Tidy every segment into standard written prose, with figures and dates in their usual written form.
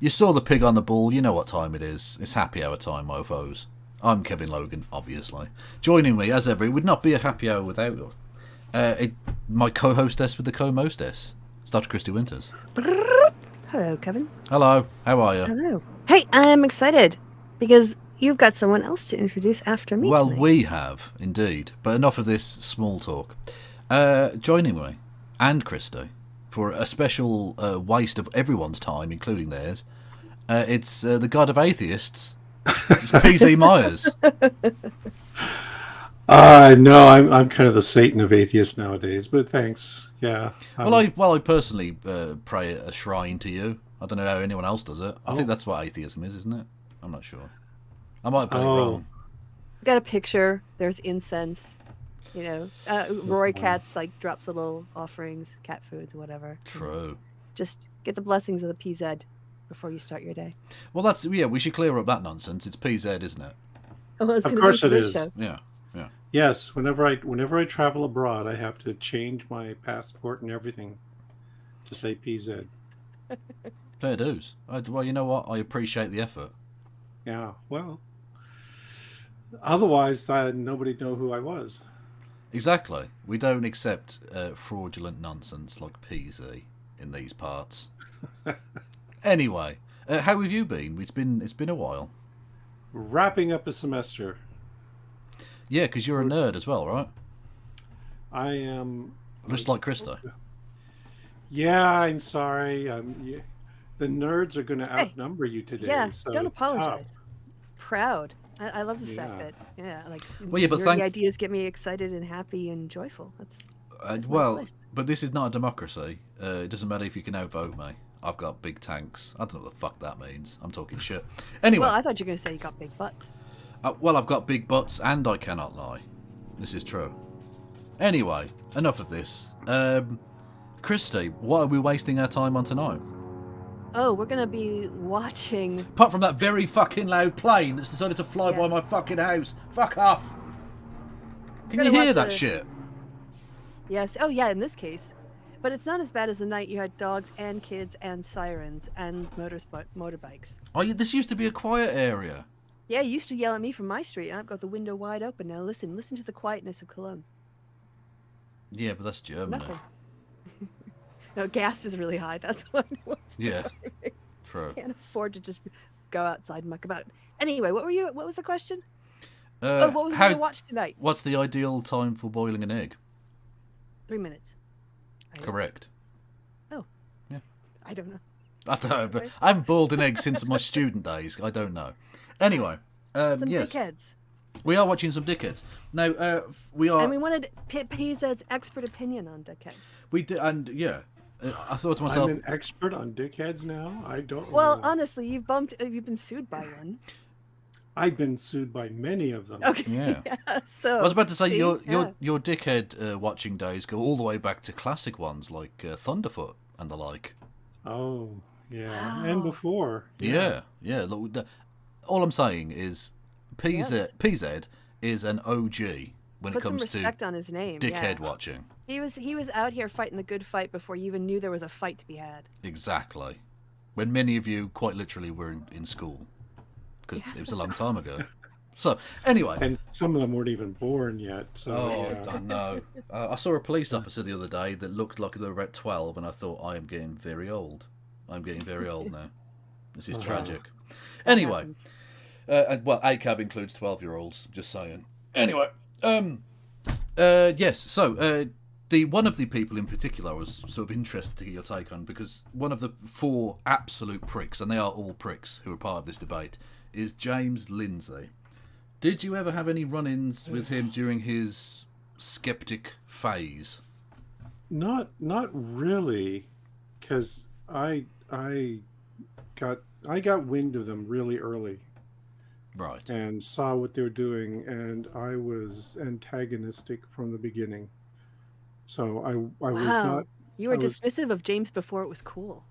You saw the pig on the ball, you know what time it is. It's happy hour time, mofos. I'm Kevin Logan, obviously. Joining me, as ever, it would not be a happy hour without my co-hostess with the co-mostess. It's Dr. Kristi Winters. Hello, Kevin. Hello, how are you? Hello. Hey, I'm excited because you've got someone else to introduce after me Well, tonight. we have, indeed. But enough of this small talk. Joining me, and Kristi, for a special waste of everyone's time, including theirs, it's the god of atheists. It's PZ Myers. No, I'm kind of the Satan of atheists nowadays, but thanks. Yeah. I personally pray at a shrine to you. I don't know how anyone else does it. I think that's what atheism is, isn't it? I'm not sure. I might have got it wrong. Got a picture. There's incense. You know, Roy Katz drops little offerings, cat foods, whatever. True. Just get the blessings of the PZ before you start your day. Well, we should clear up that nonsense. It's PZ, isn't it? Oh, well, of course it is. Show. Yeah. Yes, whenever I travel abroad, I have to change my passport and everything to say PZ. Fair dues. Well, you know what? I appreciate the effort. Yeah, well, otherwise nobody'd know who I was. Exactly. We don't accept fraudulent nonsense like PZ in these parts. Anyway, how have you been? It's been a while. Wrapping up a semester. Yeah, because you're a nerd as well, right? I am. Just like Kristi. Yeah, I'm sorry. The nerds are going to outnumber you today. Yeah, so don't apologize. Proud. I love the fact that the ideas get me excited and happy and joyful. That's but this is not a democracy. It doesn't matter if you can outvote me. I've got big tanks. I don't know what the fuck that means. I'm talking shit. Anyway. Well, I thought you were going to say you got big butts. I've got big butts and I cannot lie. This is true. Anyway, enough of this. Kristi, what are we wasting our time on tonight? Oh, we're going to be watching... Apart from that very fucking loud plane that's decided to fly by my fucking house. Fuck off. Can you hear that shit? Yes. Oh, yeah, in this case. But it's not as bad as the night you had dogs and kids and sirens and motorbikes. Oh, this used to be a quiet area. Yeah, you used to yell at me from my street, and I've got the window wide open now. Listen to the quietness of Cologne. Yeah, but that's Germany. Nothing. No, gas is really high. That's what it was. Yeah, true. Can't afford to just go outside and muck about. Anyway, what was the question? What was we going to watch tonight? What's the ideal time for boiling an egg? 3 minutes. Correct. Oh. Yeah. I don't know. I haven't boiled an egg since my student days. I don't know. Anyway, some yes. dickheads. We are watching some dickheads. Now, we are... And we wanted PZ's expert opinion on dickheads. We did, and yeah. I thought to myself... I'm an expert on dickheads now? I don't know. Well, honestly, you've been sued by one. I've been sued by many of them. Okay. Yeah. So I was about to say, your dickhead watching days go all the way back to classic ones like Thunderfoot and the like. Oh, yeah. Wow. And before. Yeah. Look, all I'm saying is PZ is an OG when it comes some respect on his name. Dickhead watching. He was out here fighting the good fight before you even knew there was a fight to be had. Exactly. When many of you quite literally were in school. Because it was a long time ago. So, anyway. And some of them weren't even born yet. So, I know. I saw a police officer the other day that looked like they were about 12, and I thought, I am getting very old. I'm getting very old now. This is tragic. Anyway. ACAB includes 12-year-olds, just saying. Anyway. Yes, so... one of the people in particular I was sort of interested to get your take on, because one of the 4 absolute pricks, and they are all pricks who are part of this debate, is James Lindsay. Did you ever have any run-ins with him during his skeptic phase? Not really, because I got wind of them really early. Right. And saw what they were doing, and I was antagonistic from the beginning. So I was not... You were dismissive of James before it was cool.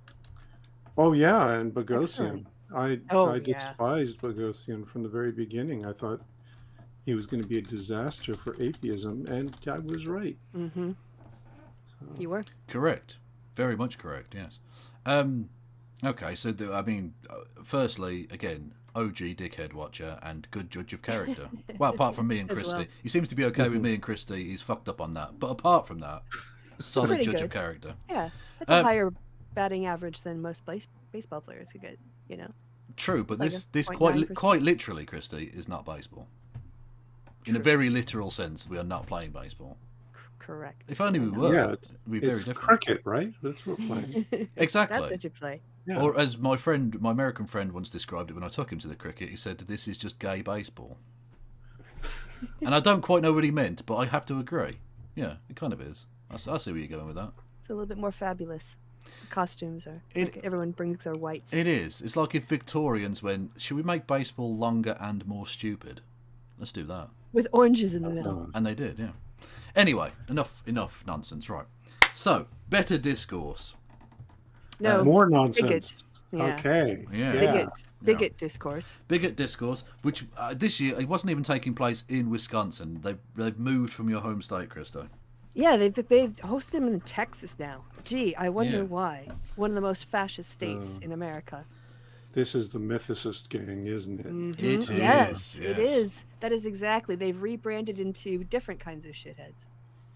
Oh, yeah, and Boghossian. I yeah. despised Boghossian from the very beginning. I thought he was going to be a disaster for atheism, and I was right. Mm-hmm. You were? Correct. Very much correct, yes. Okay, so firstly, again, OG dickhead watcher and good judge of character. Well, apart from me and Kristi. Well. He seems to be okay with me and Kristi. He's fucked up on that. But apart from that, solid judge of character. Yeah, that's a higher batting average than most baseball players could get, you know. True, but this quite literally, Kristi, is not baseball. True. In a very literal sense, we are not playing baseball. Correct. If only we were. Yeah, it'd be very different. Cricket, right? That's what we're playing. Exactly. That's what you play. Yeah. Or as my American friend once described it when I took him to the cricket, he said, "This is just gay baseball." And I don't quite know what he meant, but I have to agree. Yeah, it kind of is. I see where you're going with that. It's a little bit more fabulous. The costumes are like everyone brings their whites. It is. It's like if Victorians went, "Should we make baseball longer and more stupid? Let's do that." With oranges in the middle. And they did, yeah. Anyway, enough nonsense, right. So, better discourse. No, more nonsense. Yeah. Okay. Yeah. Bigot discourse. Bigot discourse, which this year, it wasn't even taking place in Wisconsin. They've moved from your home state, Kristo. Yeah, they've hosted them in Texas now. Gee, I wonder why. One of the most fascist states in America. This is the mythicist gang, isn't it? Mm-hmm. It is. Yes, it is. That is exactly. They've rebranded into different kinds of shitheads.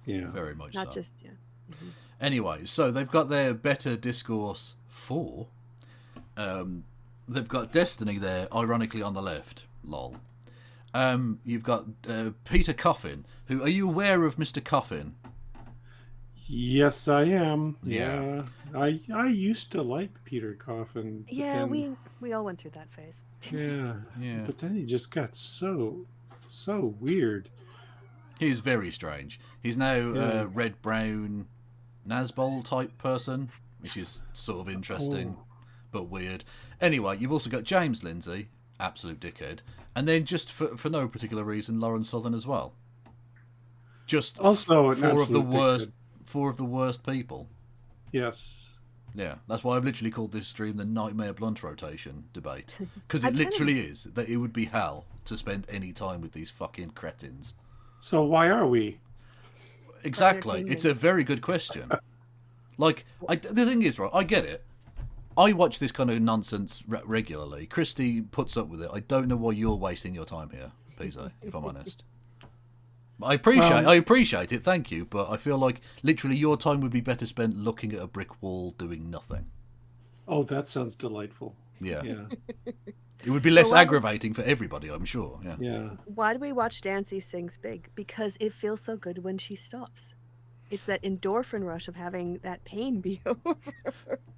Yeah. Very much Not so. just, yeah. Mm-hmm. Anyway, so they've got their better discourse 4. They've got Destiny there, ironically on the left. Lol. You've got Peter Coffin, who... Are you aware of Mr. Coffin? Yes, I am. Yeah. I used to like Peter Coffin. Yeah, we all went through that phase. Yeah. But then he just got so weird. He's very strange. He's now a red-brown Nazbol type person, which is sort of interesting, but weird. Anyway, you've also got James Lindsay, absolute dickhead, and then just for no particular reason, Lauren Southern as well. Just also four of the worst people. Yes. Yeah, that's why I've literally called this stream the Nightmare Blunt Rotation debate, because it literally is that it would be hell to spend any time with these fucking cretins. So why are we? Exactly, it's a very good question. Like, the thing is, right, I get it. I watch this kind of nonsense regularly. Kristi puts up with it. I don't know why you're wasting your time here, Pizzo, if I'm honest. I appreciate it, thank you, but I feel like literally your time would be better spent looking at a brick wall doing nothing. Oh, that sounds delightful. Yeah. It would be less aggravating for everybody, I'm sure. Yeah. Why do we watch Dancy Sings Big? Because it feels so good when she stops. It's that endorphin rush of having that pain be over.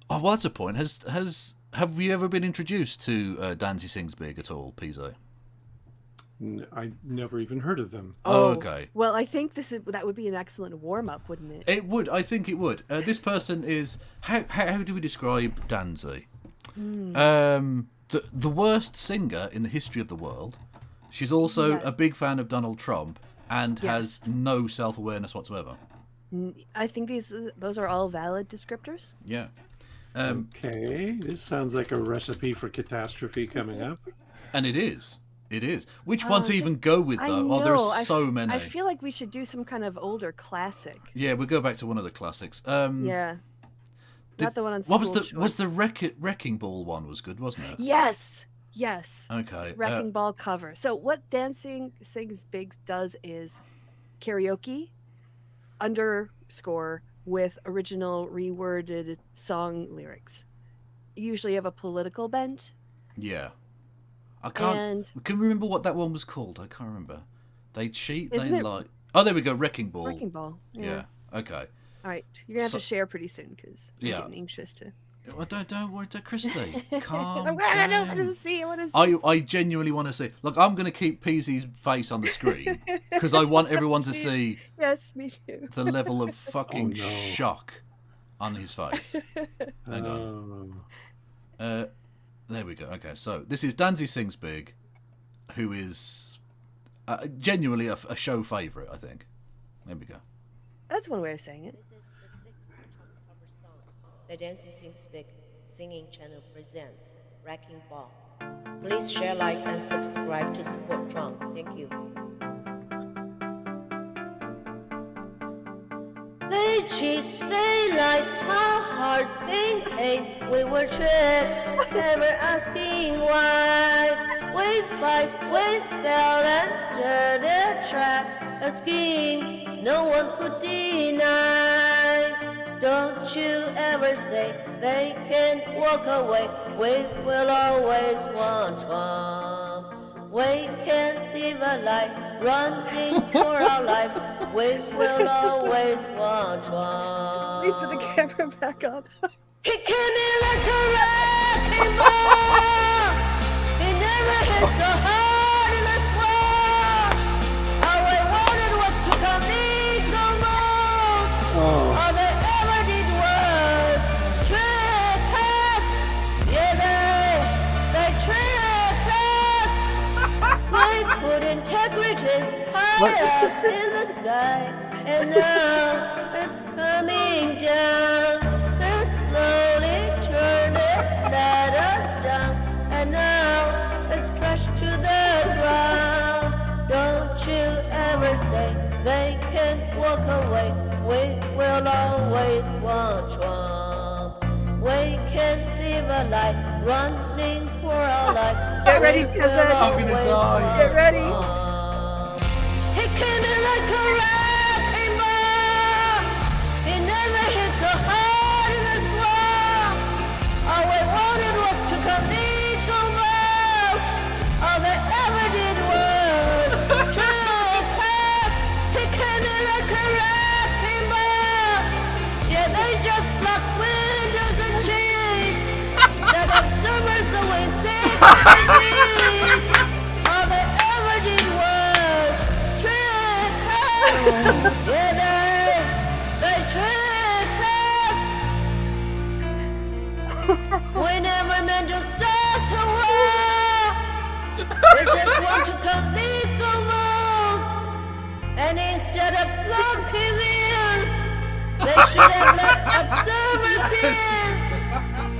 Oh, well, that's a point. Have you ever been introduced to Dancy Sings Big at all, Pizzo? I never even heard of them. Oh, okay. Well, I think that would be an excellent warm-up, wouldn't it? It would. I think it would. This person is... How do we describe Danzy? The worst singer in the history of the world. She's also a big fan of Donald Trump and has no self-awareness whatsoever. I think those are all valid descriptors. Yeah. Okay, this sounds like a recipe for catastrophe coming up. And it is. It is. Which one to even go with, though? Oh, there are so many. I feel like we should do some kind of older classic. Yeah, we'll go back to one of the classics. Yeah. Not the one on School was the Wrecking Ball one was good, wasn't it? Yes. Okay. Wrecking Ball cover. So what Dancing Sings Big does is karaoke underscore with original reworded song lyrics. Usually have a political bent. Yeah. I can't. Can you remember what that one was called? I can't remember. They cheat. Oh, there we go. Wrecking Ball. Wrecking Ball. Yeah. Okay. All right. You're gonna have to share pretty soon because I'm getting anxious to. Well, don't worry, Kristi. Calm down. I want to see. I genuinely want to see. Look, I'm going to keep Peasy's face on the screen because I want everyone to see. Yes, me too. The level of fucking shock on his face. Hang on. There we go. Okay, so this is Danzy Sings Big, who is genuinely a show favourite, I think. There we go. That's one way of saying it. This is the 6th Trump cover song. The Dancy Sings Big singing channel presents Wrecking Ball. Please share, like, and subscribe to support Trump. Thank you. They cheat, they lie, our hearts in pain. We were tricked, never asking why. We fight, we fell under their trap. A scheme no one could deny. Don't you ever say they can walk away. We will always want Trump. We can't live a life running for our lives. We will always want Trump. Please put the camera back on. He came in like a wrecking ball. He never hit so hard in this world. All I wanted was to come equal most. All they ever did was trick us. Yeah, they tricked us. We put integrity high up in the sky, and now it's coming down. They slowly turned it, let us down, and now it's crashed to the ground. Don't you ever say they can walk away. We will always want Trump. We can't live a life running for our lives. Get ready, peasant. I'm gonna die. Get ready. He came in like a wrecking ball. He never hit so hard in this world. All we wanted was to come legal most. All they ever did was trick us. He came in like a wrecking ball. Yeah, they just block windows and cheat. That observers always say they need. All they ever did was trick us. Yeah, they tricked us. We never meant to start a war. We just want to come legal moves. And instead of blocking ears, they should have let observers in.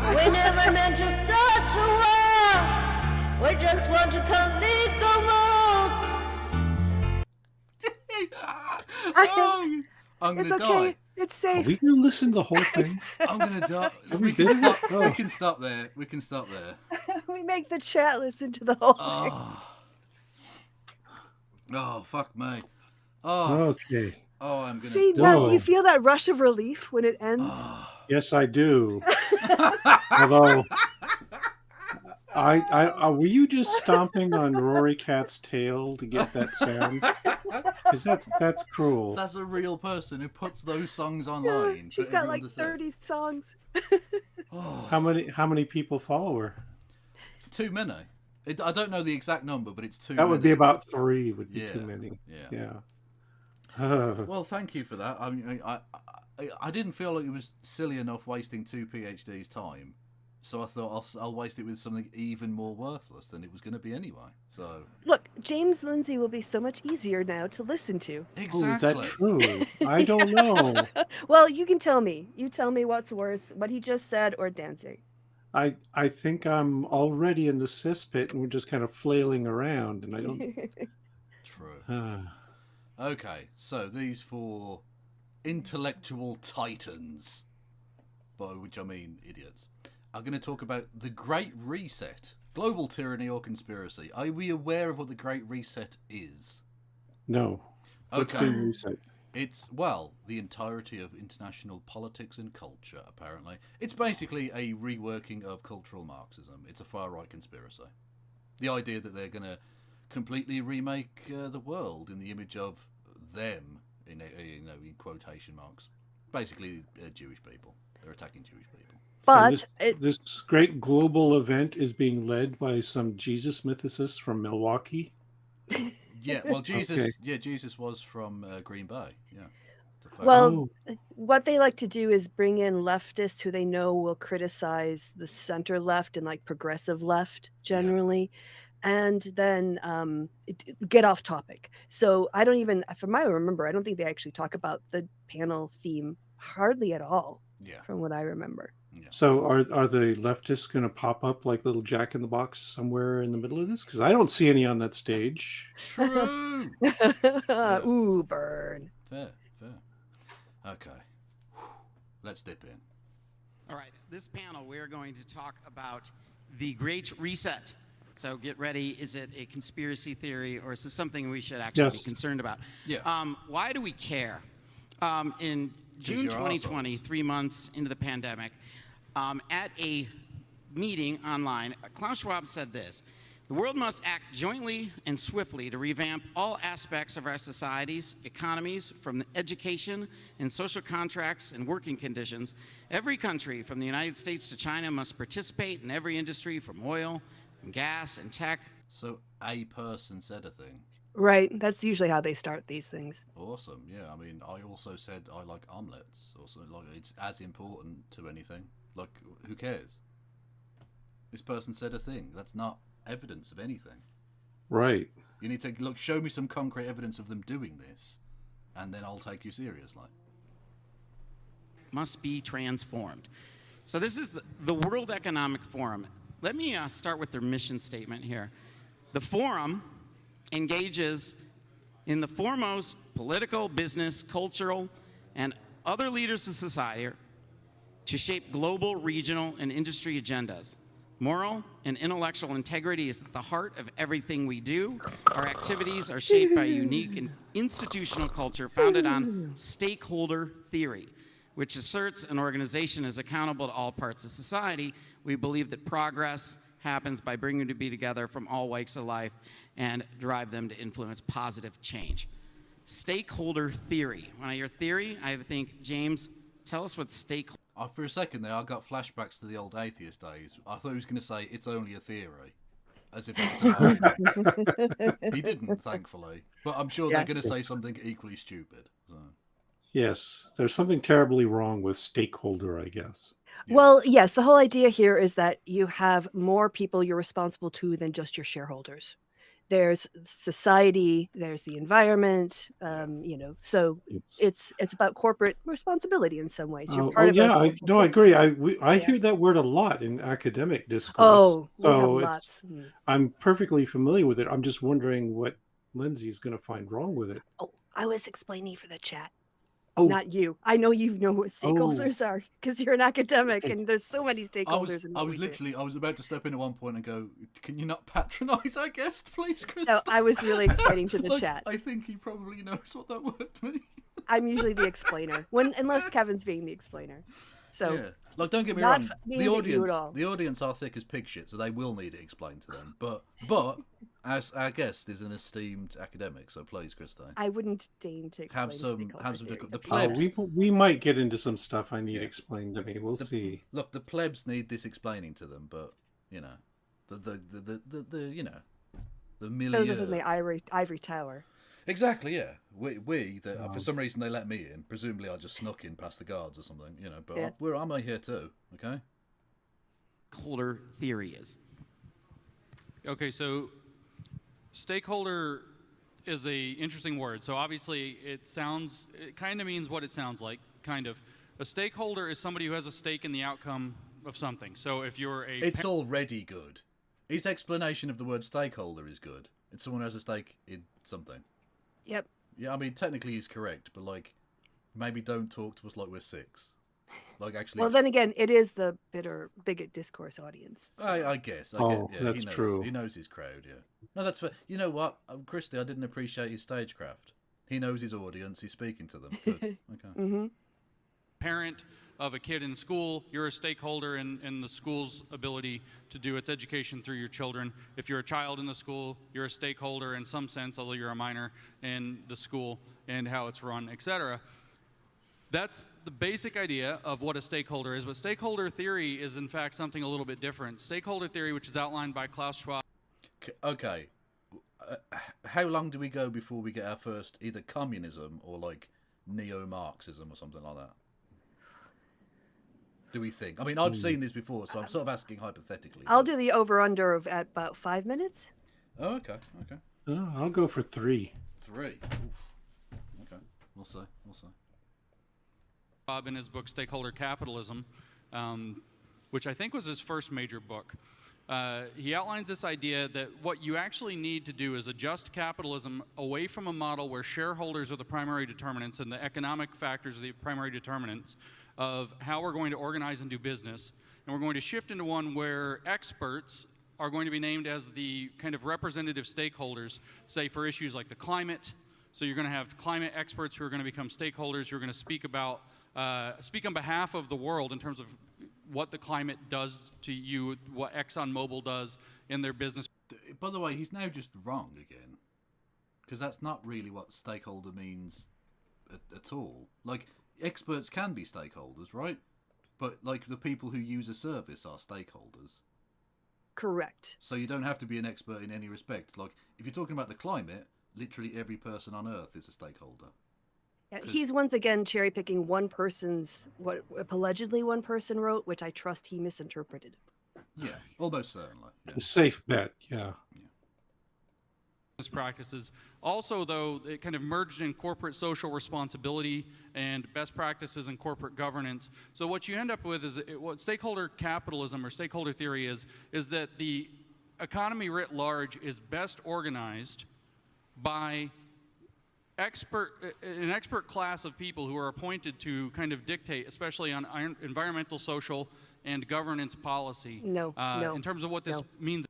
We never meant to start a war. We just want to come legal moves. I'm It's gonna okay. die. It's Are safe. we going to listen to the whole thing? I'm gonna die. we busy? We can stop there. We can stop there. We make the chat listen to the whole thing. Oh, fuck me. Oh, Okay. I'm gonna. See, die. now you feel that rush of relief when it ends. Yes, I do. Although, were you just stomping on Rory Cat's tail to get that sound? Because that's cruel. That's a real person who puts those songs online. She's for got everyone like to say. 30 songs. How many people follow her? Too many. I don't know the exact number, but it's too. That would be many. about 3. Would be Yeah, too many. yeah. Yeah. Well, thank you for that. I mean, I didn't feel like it was silly enough wasting 2 PhDs' time, so I thought I'll waste it with something even more worthless than it was going to be anyway. So Look, James Lindsay will be so much easier now to listen to. exactly. Oh, is that true? I don't know. Well, you can tell me. You tell me what's worse, what he just said or dancing. I think I'm already in the cesspit and we're just kind of flailing around, and I don't. True. Okay, so these 4 intellectual titans, by which I mean idiots, are going to talk about the Great Reset, global tyranny or conspiracy. Are we aware of what the Great Reset is? No. What's Okay. being reset? It's, well, the entirety of international politics and culture, apparently. It's basically a reworking of cultural Marxism. It's a far-right conspiracy. The idea that they're going to completely remake the world in the image of them, in quotation marks. Basically, Jewish people. They're attacking Jewish people. But this great global event is being led by some Jesus mythicists from Milwaukee. Yeah, well, Jesus. Okay. Yeah, Jesus was from Green Bay. Yeah. Well, what they like to do is bring in leftists who they know will criticize the center left and like progressive left generally, and then get off topic. So I don't even, from what I remember, I don't think they actually talk about the panel theme hardly at all. Yeah. From what I remember. Yeah. So are the leftists going to pop up like little Jack in the Box somewhere in the middle of this? Because I don't see any on that stage. True. Ooh, burn. Fair. Okay. Let's dip in. All right, this panel, we're going to talk about the Great Reset. So get ready. Is it a conspiracy theory, or is this something we should actually be concerned about? Yeah. Why do we care? In June 2020, 3 months into the pandemic, at a meeting online, Klaus Schwab said this: "The world must act jointly and swiftly to revamp all aspects of our societies, economies, from education and social contracts and working conditions. Every country, from the United States to China, must participate in every industry, from oil and gas and tech." So a person said a thing. Right. That's usually how they start these things. Awesome. Yeah. I mean, I also said I like omelets. Also, like, it's as important to anything. Like, who cares? This person said a thing. That's not evidence of anything. Right. You need to show me some concrete evidence of them doing this, and then I'll take you seriously. Must be transformed. So this is the World Economic Forum. Let me start with their mission statement here. The forum engages in the foremost political, business, cultural, and other leaders of society to shape global, regional, and industry agendas. Moral and intellectual integrity is at the heart of everything we do. Our activities are shaped by a unique and institutional culture founded on stakeholder theory, which asserts an organization is accountable to all parts of society. We believe that progress happens by bringing to be together from all walks of life and drive them to influence positive change. Stakeholder theory. When I hear theory, I think, James, tell us what stakeholder. For a second there, I got flashbacks to the old atheist days. I thought he was going to say, it's only a theory. As if it was an argument. He didn't, thankfully. But I'm sure they're going to say something equally stupid. So. Yes, there's something terribly wrong with stakeholder, I guess. Yeah. Well, yes, the whole idea here is that you have more people you're responsible to than just your shareholders. There's society, there's the environment, so it's about corporate responsibility in some ways. You're part of I agree. I hear that word a lot in academic discourse. Oh, we have so lots. I'm perfectly familiar with it. I'm just wondering what Lindsay is going to find wrong with it. Oh, I was explaining for the chat. Oh, Not you. I know you know what stakeholders are because you're an academic and there's so many stakeholders. I was about to step in at one point and go, can you not patronize our guest, please, Kristi? No, I was really explaining to the chat. I think he probably knows what that word means. I'm usually the explainer, unless Kevin's being the explainer. So, yeah. Don't get me wrong. The audience are thick as pig shit, so they will need it explained to them. But as our guest is an esteemed academic, so please, Kristi. I wouldn't deign to explain the plebs. We might get into some stuff I need explained to me. We'll see. Look, the plebs need this explaining to them, but the milieu. Those are in the ivory tower. Exactly, yeah. We for some reason they let me in. Presumably I just snuck in past the guards or something, But yeah. I'm here too. Okay. Stakeholder theory is. Okay, so stakeholder is a interesting word. So obviously it kind of means what it sounds like. Kind of. A stakeholder is somebody who has a stake in the outcome of something. So if you're it's already good. His explanation of the word stakeholder is good. It's someone who has a stake in something. Yep. Yeah, I mean, technically he's correct, but, maybe don't talk to us like we're six. Actually... Well, then again, it is the bigot discourse audience. So. I guess. That's true. He knows his crowd, yeah. No, that's fair. You know what? Kristi, I didn't appreciate his stagecraft. He knows his audience. He's speaking to them. Good. Okay. Mm-hmm. Parent of a kid in school, you're a stakeholder in the school's ability to do its education through your children. If you're a child in the school, you're a stakeholder in some sense, although you're a minor in the school and how it's run, etc. That's the basic idea of what a stakeholder is, but stakeholder theory is in fact something a little bit different. Stakeholder theory, which is outlined by Klaus Schwab. Okay. How long do we go before we get our first either communism or neo-marxism or something like that? Do we think? I mean, I've seen this before, so I'm sort of asking hypothetically. I'll do the over-under of at about 5 minutes. Oh, okay. I'll go for 3. 3? Oof. Okay, we'll see. Bob in his book Stakeholder Capitalism, which I think was his first major book. he outlines this idea that what you actually need to do is adjust capitalism away from a model where shareholders are the primary determinants and the economic factors are the primary determinants of how we're going to organize and do business. And we're going to shift into one where experts are going to be named as the kind of representative stakeholders, say for issues like the climate. So you're going to have climate experts who are going to become stakeholders who are going to speak on behalf of the world in terms of what the climate does to you, what ExxonMobil does in their business. By the way, he's now just wrong again, because that's not really what stakeholder means at all. Like, experts can be stakeholders, right? But like the people who use a service are stakeholders. Correct. So you don't have to be an expert in any respect. Like, if you're talking about the climate, literally every person on Earth is a stakeholder. Yeah, he's once again cherry picking one person's, what allegedly one person wrote, which I trust he misinterpreted. Yeah, almost certainly. Yeah. A safe bet, yeah. Practices. Also, though, it kind of merged in corporate social responsibility and best practices in corporate governance. So what you end up with is what stakeholder capitalism or stakeholder theory is that the economy writ large is best organized by an expert class of people who are appointed to kind of dictate, especially on environmental, social, and governance policy. No. In terms of what this means.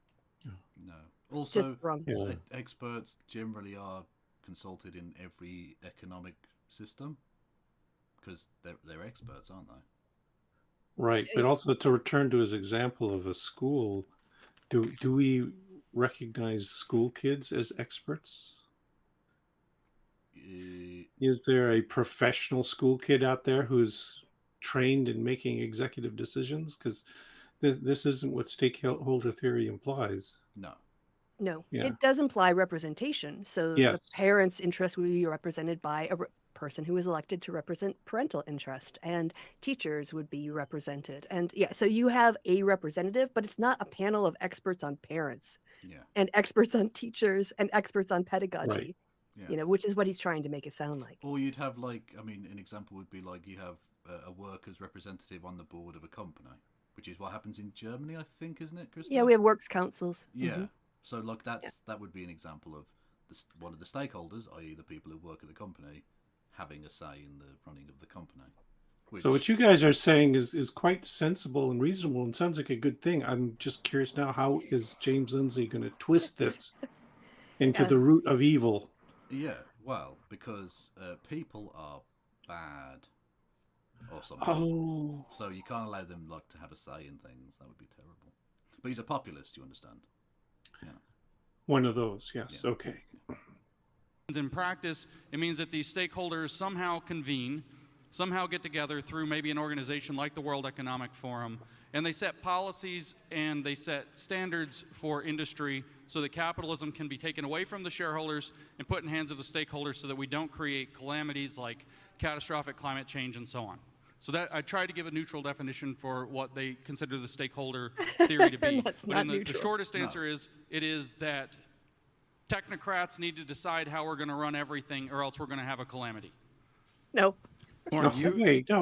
No. Also, Just wrong. Experts generally are consulted in every economic system because they're experts, aren't they? Right, but also to return to his example of a school, do we recognize school kids as experts? Is there a professional school kid out there who's trained in making executive decisions? Because this isn't what stakeholder theory implies. No, Yeah. it does imply representation. So the Yes. parents' interest would be represented by a person who is elected to represent parental interest, and teachers would be represented. And yeah, so you have a representative, but it's not a panel of experts on parents and experts on teachers and experts on pedagogy. Right. Yeah. Which is what he's trying to make it sound like. Or you'd have, like, I mean, an example would be like you have a workers' representative on the board of a company, which is what happens in Germany, I think, isn't it, Kristi? Yeah, we have works councils. Yeah. Mm-hmm. So, like, that would be an example of one of the stakeholders, i.e. the people who work at the company, having a say in the running of the company. So what you guys are saying is quite sensible and reasonable and sounds like a good thing. I'm just curious now, how is James Lindsay going to twist this into the root of evil? Yeah, well, because people are bad or something. Oh. So you can't allow them, like, to have a say in things. That would be terrible. But he's a populist, you understand? Yeah. One of those, yes. Yeah. Okay. In practice, it means that these stakeholders somehow convene, somehow get together through maybe an organization like the World Economic Forum, and they set policies and they set standards for industry so that capitalism can be taken away from the shareholders and put in hands of the stakeholders so that we don't create calamities like catastrophic climate change and so on. So that I tried to give a neutral definition for what they consider the stakeholder theory to be. That's but not the neutral. shortest answer is that technocrats need to decide how we're going to run everything or else we're going to have a calamity. No. No,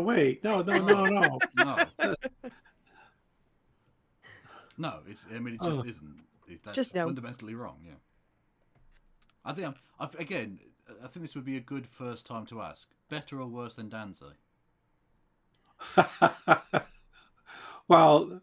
wait. No. No, it just isn't. That's just no. fundamentally wrong, yeah. I think this would be a good first time to ask. Better or worse than Danzig? Well,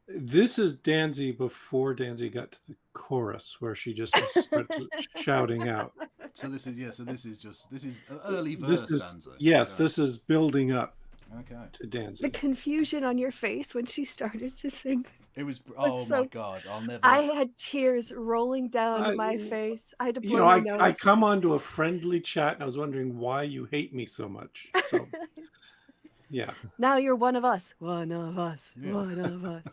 this is Danzig before Danzig got to the chorus where she just starts shouting out. So this is early verse Danzig. Yes, this is building up to The Danzig. confusion on your face when she started to sing. It was so- my god, I'll never. I had tears rolling down my face. I had to blow You know, my nose. I come onto a friendly chat and I was wondering why you hate me so much. So, yeah. Now you're one of us. One of us. Yeah. One of us.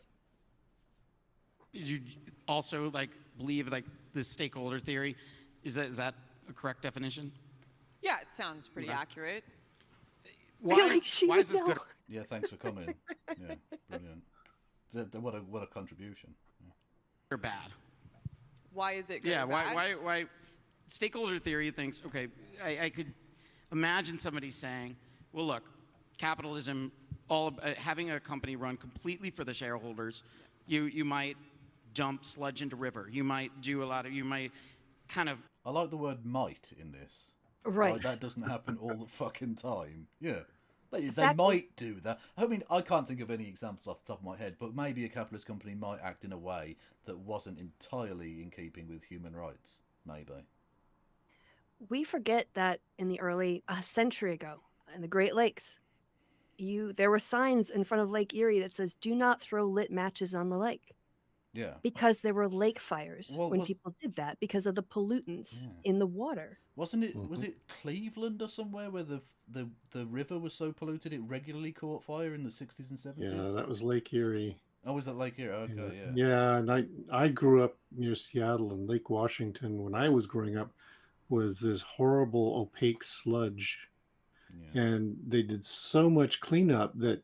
Did you also believe the stakeholder theory? Is that a correct definition? Yeah, it sounds pretty accurate. Like she why would is this know. good? Yeah, thanks for coming. Yeah, brilliant. What a contribution. Or bad? Why is it good? Yeah. or bad? Why? Stakeholder theory thinks, okay, I could imagine somebody saying, well, look, capitalism, having a company run completely for the shareholders, you might dump sludge into river. You might do you might kind of. I like the word might in this. Right. Like, that doesn't happen all the fucking time. Yeah. They fact might do that. I mean, I can't think of any examples off the top of my head, but maybe a capitalist company might act in a way that wasn't entirely in keeping with human rights. Maybe. We forget that in the a century ago, in the Great Lakes, there were signs in front of Lake Erie that says, "Do not throw lit matches on the lake," Yeah. because there were lake fires Well, when people did that because of the pollutants in the water. Wasn't it? Was it Cleveland or somewhere where the river was so polluted it regularly caught fire in the 60s and 70s? Yeah, that was Lake Erie. Oh, was that Lake Erie? Okay, yeah. Yeah, and I grew up near Seattle, and Lake Washington, when I was growing up, was this horrible opaque sludge. Yeah. And they did so much cleanup that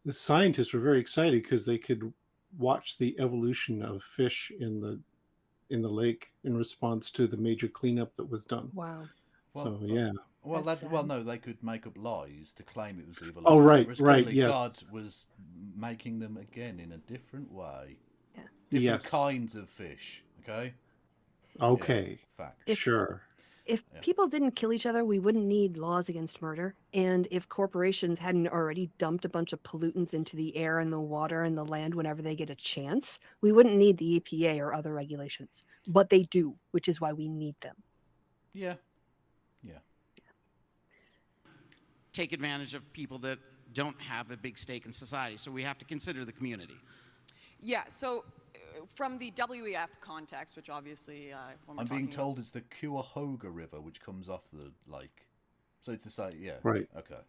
the scientists were very excited because they could watch the evolution of fish in the lake in response to the major cleanup that was done. Wow. So yeah. Well, That's no, they could make up lies to claim it was evolution. Oh, right, whereas right, clearly yes. God was making them again in a different way. Yeah. Different Yes. kinds of fish. Okay. Okay. Yeah, fact. Sure. If people didn't kill each other, we wouldn't need laws against murder. And if corporations hadn't already dumped a bunch of pollutants into the air and the water and the land whenever they get a chance, we wouldn't need the EPA or other regulations. But they do, which is why we need them. Yeah. Take advantage of people that don't have a big stake in society. So we have to consider the community. Yeah, so from the WEF context, which obviously when we're I'm being talking told it's the Cuyahoga River which comes off the lake. So it's the same, yeah. Right. Okay.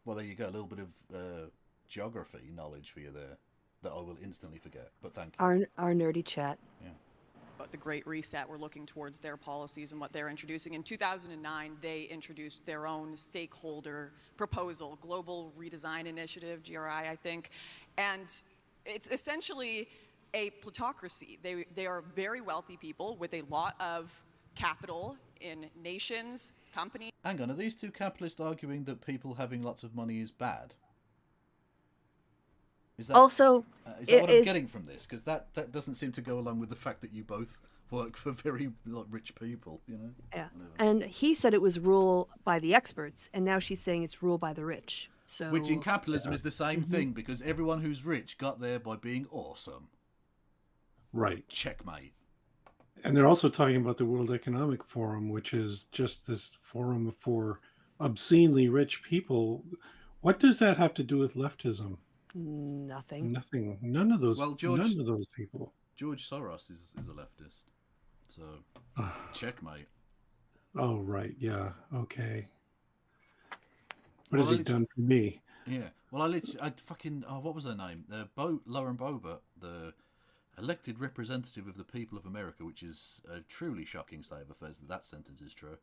Well, there you go. A little bit of geography knowledge for you there that I will instantly forget. But thank you. Our nerdy chat. Yeah. about the Great Reset, we're looking towards their policies and what they're introducing. In 2009, they introduced their own stakeholder proposal, Global Redesign Initiative, GRI, I think. And it's essentially a plutocracy. They are very wealthy people with a lot of capital in nations, companies. Hang on, are these two capitalists arguing that people having lots of money is bad? Is that, Also, is that what I'm getting from this? Because that doesn't seem to go along with the fact that you both work for very rich people, you know? yeah. And he said it was rule by the experts, and now she's saying it's rule by the rich. So, Which in capitalism is the same thing, because everyone who's rich got there by being awesome. Right. Checkmate. And they're also talking about the World Economic Forum, which is just this forum for obscenely rich people. What does that have to do with leftism? nothing. Nothing. None of those. Well, George- none of those people. George Soros is a leftist. So, checkmate. Oh, right. Yeah. Okay. What has Well, he done for me? Yeah. Well, I fucking, what was her name? Lauren Boebert, the elected representative of the people of America, which is a truly shocking state of affairs that sentence is true.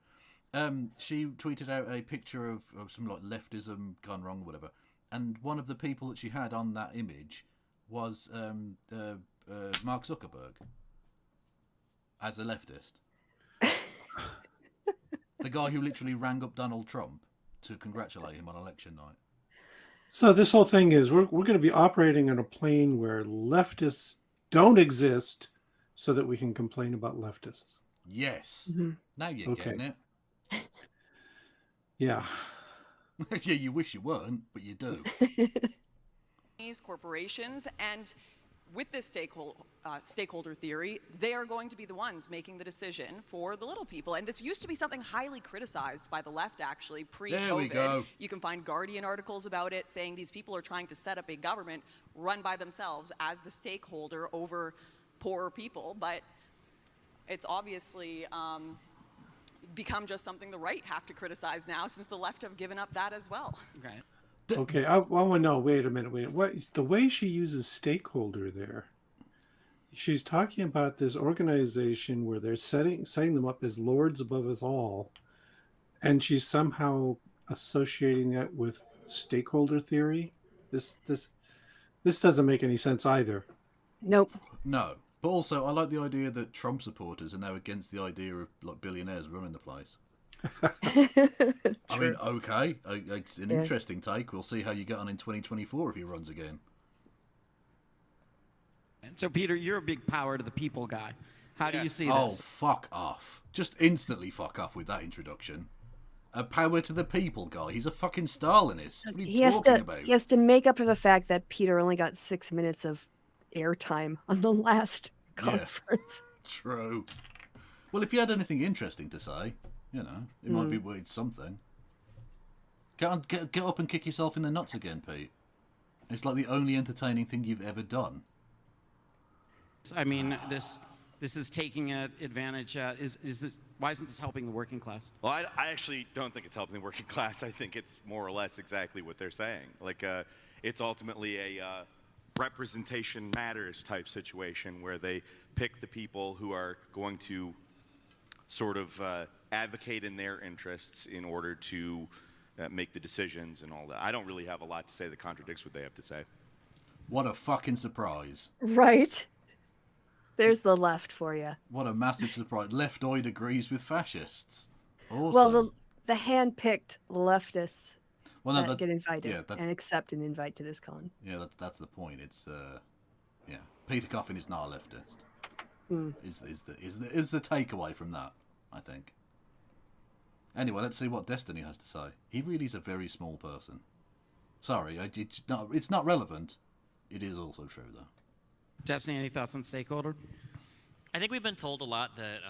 She tweeted out a picture of some like leftism gone wrong or whatever. And one of the people that she had on that image was Mark Zuckerberg as a leftist. The guy who literally rang up Donald Trump to congratulate him on election night. So this whole thing is we're going to be operating on a plane where leftists don't exist so that we can complain about leftists. Yes. Mm-hmm. Now you're getting it. Yeah. Yeah, you wish you weren't, but you do. Corporations, and with this stakeholder theory, they are going to be the ones making the decision for the little people. And this used to be something highly criticized by the left, actually, pre-COVID. There we go. You can find Guardian articles about it saying these people are trying to set up a government run by themselves as the stakeholder over poorer people. But it's obviously become just something the right have to criticize now, since the left have given up that as well. Okay. Okay. I want to know. Wait a minute. What the way she uses stakeholder there? She's talking about this organization where they're setting them up as lords above us all, and she's somehow associating that with stakeholder theory. This doesn't make any sense either. Nope. No. But also, I like the idea that Trump supporters are now against the idea of like billionaires running the place. I mean, okay, it's an interesting take. We'll see how you get on in 2024 if he runs again. So, Peter, you're a big power to the people guy. How do you see Oh, this? fuck off. Just instantly fuck off with that introduction. A power to the people guy. He's a fucking Stalinist. What are you talking about? He has to make up for the fact that Peter only got 6 minutes of airtime on the last conference. True. Well, if you had anything interesting to say, it might be worth something. Get up and kick yourself in the nuts again, Pete. It's like the only entertaining thing you've ever done. I mean, this is taking advantage. Is this? Why isn't this helping the working class? Well, I actually don't think it's helping the working class. I think it's more or less exactly what they're saying. Like, it's ultimately a representation matters type situation where they pick the people who are going to sort of advocate in their interests in order to make the decisions and all that. I don't really have a lot to say that contradicts what they have to say. What a fucking surprise. Right? There's the left for you. What a massive surprise. Leftoid agrees with fascists. Awesome. Well, the hand-picked leftists that get invited and accept an invite to this con. Yeah, that's the point. It's Peter Coffin is not a leftist. Is the takeaway from that, I think. Anyway, let's see what Destiny has to say. He really is a very small person. Sorry, it's not relevant. It is also true, though. Destiny, any thoughts on stakeholder? I think we've been told a lot that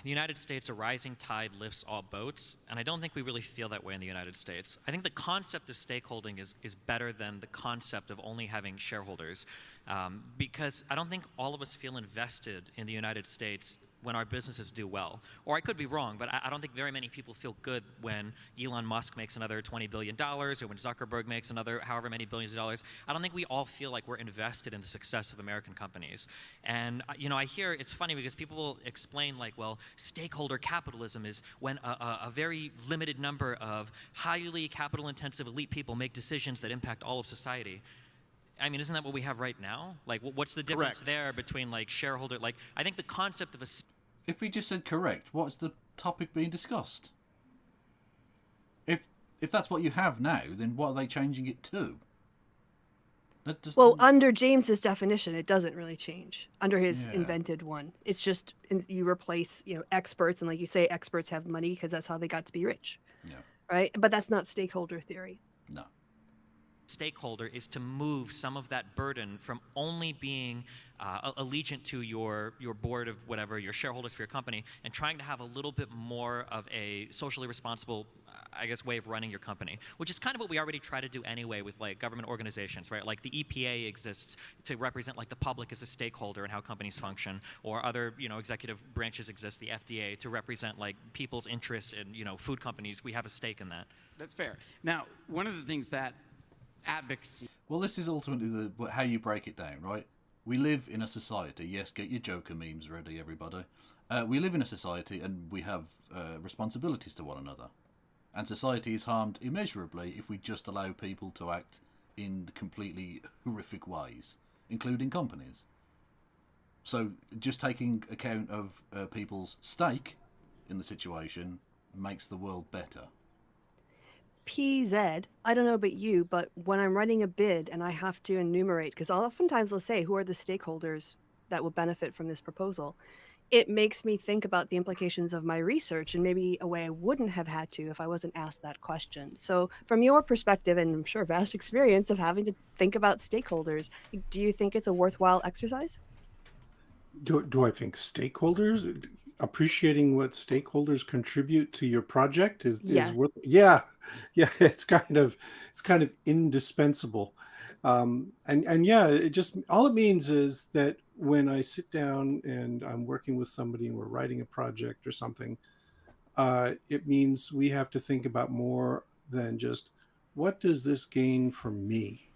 the United States, a rising tide lifts all boats, and I don't think we really feel that way in the United States. I think the concept of stakeholding is better than the concept of only having shareholders, because I don't think all of us feel invested in the United States when our businesses do well. Or I could be wrong, but I don't think very many people feel good when Elon Musk makes another $20 billion or when Zuckerberg makes another however many billions of dollars. I don't think we all feel like we're invested in the success of American companies. And, I hear it's funny because people will explain like, well, stakeholder capitalism is when a very limited number of highly capital-intensive elite people make decisions that impact all of society. I mean, isn't that what we have right now? Like, what's the difference there between, like, shareholder... Like, I think the concept of a... If we just said correct, what's the topic being discussed? If that's what you have now, then what are they changing it to? Well, under James's definition, it doesn't really change. Under his invented one. It's just you replace, experts, and like you say, experts have money because that's how they got to be rich. Yeah. Right? But that's not stakeholder theory. No. Stakeholder is to move some of that burden from only being allegiant to your board of whatever, your shareholders for your company, and trying to have a little bit more of a socially responsible, way of running your company, which is kind of what we already try to do anyway with like government organizations, right? Like the EPA exists to represent like the public as a stakeholder and how companies function, or other, executive branches exist, the FDA, to represent like people's interests in, food companies. We have a stake in that. That's fair. Now, one of the things that advocacy... Well, this is ultimately how you break it down, right? We live in a society. Yes, get your Joker memes ready, everybody. We live in a society and we have responsibilities to one another. And society is harmed immeasurably if we just allow people to act in completely horrific ways, including companies. So just taking account of people's stake in the situation makes the world better. PZ, I don't know about you, but when I'm writing a bid and I have to enumerate, because oftentimes they'll say, who are the stakeholders that will benefit from this proposal? It makes me think about the implications of my research in maybe a way I wouldn't have had to if I wasn't asked that question. So from your perspective, and I'm sure vast experience of having to think about stakeholders, do you think it's a worthwhile exercise? Do I think stakeholders, appreciating what stakeholders contribute to your project is worth? Yeah, it's kind of indispensable. And yeah, it just, all it means is that when I sit down and I'm working with somebody and we're writing a project or something, it means we have to think about more than just what does this gain for me?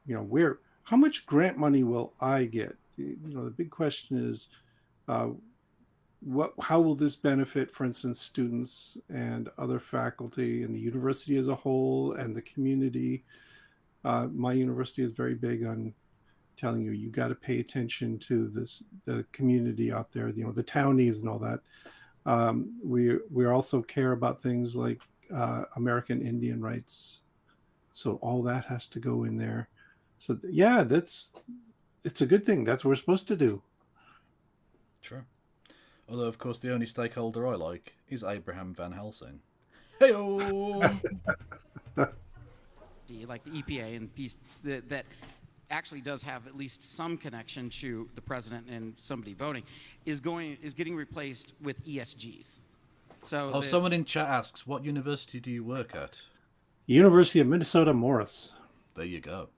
How much grant money will I get? The big question is, how will this benefit, for instance, students and other faculty and the university as a whole and the community? My university is very big on telling you got to pay attention to the community out there, the townies and all that. We also care about things like American Indian rights. So all that has to go in there. So yeah, that's it's a good thing. That's what we're supposed to do. True. Although, of course, the only stakeholder I like is Abraham Van Helsing. Hey-oh! Like the EPA and peace that actually does have at least some connection to the president and somebody voting is getting replaced with ESGs. So someone in chat asks, what university do you work at? University of Minnesota Morris. There you go.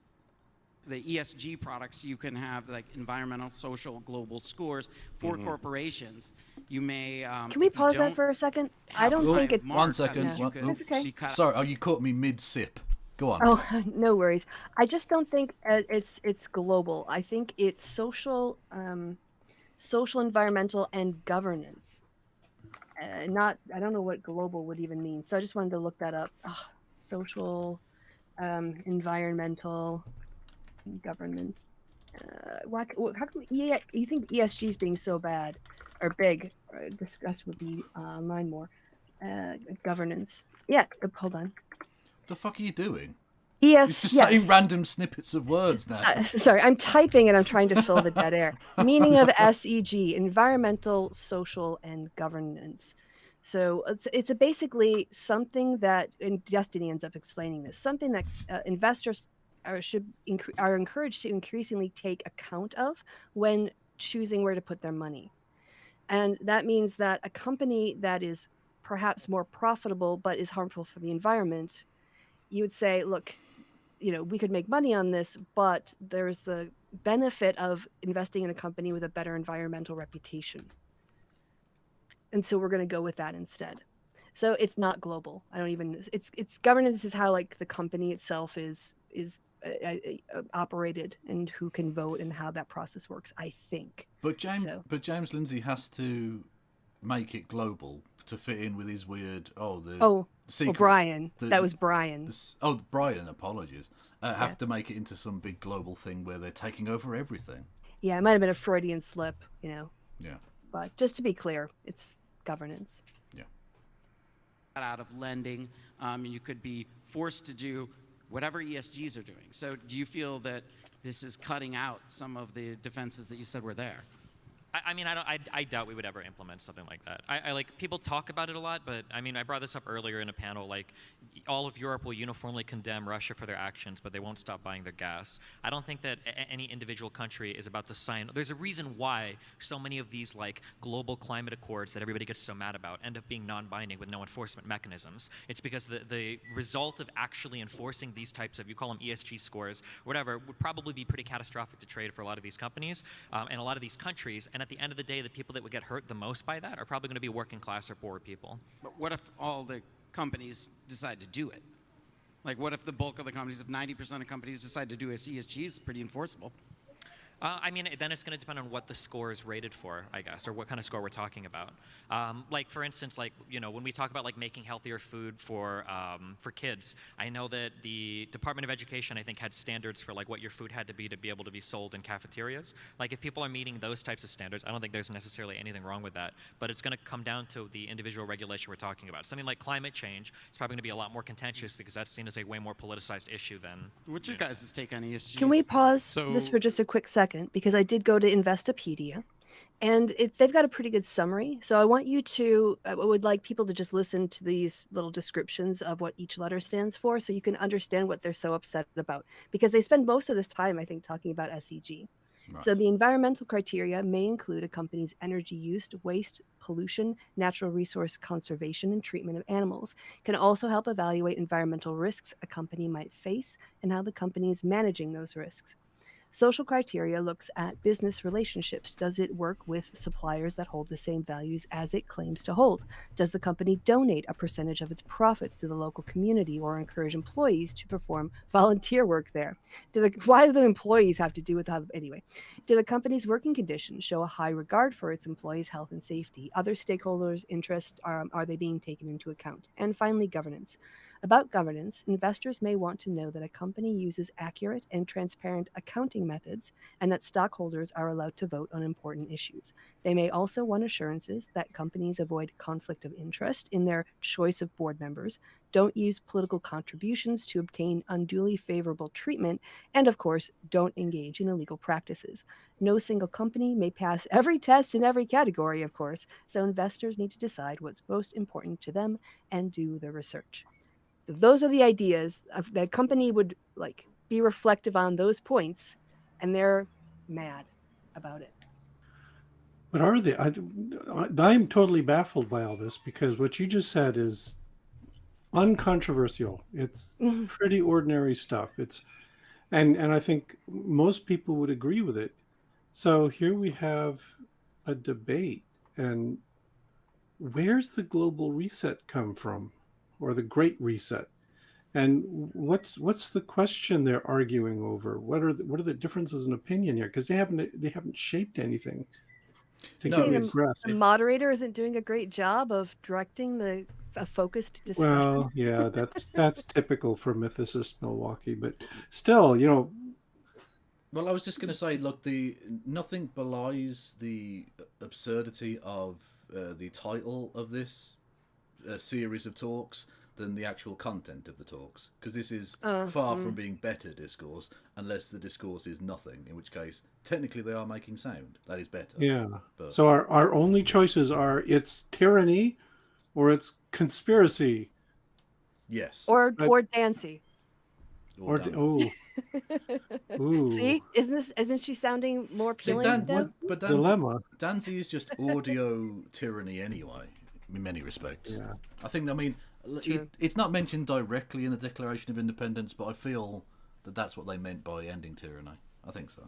The ESG products, you can have like environmental, social, global scores for corporations. You may. Can we pause that for a second? I don't think it's. 1 second. That's okay. Sorry, you caught me mid-sip. Go on. Oh, no worries. I just don't think it's global. I think it's social, environmental, and governance. I don't know what global would even mean. So I just wanted to look that up. Social, environmental, governance. How come? Yeah, you think ESGs being so bad or big? Discussed would be online more. Governance. Yeah. Hold on. The fuck are you doing? Yes. You're just saying random snippets of words now. Sorry, I'm typing and I'm trying to fill the dead air. Meaning of SEG: environmental, social, and governance. So it's basically something that, and Destiny ends up explaining this, something that investors are encouraged to increasingly take account of when choosing where to put their money. And that means that a company that is perhaps more profitable but is harmful for the environment, you would say, look, we could make money on this, but there's the benefit of investing in a company with a better environmental reputation. And so we're going to go with that instead. So it's not global. It's governance is how like the company itself is operated and who can vote and how that process works, I think. But James Lindsay has to make it global to fit in with his weird Brian. That was Brian. Brian, apologies. Have to make it into some big global thing where they're taking over everything. Yeah, it might have been a Freudian slip, Yeah. But just to be clear, it's governance. Yeah. Out of lending, you could be forced to do whatever ESGs are doing. So do you feel that this is cutting out some of the defenses that you said were there? I doubt we would ever implement something like that. I like people talk about it a lot, but I brought this up earlier in a panel. Like, all of Europe will uniformly condemn Russia for their actions, but they won't stop buying their gas. I don't think that any individual country is about to sign. There's a reason why so many of these like global climate accords that everybody gets so mad about end up being non-binding with no enforcement mechanisms. It's because the result of actually enforcing these types of, you call them ESG scores, whatever, would probably be pretty catastrophic to trade for a lot of these companies and a lot of these countries. And at the end of the day, the people that would get hurt the most by that are probably going to be working class or poor people. But what if all the companies decide to do it? Like, what if the bulk of the companies, if 90% of companies decide to do ESG, is pretty enforceable? Then it's going to depend on what the score is rated for, I guess, or what kind of score we're talking about. Like, for instance, when we talk about like making healthier food for kids, I know that the Department of Education, I think, had standards for like what your food had to be able to be sold in cafeterias. Like, if people are meeting those types of standards, I don't think there's necessarily anything wrong with that. But it's going to come down to the individual regulation we're talking about. Something like climate change is probably going to be a lot more contentious because that's seen as a way more politicized issue than. What's your guys' take on ESG? Can we pause this for just a quick second? Because I did go to Investopedia, and they've got a pretty good summary. So I would like people to just listen to these little descriptions of what each letter stands for, so you can understand what they're so upset about. Because they spend most of this time, I think, talking about SEG. Right. So the environmental criteria may include a company's energy use, waste, pollution, natural resource conservation, and treatment of animals. Can also help evaluate environmental risks a company might face and how the company is managing those risks. Social criteria looks at business relationships. Does it work with suppliers that hold the same values as it claims to hold? Does the company donate a percentage of its profits to the local community or encourage employees to perform volunteer work there? Why do the employees have to do with anyway? Do the company's working conditions show a high regard for its employees' health and safety? Other stakeholders' interests, are they being taken into account? And finally, governance. About governance, investors may want to know that a company uses accurate and transparent accounting methods and that stockholders are allowed to vote on important issues. They may also want assurances that companies avoid conflict of interest in their choice of board members, don't use political contributions to obtain unduly favorable treatment, and of course, don't engage in illegal practices. No single company may pass every test in every category, of course, so investors need to decide what's most important to them and do the research. Those are the ideas of that company would like be reflective on those points, and they're mad about it. But are they? I'm totally baffled by all this because what you just said is uncontroversial. It's pretty ordinary stuff. And I think most people would agree with it. So here we have a debate, and where's the global reset come from, or the Great Reset? And what's the question they're arguing over? What are the differences in opinion here? Because they haven't shaped anything to No, give me it's- breath. The moderator isn't doing a great job of directing a focused discussion. Well, yeah, that's typical for Mythicist Milwaukee, but still, you know. Well, I was just going to say, look, nothing belies the absurdity of the title of this series of talks than the actual content of the talks, because this is far from being better discourse, unless the discourse is nothing, in which case technically they are making sound. That is better. Yeah. But So our only choices are it's tyranny or it's conspiracy. yes. Or Dancy. Or Ooh. See, isn't she sounding more See, appealing? to them? Dilemma. Dancy is just audio tyranny anyway, in many respects. Yeah. I think, I mean, it's not mentioned directly in the Declaration of Independence, but I feel that that's what they meant by ending tyranny. I think so.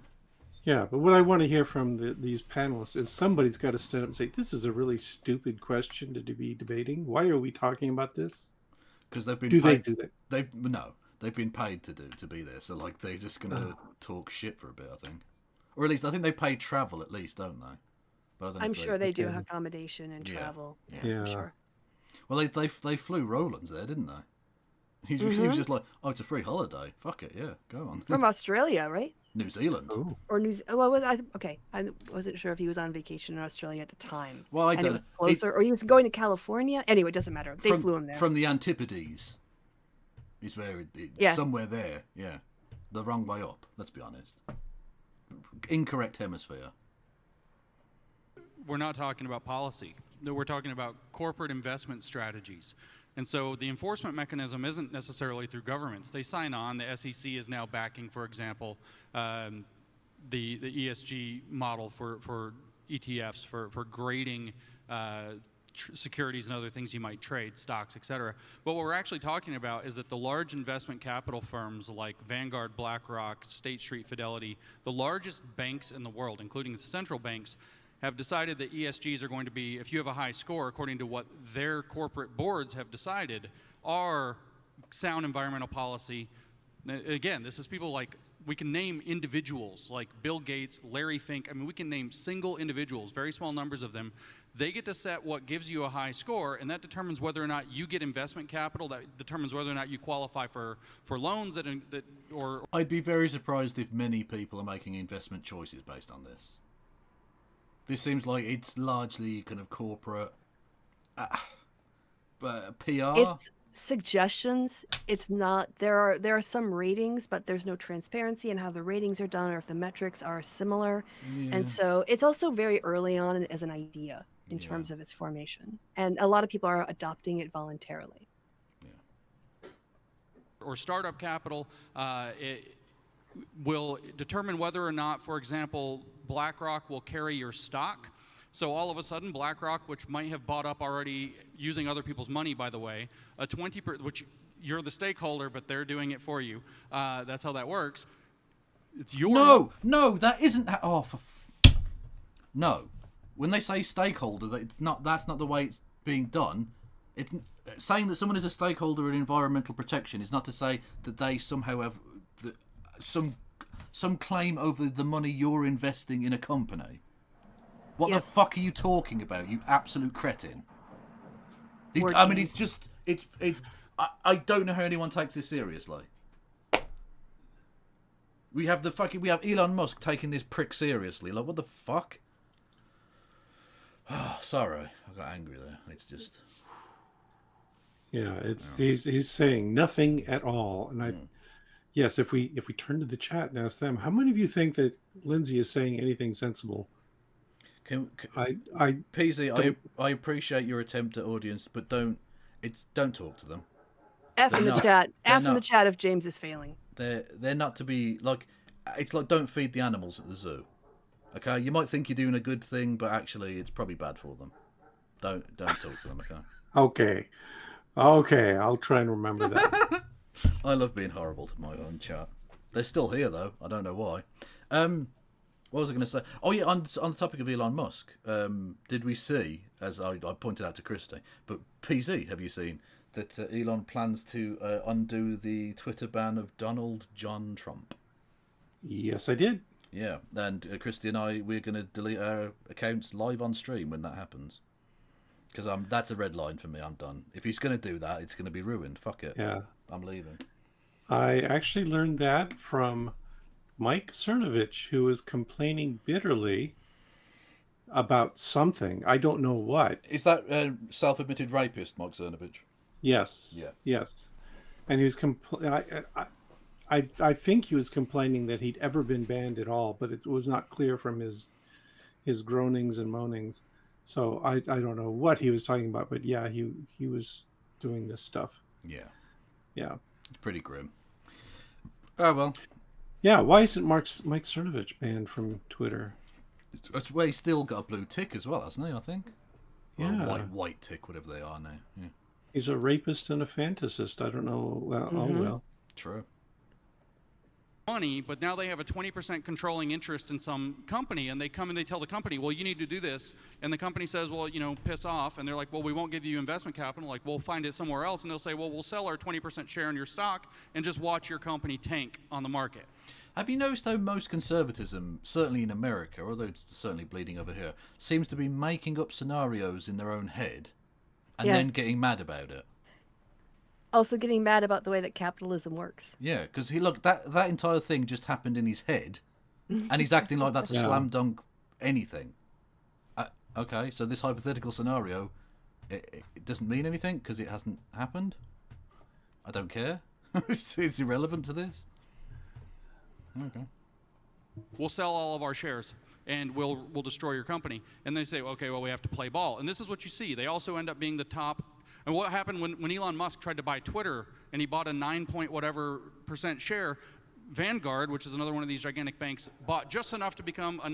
Yeah, but what I want to hear from these panelists is somebody's got to stand up and say, this is a really stupid question to be debating. Why are we talking about this? Because they've been Do paid. they do that? They've been paid to be there. So like they're just gonna talk shit for a bit, I think. Or at least I think they pay travel at least, don't they? But I don't know I'm if sure they do have accommodation and travel. Yeah. I'm sure. Well, they flew Roland's there, didn't they? He was just like, oh, it's a free holiday. Fuck it, yeah, go on. From Australia, right? New Zealand. Oh. Or okay. I wasn't sure if he was on vacation in Australia at the time. Well, I and don't it was closer, or he was going to California. Anyway, it doesn't matter. They flew him there. From the Antipodes. Is where somewhere there, yeah. The wrong way up, let's be honest. Incorrect hemisphere. We're not talking about policy. We're talking about corporate investment strategies. And so the enforcement mechanism isn't necessarily through governments. They sign on. The SEC is now backing, for example, the ESG model for ETFs, for grading securities and other things you might trade, stocks, etc. But what we're actually talking about is that the large investment capital firms like Vanguard, BlackRock, State Street, Fidelity, the largest banks in the world, including the central banks, have decided that ESGs are going to be, if you have a high score, according to what their corporate boards have decided, are sound environmental policy. Again, this is people like, we can name individuals like Bill Gates, Larry Fink. I mean, we can name single individuals, very small numbers of them. They get to set what gives you a high score, and that determines whether or not you get investment capital. That determines whether or not you qualify for loans or. I'd be very surprised if many people are making investment choices based on this. This seems like it's largely kind of corporate PR. It's suggestions. It's not. There are some ratings, but there's no transparency in how the ratings are done or if the metrics are similar. Yeah. And so it's also very early on as an idea in terms of its formation, and a lot of people are adopting it voluntarily. Or startup capital. It will determine whether or not, for example, BlackRock will carry your stock. So all of a sudden, BlackRock, which might have bought up already using other people's money, by the way, which you're the stakeholder, but they're doing it for you. That's how that works. It's your No, that isn't. No, when they say stakeholder, that's not the way it's being done. It's saying that someone is a stakeholder in environmental protection is not to say that they somehow have some claim over the money you're investing in a company. What the fuck are you talking about, you absolute cretin? It's I don't know how anyone takes this seriously. We have Elon Musk taking this prick seriously. Like, what the fuck? Oh, sorry, I got angry there. I need to just. Yeah, he's saying nothing at all, and yes, if we turn to the chat and ask them, how many of you think that Lindsay is saying anything sensible? PZ, I appreciate your attempt at audience, but don't talk to them. F in the chat. F in the chat if James is failing. They're not to be like. It's like don't feed the animals at the zoo. Okay, you might think you're doing a good thing, but actually it's probably bad for them. Don't talk to them. Okay, I'll try and remember that. I love being horrible to my own chat. They're still here though. I don't know why. What was I going to say? Oh yeah, on the topic of Elon Musk, did we see, as I pointed out to Kristi, but PZ, have you seen that Elon plans to undo the Twitter ban of Donald John Trump? Yes, I did. Yeah, and Kristi and we're going to delete our accounts live on stream when that happens. Because that's a red line for me. I'm done. If he's going to do that, it's going to be ruined. Fuck it. Yeah. I'm leaving. I actually learned that from Mike Cernovich, who was complaining bitterly about something. I don't know what. Is that self-admitted rapist, Mike Cernovich? Yes. Yeah. Yes. And he was I think he was complaining that he'd ever been banned at all, but it was not clear from his groanings and moanings. So I don't know what he was talking about, but yeah, he was doing this stuff. Yeah. Yeah. It's pretty grim. Oh, well. Yeah, why isn't Mike Cernovich banned from Twitter? That's where he's still got a blue tick as well, hasn't he, I think? Yeah. Or a white tick, whatever they are now. Yeah. He's a rapist and a fantasist. I don't know. Well, oh well. True. Money, but now they have a 20% controlling interest in some company, and they come and they tell the company, well, you need to do this, and the company says, well, piss off, and they're like, well, we won't give you investment capital, like, we'll find it somewhere else, and they'll say, well, we'll sell our 20% share in your stock and just watch your company tank on the market. Have you noticed how most conservatism, certainly in America, although it's certainly bleeding over here, seems to be making up scenarios in their own head and then getting mad about it? Also getting mad about the way that capitalism works. Yeah, because that entire thing just happened in his head, and he's acting like that's a slam dunk anything. Okay, so this hypothetical scenario, it doesn't mean anything because it hasn't happened. I don't care. It's irrelevant to this. Okay. We'll sell all of our shares and we'll destroy your company. And they say, okay, well, we have to play ball. And this is what you see. They also end up being the top. And what happened when Elon Musk tried to buy Twitter and he bought a 9% share, Vanguard, which is another one of these gigantic banks, bought just enough to become a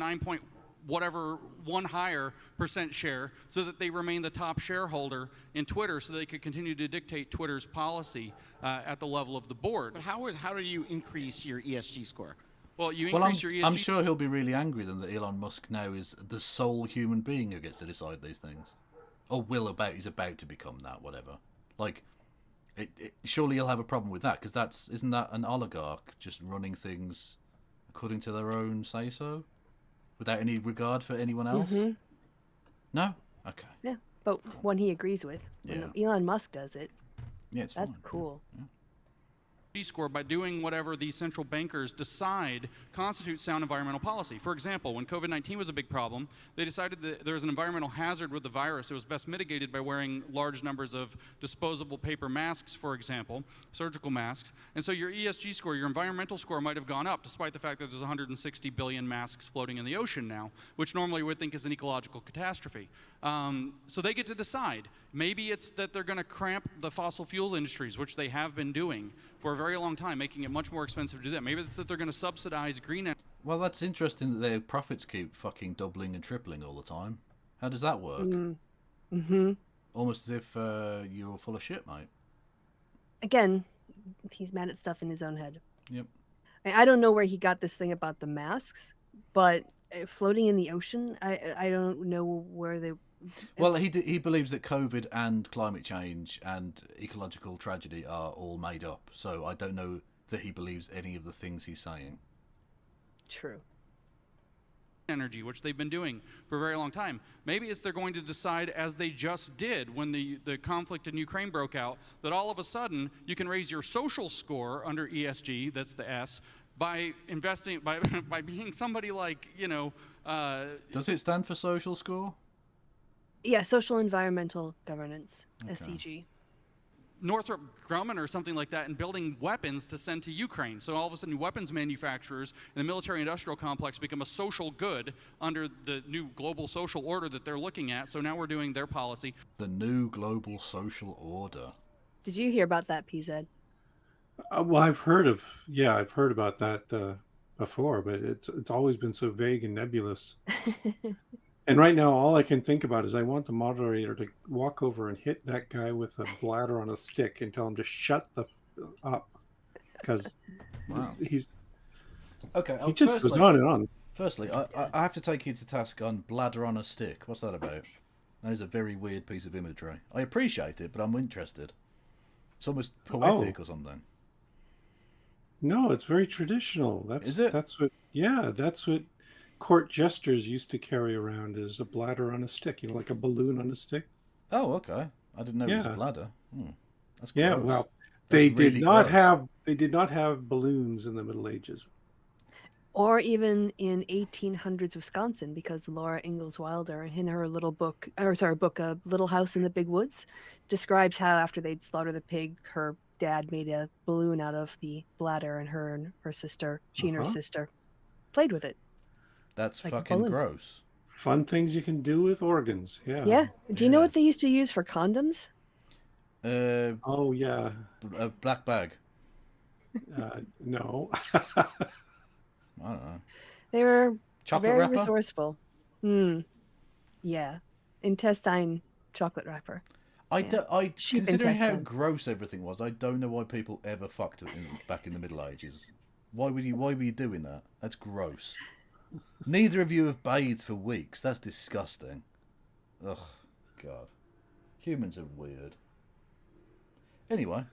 1 higher % share so that they remain the top shareholder in Twitter so they could continue to dictate Twitter's policy at the level of the board. But how do you increase your ESG score? Well, increase your ESG. I'm sure he'll be really angry then that Elon Musk now is the sole human being who gets to decide these things. Or he's about to become that, whatever. Like, surely he'll have a problem with that, because isn't that an oligarch just running things according to their own say-so? Without any regard for anyone else? Mm-hmm. No? Okay. Yeah, but one he agrees with. When Elon Musk does it, that's fine. Cool. Yeah. Score by doing whatever these central bankers decide constitutes sound environmental policy. For example, when COVID-19 was a big problem, they decided that there was an environmental hazard with the virus. It was best mitigated by wearing large numbers of disposable paper masks, for example, surgical masks. And so your ESG score, your environmental score might have gone up despite the fact that there's 160 billion masks floating in the ocean now, which normally we would think is an ecological catastrophe. So they get to decide. Maybe it's that they're going to cramp the fossil fuel industries, which they have been doing for a very long time, making it much more expensive to do that. Maybe it's that they're going to subsidize green energy. Well, that's interesting that their profits keep fucking doubling and tripling all the time. How does that work? Mm-hmm. Almost as if you're full of shit, mate. Again, he's mad at stuff in his own head. Yep. I don't know where he got this thing about the masks, but floating in the ocean, I don't know where they... Well, he believes that COVID and climate change and ecological tragedy are all made up. So I don't know that he believes any of the things he's saying. True. energy, which they've been doing for a very long time. Maybe it's they're going to decide, as they just did when the conflict in Ukraine broke out, that all of a sudden you can raise your social score under ESG, that's the S, by investing, by being somebody like, Does it stand for social score? Yeah, social environmental governance, SEG. Northrop Grumman or something like that, and building weapons to send to Ukraine. So all of a sudden, weapons manufacturers and the military-industrial complex become a social good under the new global social order that they're looking at. So now we're doing their policy. The new global social order. Did you hear about that, PZ? Well, I've heard about that before, but it's always been so vague and nebulous. And right now, all I can think about is I want the moderator to walk over and hit that guy with a bladder on a stick and tell him to shut the up, because he's okay. He just goes on and on. Firstly, I have to take you to task on bladder on a stick. What's that about? That is a very weird piece of imagery. I appreciate it, but I'm interested. It's almost poetic or something. No, it's very traditional. Is it? That's what court jesters used to carry around, is a bladder on a stick, like a balloon on a stick. Oh, okay. I didn't know it was a bladder. That's gross. Yeah, well, They did not have balloons in the Middle Ages. Or even in 1800s Wisconsin, because Laura Ingalls Wilder, in her little book, Little House in the Big Woods, describes how after they'd slaughter the pig, her dad made a balloon out of the bladder, and her sister, she and her sister, played with it. That's like fucking gross. Fun things you can do with organs. Yeah. Yeah. Do you know what they used to use for condoms? Oh yeah. A black bag. No. I don't know. They were Chocolate very wrapper? resourceful. Yeah. Intestine chocolate wrapper. Sheep Considering how intestine. gross everything was, I don't know why people ever fucked it back in the Middle Ages. Why were you doing that? That's gross. Neither of you have bathed for weeks. That's disgusting. Ugh, God. Humans are weird. Anyway.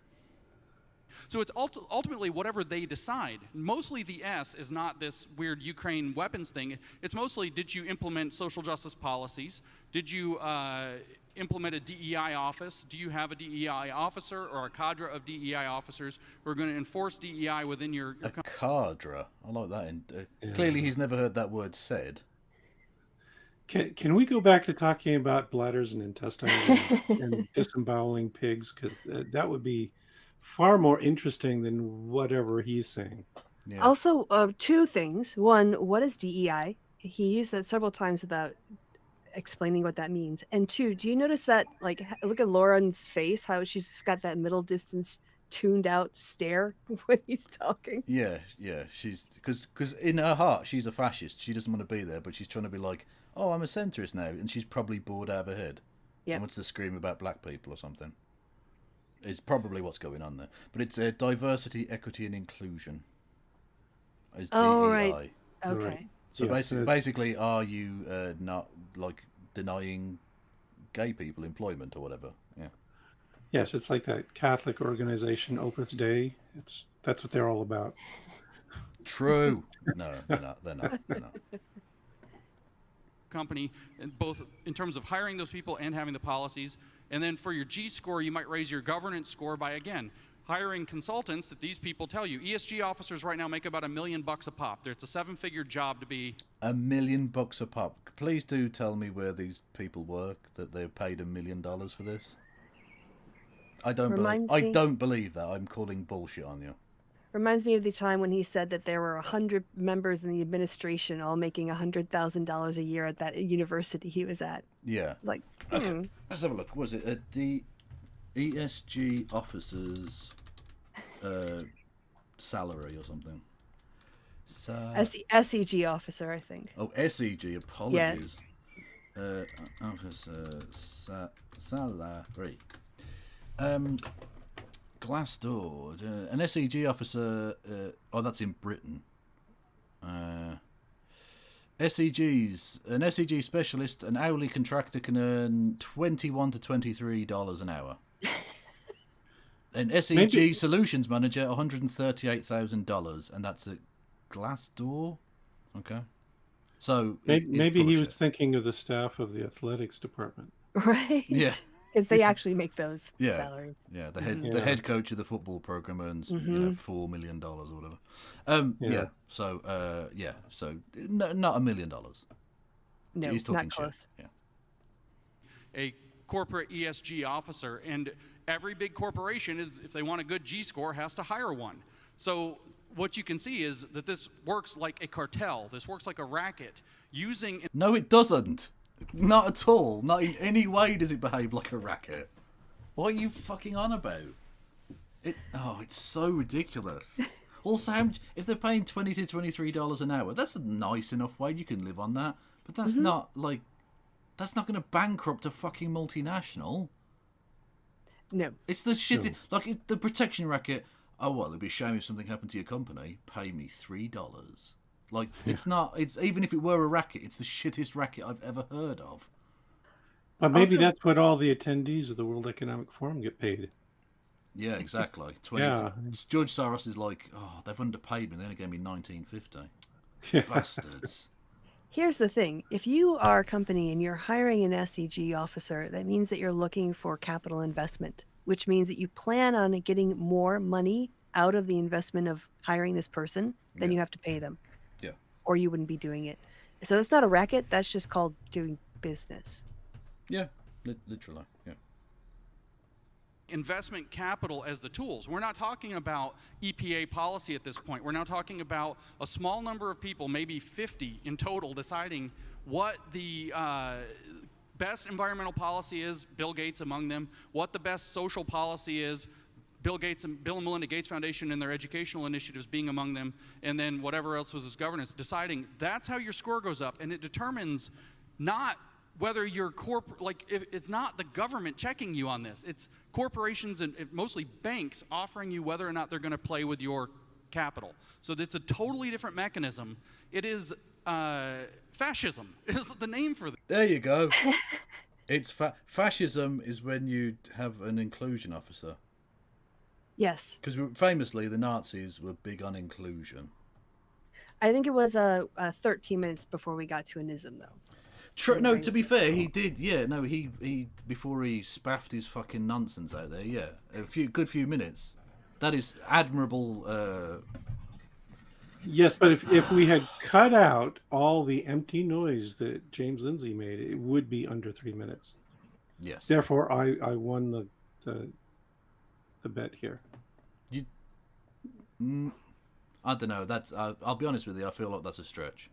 So it's ultimately whatever they decide. Mostly the S is not this weird Ukraine weapons thing. It's mostly, did you implement social justice policies? Did you implement a DEI office? Do you have a DEI officer or a cadre of DEI officers who are going to enforce DEI within your company? Cadre. I like that. Clearly he's never heard that word said. Can we go back to talking about bladders and intestines and disemboweling pigs? Because that would be far more interesting than whatever he's saying. Yeah. Also, two things. One, what is DEI? He used that several times without explaining what that means. And two, do you notice that, like, look at Lauren's face, how she's got that middle distance tuned out stare when he's talking? Yeah. She's because in her heart she's a fascist. She doesn't want to be there, but she's trying to be like, oh, I'm a centrist now, and she's probably bored out of her head. Yeah. And wants to scream about black people or something. Is probably what's going on there. But it's diversity, equity, and inclusion. Is DEI. Right. Okay. Right. So Yes, basically, are you not like denying gay people employment or whatever? Yeah. Yes, it's like that Catholic organization Opus Dei. That's what they're all about. True. No, they're not. They're not. Company, both in terms of hiring those people and having the policies. And then for your G score, you might raise your governance score by, again, hiring consultants that these people tell you. ESG officers right now make about $1 million a pop. It's a 7-figure job to be. $1 million a pop. Please do tell me where these people work that they're paid $1 million for this. I don't believe that. I'm calling bullshit on you. Reminds me of the time when he said that there were 100 members in the administration all making $100,000 a year at that university he was at. Yeah. Like, okay. Let's have a look. Was it the ESG officers' salary or something? SEG officer, I think. Oh, SEG. Apologies. Yeah. Officer salary. Glassdoor, an SEG officer. That's in Britain. An SEG specialist, an hourly contractor can earn $21 to $23 an hour. An SEG solutions manager, $138,000, and that's at Glassdoor. Okay. So maybe he was thinking of the staff of the athletics department. Right. Yeah. Because they actually make those Yeah. salaries. Yeah, the Mhm. head coach of the football program earns $4 million or whatever. Yeah. So not $1 million. No, He's talking not close. shit. Yeah. A corporate ESG officer, and every big corporation is, if they want a good G score, has to hire one. So what you can see is that this works like a cartel. This works like a racket using. No, it doesn't. Not at all. Not in any way does it behave like a racket. What are you fucking on about? It's so ridiculous. Also, if they're paying $20 to $23 an hour, that's a nice enough wage. You can live on that. But that's not that's not going to bankrupt a fucking multinational. No. It's the shit. The protection racket. Oh well, it'd be a shame if something happened to your company. Pay me $3. It's not. It's even if it were a racket, it's the shittest racket I've ever heard of. But maybe that's what all the attendees of the World Economic Forum get paid. Yeah, exactly. Yeah. George Soros is like, they've underpaid me. They only gave me $19.50. Bastards. Here's the thing. If you are a company and you're hiring an SEG officer, that means that you're looking for capital investment, which means that you plan on getting more money out of the investment of hiring this person than you have to pay them. Yeah. Or you wouldn't be doing it. So that's not a racket. That's just called doing business. Yeah, literally. Yeah. Investment capital as the tools. We're not talking about EPA policy at this point. We're now talking about a small number of people, maybe 50 in total, deciding what the best environmental policy is, Bill Gates among them, what the best social policy is, Bill and Melinda Gates Foundation and their educational initiatives being among them, and then whatever else was his governance, deciding that's how your score goes up. And it determines not whether you're it's not the government checking you on this. It's corporations and mostly banks offering you whether or not they're going to play with your capital. So it's a totally different mechanism. It is fascism is the name for it. There you go. It's fascism is when you have an inclusion officer. Yes. Because famously, the Nazis were big on inclusion. I think it was 13 minutes before we got to an ism, though. True. No, to be fair, he did. Yeah, no, he before he spaffed his fucking nonsense out there. Yeah, a good few minutes. That is admirable. Yes, but if we had cut out all the empty noise that James Lindsay made, it would be under 3 minutes. Yes. Therefore, I won the bet here. I don't know. That's. I'll be honest with you. I feel like that's a stretch.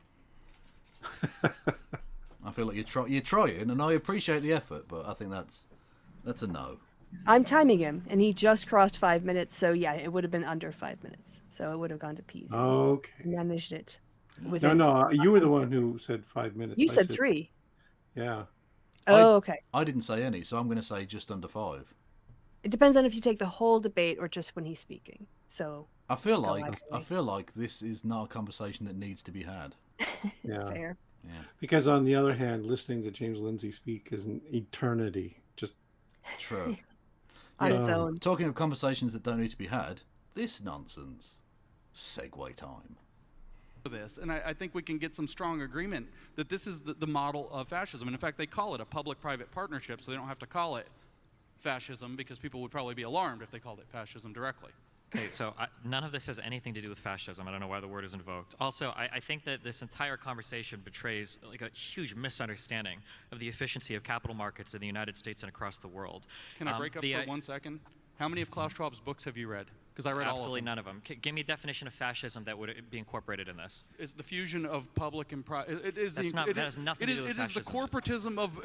I feel like you're trying, and I appreciate the effort, but I think that's a no. I'm timing him, and he just crossed 5 minutes, so yeah, it would have been under 5 minutes. So it would have gone to peas. Okay. Managed it. No, you were the one who said 5 minutes. You said 3. Yeah. Oh, okay. I didn't say any, so I'm going to say just under 5. It depends on if you take the whole debate or just when he's speaking. So I feel like this is not a conversation that needs to be had. Yeah. Fair. Yeah. Because on the other hand, listening to James Lindsay speak is an eternity. Just true. On its own. Talking of conversations that don't need to be had, this nonsense. Segue time. For this, and I think we can get some strong agreement that this is the model of fascism. And in fact, they call it a public-private partnership, so they don't have to call it fascism, because people would probably be alarmed if they called it fascism directly. Okay, so none of this has anything to do with fascism. I don't know why the word is invoked. Also, I think that this entire conversation betrays like a huge misunderstanding of the efficiency of capital markets in the United States and across the world. Can I break up for 1 second? How many of Klaus Schwab's books have you read? Because I read all of them. Absolutely none of them. Give me a definition of fascism that would be incorporated in this. It's the fusion of public and private. That has nothing to do with fascism. It is the corporatism of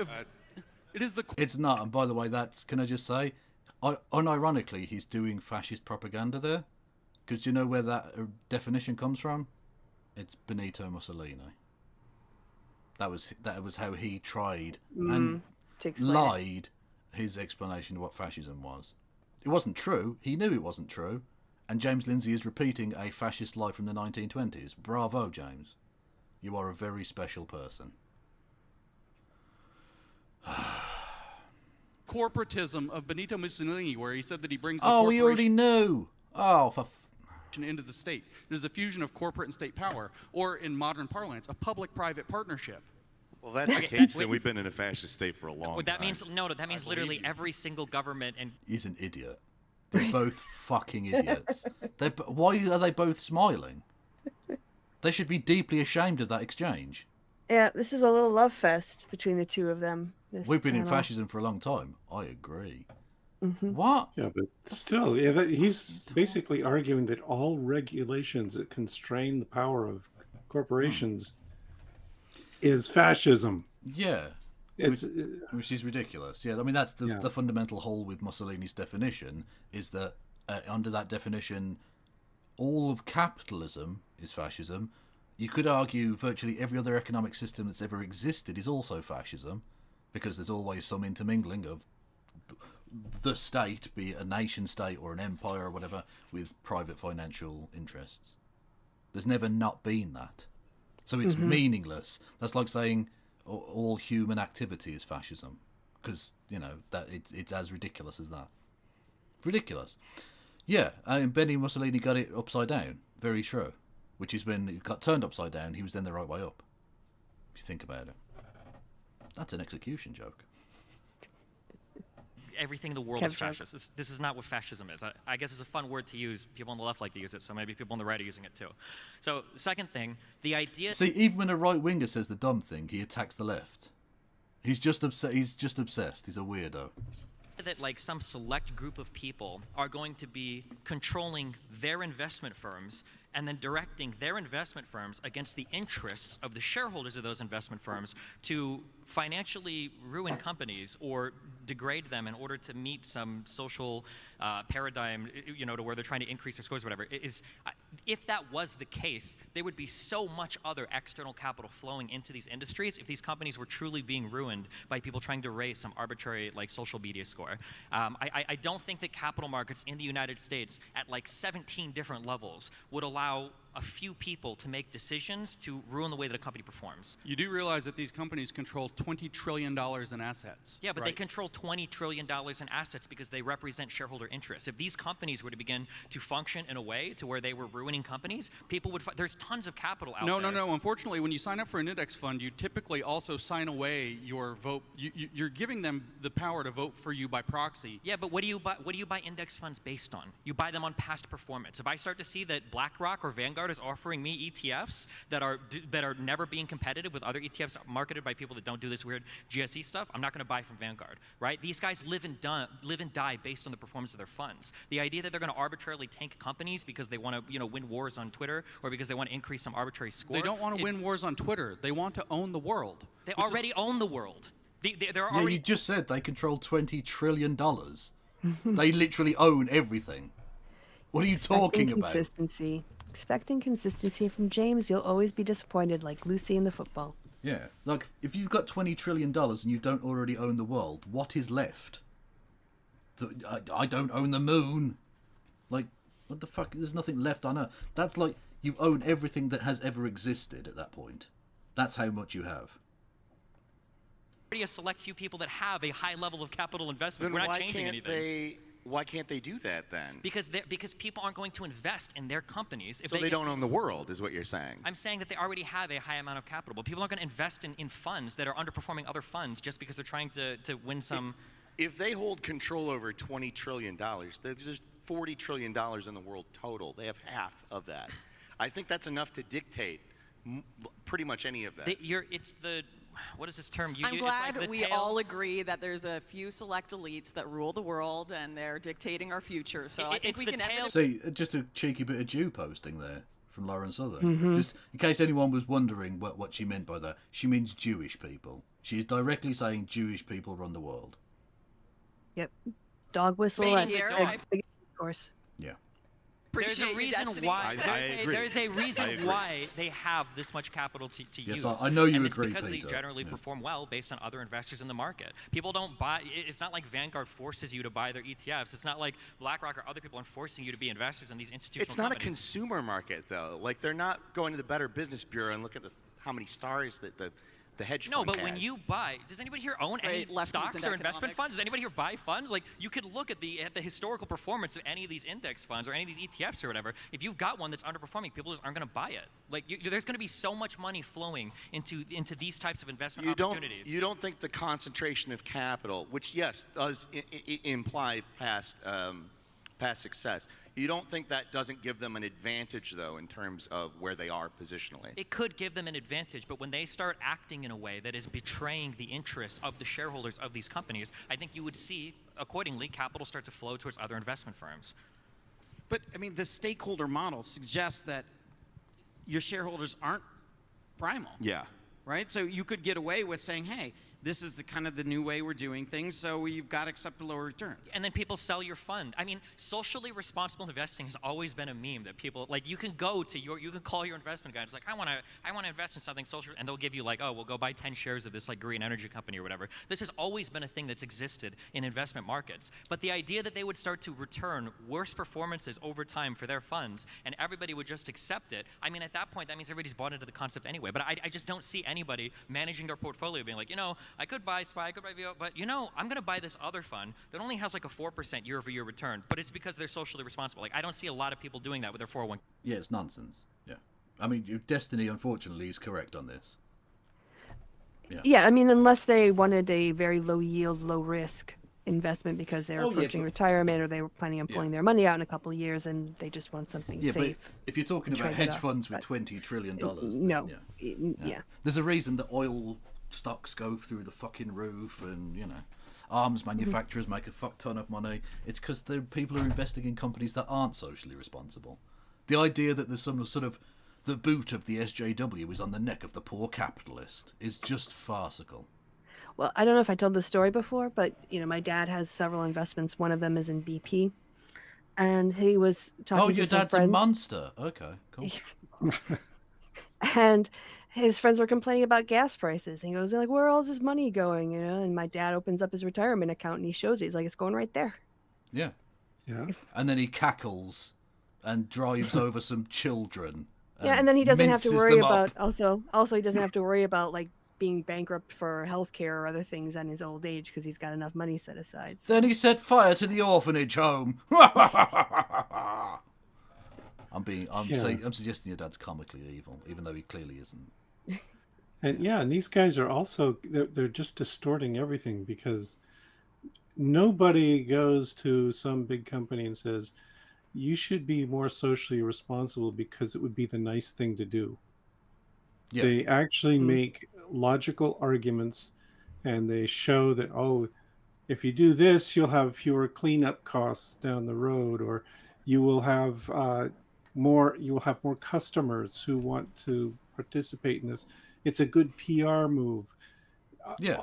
it is the. It's not, and by the way, can I just say, unironically, he's doing fascist propaganda there. Because do you know where that definition comes from? It's Benito Mussolini. That was how he tried and lied his explanation of what fascism was. It wasn't true. He knew it wasn't true. And James Lindsay is repeating a fascist lie from the 1920s. Bravo, James. You are a very special person. Corporatism of Benito Mussolini, where he said that he brings. We already knew. Oh, corruption into the state. It is a fusion of corporate and state power, or in modern parlance, a public-private partnership. Well, that's the case, then we've been in a fascist state for a long That time. that means literally every single government and. He's an idiot. They're both fucking idiots. Why are they both smiling? They should be deeply ashamed of that exchange. Yeah, this is a little love fest between the two of them. We've been in fascism for a long time. I agree. Mm-hmm. What? Yeah, but still, he's basically arguing that all regulations that constrain the power of corporations is fascism. Yeah. Which is ridiculous. Yeah, I mean, that's the fundamental hole with Mussolini's definition, is that under that definition, all of capitalism is fascism. You could argue virtually every other economic system that's ever existed is also fascism, because there's always some intermingling of the state, be it a nation state or an empire or whatever, with private financial interests. There's never not been that. So it's meaningless. That's like saying all human activity is fascism, because, that it's as ridiculous as that. Ridiculous. Yeah, Benny Mussolini got it upside down. Very true. Which is when it got turned upside down, he was then the right way up. If you think about it. That's an execution joke. Everything in the world is fascist. This is not what fascism is. I guess it's a fun word to use. People on the left like to use it, so maybe people on the right are using it too. So, second thing, the idea... See, even when a right-winger says the dumb thing, he attacks the left. He's just obsessed. He's a weirdo. That like some select group of people are going to be controlling their investment firms and then directing their investment firms against the interests of the shareholders of those investment firms to financially ruin companies or degrade them in order to meet some social paradigm, to where they're trying to increase their scores or whatever. If that was the case, there would be so much other external capital flowing into these industries if these companies were truly being ruined by people trying to raise some arbitrary social media score. I don't think that capital markets in the United States at 17 different levels would allow a few people to make decisions to ruin the way that a company performs. You do realize that these companies control $20 trillion in assets. Yeah, but right? They control $20 trillion in assets because they represent shareholder interests. If these companies were to begin to function in a way to where they were ruining companies, people would... There's tons of capital out there. No. Unfortunately, when you sign up for an index fund, you typically also sign away your vote. You're giving them the power to vote for you by proxy. Yeah, but what do you buy index funds based on? You buy them on past performance. If I start to see that BlackRock or Vanguard is offering me ETFs that are never being competitive with other ETFs marketed by people that don't do this weird GSE stuff, I'm not going to buy from Vanguard, right? These guys live and die based on the performance of their funds. The idea that they're going to arbitrarily tank companies because they want to, win wars on Twitter or because they want to increase some arbitrary score. They don't want to win wars on Twitter. They want to own the world. They already own the world. They're already... Yeah, you just said they control $20 trillion. They literally own everything. What are you talking about? Expecting consistency from James, you'll always be disappointed, like Lucy in the football. Yeah, like, if you've got $20 trillion and you don't already own the world, what is left? I don't own the moon. Like, what the fuck? There's nothing left on Earth. That's like, you own everything that has ever existed at that point. That's how much you have. A select few people that have a high level of capital investment. We're not changing anything. Why can't they do that then? Because people aren't going to invest in their companies. So they don't own the world, is what you're saying. I'm saying that they already have a high amount of capital, but people aren't going to invest in funds that are underperforming other funds just because they're trying to win some... If they hold control over $20 trillion, there's $40 trillion in the world total. They have half of that. I think that's enough to dictate pretty much any of this. What is this term? I'm glad we all agree that there's a few select elites that rule the world and they're dictating our future. So I think we can end... See, just a cheeky bit of Jew posting there from Lauren Southern. Just in case anyone was wondering what she meant by that, she means Jewish people. She is directly saying Jewish people run the world. Yep. Dog whistle and discourse. Yeah. There's a reason why. There's a reason why they have this much capital to use. Yes, I know you and agree, it's because Peter. they generally perform well based on other investors in the market. People don't buy. It's not like Vanguard forces you to buy their ETFs. It's not like BlackRock or other people are forcing you to be investors in these institutional companies. It's not companies. a consumer market, though. Like, they're not going to the Better Business Bureau and look at how many stars that the the hedge No, fund but when has. you buy, does anybody here own any Right, lefties stocks and or investment economics. funds? Does anybody here buy funds? Like, you could look at the historical performance of any of these index funds or any of these ETFs or whatever. If you've got one that's underperforming, people just aren't going to buy it. Like, there's going to be so much money flowing into these types of investment opportunities. You don't think the concentration of capital, which yes does imply past success, you don't think that doesn't give them an advantage though in terms of where they are positionally? It could give them an advantage, but when they start acting in a way that is betraying the interests of the shareholders of these companies, I think you would see, accordingly, capital start to flow towards other investment firms. But, I mean, the stakeholder model suggests that your shareholders aren't primal. Yeah. Right? So you could get away with saying, hey, this is the kind of the new way we're doing things, so you've got to accept a lower return. And then people sell your fund. I mean, socially responsible investing has always been a meme that people, like, you can call your investment guy, it's like, I want to invest in something social, and they'll give you like, oh, we'll go buy 10 shares of this like green energy company or whatever. This has always been a thing that's existed in investment markets. But the idea that they would start to return worse performances over time for their funds, and everybody would just accept it, I mean, at that point, that means everybody's bought into the concept anyway. But I just don't see anybody managing their portfolio being like, I could buy SPY, I could buy VO, but I'm going to buy this other fund that only has like a 4% year-over-year return, but it's because they're socially responsible. Like, I don't see a lot of people doing that with their 401. Yeah, it's nonsense. Yeah. I mean, Destiny, unfortunately, is correct on this. Yeah, I mean, unless they wanted a very low yield, low risk investment because they're approaching retirement or they were planning on pulling their money out in a couple of years and they just want something safe. But if you're talking about hedge funds with $20 trillion, no. Yeah. There's a reason that oil stocks go through the fucking roof and, arms manufacturers make a fuck ton of money. It's because the people are investing in companies that aren't socially responsible. The idea that there's some sort of the boot of the SJW is on the neck of the poor capitalist is just farcical. Well, I don't know if I told this story before, but my dad has several investments. One of them is in BP, and he was talking to some friends. Oh, your dad's a monster. Okay, cool. And his friends were complaining about gas prices. And he goes, like, where all this money going? And my dad opens up his retirement account and he shows it. He's like, it's going right there. Yeah. Yeah. And then he cackles and drives over some children. Yeah, and then he doesn't have to worry about up. also he doesn't have to worry about like being bankrupt for healthcare or other things in his old age because he's got enough money set aside. So. Then he set fire to the orphanage home. I'm suggesting your dad's comically evil, even though he clearly isn't. And these guys are also they're just distorting everything because nobody goes to some big company and says you should be more socially responsible because it would be the nice thing to do. Yeah. They actually make logical arguments and they show that, if you do this, you'll have fewer cleanup costs down the road, or you will have more customers who want to participate in this. It's a good PR move. Yeah.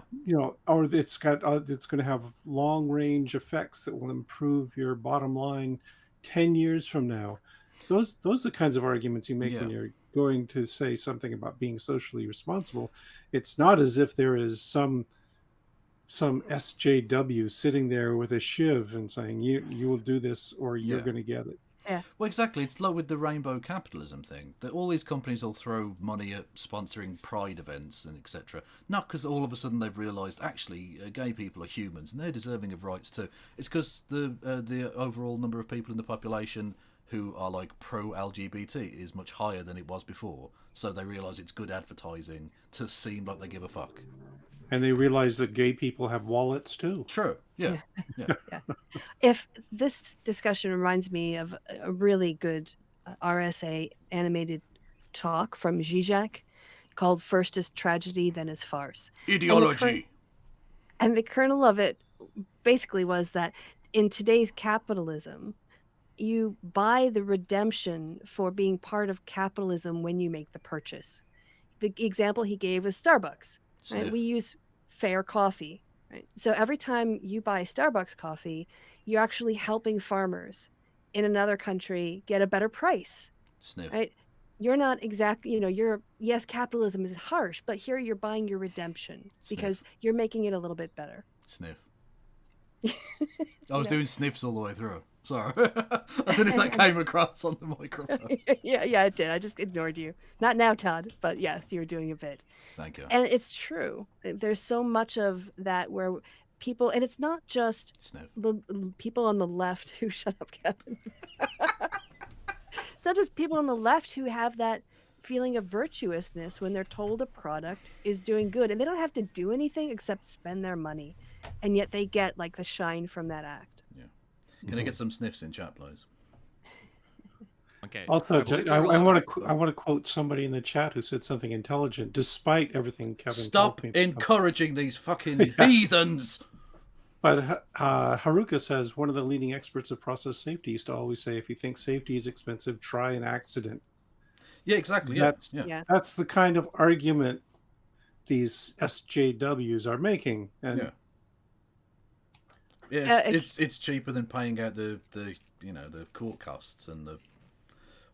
Or it's going to have long range effects that will improve your bottom line 10 years from now. Those are the kinds of arguments you make when you're going to say something about being socially responsible. It's not as if there is some SJW sitting there with a shiv and saying you will do this or you're going to get it. Yeah. Well, exactly. It's like with the rainbow capitalism thing. That all these companies will throw money at sponsoring pride events and etc. Not because all of a sudden they've realised actually gay people are humans and they're deserving of rights too. It's because the overall number of people in the population who are like pro-LGBT is much higher than it was before. So they realise it's good advertising to seem like they give a fuck. And they realize that gay people have wallets too. True. Yeah. If this discussion reminds me of a really good RSA animated talk from Zizek called First is Tragedy, Then is Farce. Ideology. And the kernel of it basically was that in today's capitalism, you buy the redemption for being part of capitalism when you make the purchase. The example he gave was Starbucks. Right? We use fair coffee. Right? So every time you buy Starbucks coffee, you're actually helping farmers in another country get a better price. Sniff. Right? You're not exactly, yes, capitalism is harsh, but here you're buying your redemption because you're making it a little bit better. Sniff. I was doing sniffs all the way through. Sorry. I don't know if that came across on the microphone. Yeah, it did. I just ignored you. Not now, Todd, but yes, you were doing a bit. Thank you. And it's true. There's so much of that where people, and it's not just Sniff. the people on the left who shut up, Kevin. It's not just people on the left who have that feeling of virtuousness when they're told a product is doing good, and they don't have to do anything except spend their money, and yet they get like the shine from that act. Can I get some sniffs in chat, please? Okay. Also, I want to quote somebody in the chat who said something intelligent, despite everything Kevin Stop told me. encouraging these fucking heathens. But Haruka says one of the leading experts of process safety used to always say, if you think safety is expensive, try an accident. Yeah, exactly. Yeah. That's the kind of argument these SJWs are making. And it's cheaper than paying out the court costs and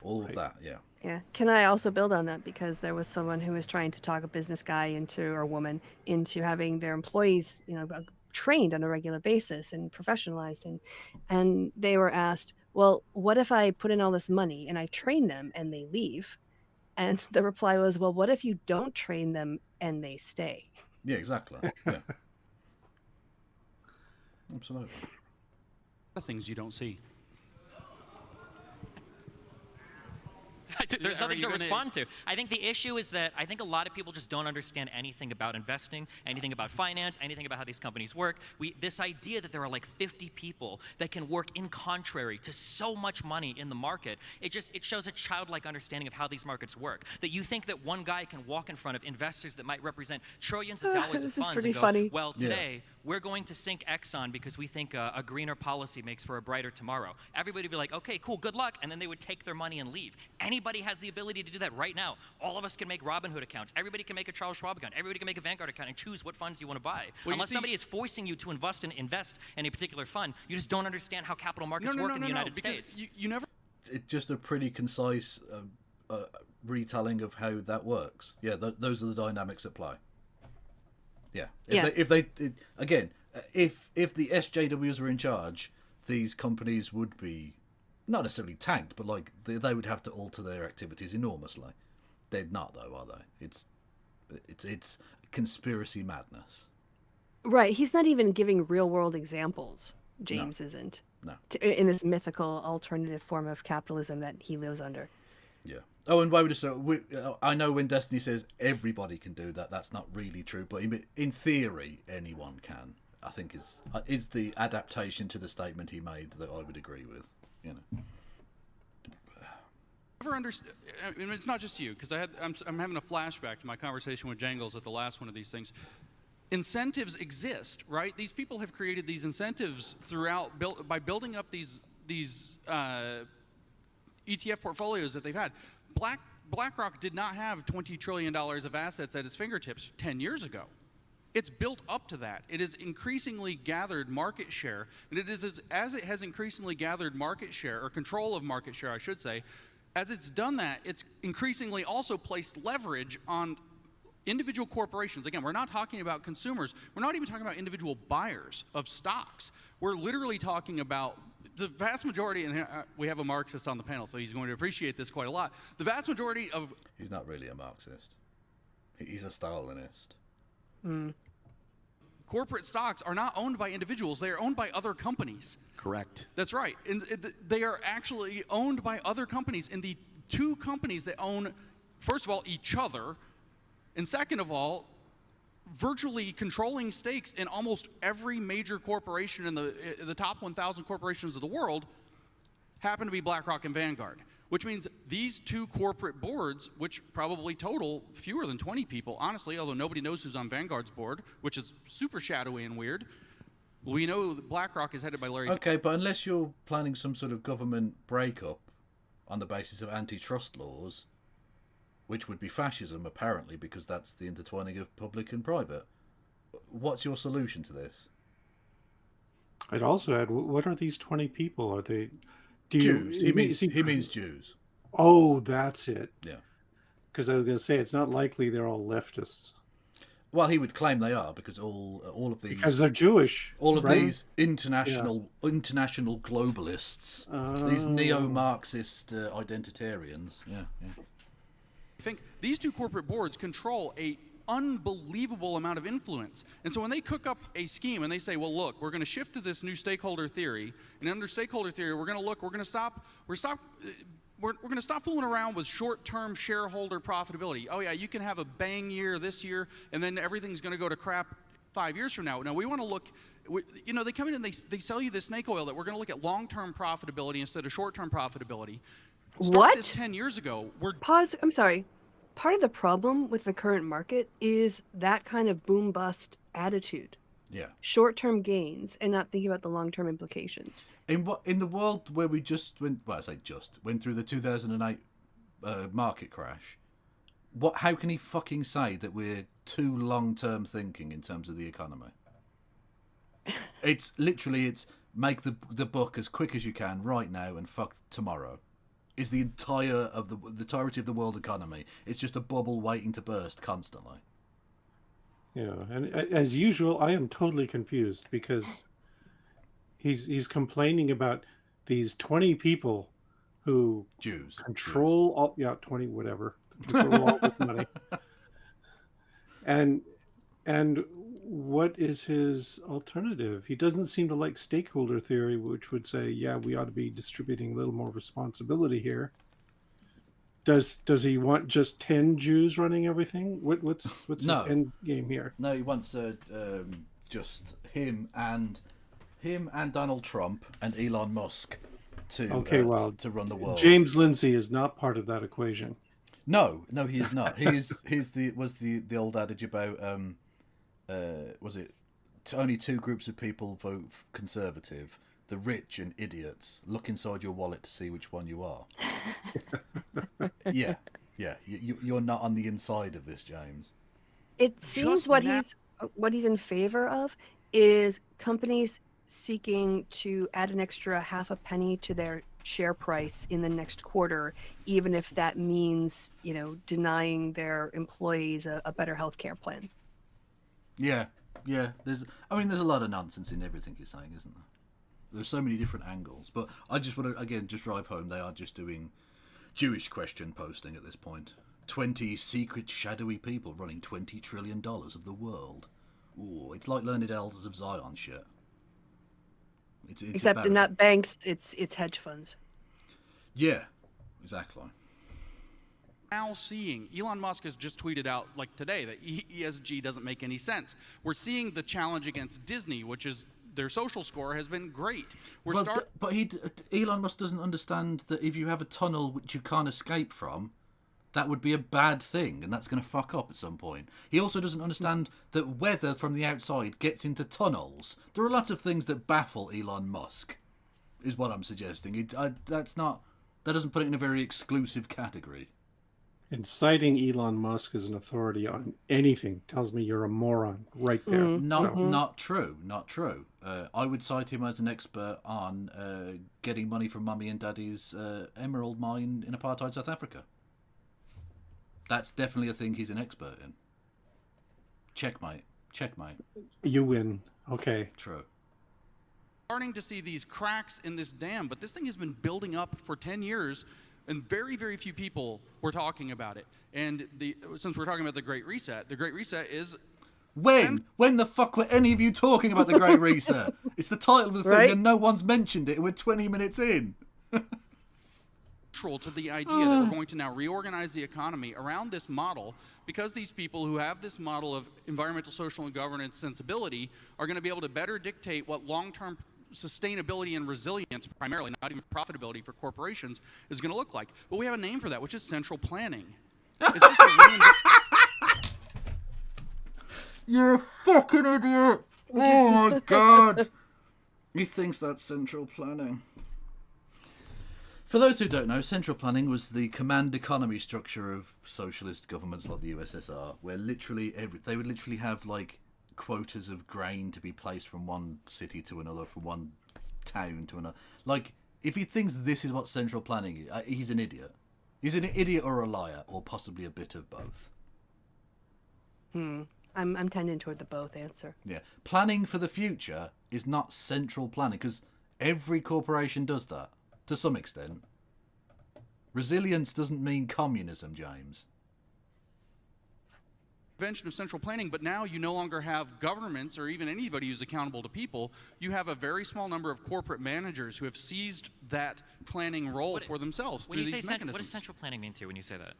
all of that. Yeah. Can I also build on that? Because there was someone who was trying to talk a business guy into, or woman, into having their employees, trained on a regular basis and professionalized. And they were asked, well, what if I put in all this money and I train them and they leave? And the reply was, well, what if you don't train them and they stay? Yeah, exactly. Yeah. Absolutely. The things you don't see. There's nothing to respond to. I think the issue is that I think a lot of people just don't understand anything about investing, anything about finance, anything about how these companies work. This idea that there are like 50 people that can work in contrary to so much money in the market, it shows a childlike understanding of how these markets work. That you think that one guy can walk in front of investors that might represent trillions of dollars of funds and go, funny. well, today we're going to sink Exxon because we think a greener policy makes for a brighter tomorrow. Everybody would be like, okay, cool, good luck, and then they would take their money and leave. Anybody has the ability to do that right now. All of us can make Robinhood accounts. Everybody can make a Charles Schwab account. Everybody can make a Vanguard account and choose what funds you want to buy. Well, Unless somebody is forcing you to invest in a particular fund, you just don't understand how capital markets work in the United States. You never. It's just a pretty concise retelling of how that works. Yeah, those are the dynamics at play. Yeah. If the SJWs were in charge, these companies would be not necessarily tanked, but like they would have to alter their activities enormously. They're not, though, are they? It's conspiracy madness. Right. He's not even giving real world examples. James isn't. No. In this mythical alternative form of capitalism that he lives under. Yeah. Oh, and why would I know when Destiny says everybody can do that, that's not really true, but in theory, anyone can. I think is the adaptation to the statement he made that I would agree with. Never understand. I mean, it's not just you, because I'm having a flashback to my conversation with Jangles at the last one of these things. Incentives exist, right? These people have created these incentives throughout by building up these ETF portfolios that they've had. BlackRock did not have $20 trillion of assets at its fingertips 10 years ago. It's built up to that. It has increasingly gathered market share, and it is as it has increasingly gathered market share, or control of market share, I should say, as it's done that, it's increasingly also placed leverage on individual corporations. Again, we're not talking about consumers. We're not even talking about individual buyers of stocks. We're literally talking about the vast majority, and we have a Marxist on the panel, so he's going to appreciate this quite a lot. The vast majority of... He's not really a Marxist. He's a Stalinist. Corporate stocks are not owned by individuals. They are owned by other companies. Correct. That's right. And they are actually owned by other companies. And the two companies that own, first of all, each other, and second of all, virtually controlling stakes in almost every major corporation in the top 1,000 corporations of the world happen to be BlackRock and Vanguard. Which means these two corporate boards, which probably total fewer than 20 people, honestly, although nobody knows who's on Vanguard's board, which is super shadowy and weird. We know that BlackRock is headed by Larry... Okay, but unless you're planning some sort of government breakup on the basis of antitrust laws, which would be fascism, apparently, because that's the intertwining of public and private, what's your solution to this? I'd also add, what are these 20 people? Are they... Jews. He means Jews. Oh, that's it. Yeah. Because I was going to say, it's not likely they're all leftists. Well, he would claim they are because all of these, because they're Jewish. all of right? these international globalists, these neo-Marxist identitarians. Yeah. I think these two corporate boards control a unbelievable amount of influence. And so when they cook up a scheme and they say, well, look, we're going to shift to this new stakeholder theory, and under stakeholder theory, we're going to stop fooling around with short-term shareholder profitability. Oh yeah, you can have a bang year this year, and then everything's going to go to crap 5 years from now. Now we want to look. They come in and they sell you this snake oil that we're going to look at long-term profitability instead of short-term profitability. What? This 10 years ago. Pause. I'm sorry. Part of the problem with the current market is that kind of boom-bust attitude. Yeah. Short-term gains and not thinking about the long-term implications. In the world where we went through the 2008 market crash, how can he fucking say that we're too long-term thinking in terms of the economy? It's literally make the book as quick as you can right now and fuck tomorrow. Is the entirety of the world economy. It's just a bubble waiting to burst constantly. Yeah, and as usual, I am totally confused because he's complaining about these 20 people who Jews control all 20 whatever control all this money. And what is his alternative? He doesn't seem to like stakeholder theory, which would say, yeah, we ought to be distributing a little more responsibility here. Does he want just 10 Jews running everything? What's his end game here? No, he wants just him and Donald Trump and Elon Musk to run the world. James Lindsay is not part of that equation. No, he is not. Was the old adage about was it only two groups of people vote Conservative? The rich and idiots. Look inside your wallet to see which one you are. Yeah. You're not on the inside of this, James. It seems what he's in favor of is companies seeking to add an extra half a penny to their share price in the next quarter, even if that means, denying their employees a better healthcare plan. Yeah. There's a lot of nonsense in everything he's saying, isn't there? There's so many different angles, but I just want to again just drive home they are just doing Jewish question posting at this point. 20 secret shadowy people running $20 trillion of the world. Ooh, it's like learned Elders of Zion shit. It's except they're not banks, it's hedge funds. Yeah, exactly. Now seeing Elon Musk has just tweeted out like today that ESG doesn't make any sense. We're seeing the challenge against Disney, which is their social score has been great. But Elon Musk doesn't understand that if you have a tunnel which you can't escape from, that would be a bad thing, and that's going to fuck up at some point. He also doesn't understand that weather from the outside gets into tunnels. There are lots of things that baffle Elon Musk, is what I'm suggesting. That doesn't put it in a very exclusive category. And citing Elon Musk as an authority on anything tells me you're a moron right there. Not true. I would cite him as an expert on getting money from mummy and daddy's emerald mine in apartheid South Africa. That's definitely a thing he's an expert in. Checkmate. You win. Okay. True. Starting to see these cracks in this dam, but this thing has been building up for 10 years. And very, very few people were talking about it. And since we're talking about the Great Reset is... When the fuck were any of you talking about the Great Reset? It's the title of the thing, right? And no one's mentioned it. And we're 20 minutes in. To the idea that we're going to now reorganize the economy around this model, because these people who have this model of environmental, social, and governance sensibility are going to be able to better dictate what long-term sustainability and resilience, primarily, not even profitability for corporations, is going to look like. But we have a name for that, which is central planning. It's just a You're a fucking idiot! Oh my god! He thinks that's central planning. For those who don't know, central planning was the command economy structure of socialist governments like the USSR, where they would literally have like quotas of grain to be placed from one city to another, from one town to another. Like, if he thinks this is what central planning is, he's an idiot. He's an idiot or a liar, or possibly a bit of both. I'm tending toward the both answer. Yeah. Planning for the future is not central planning, because every corporation does that to some extent. Resilience doesn't mean communism, James. Invention of central planning, but now you no longer have governments or even anybody who's accountable to people. You have a very small number of corporate managers who have seized that planning role for themselves through these mechanisms. What does central planning mean to you when you say that?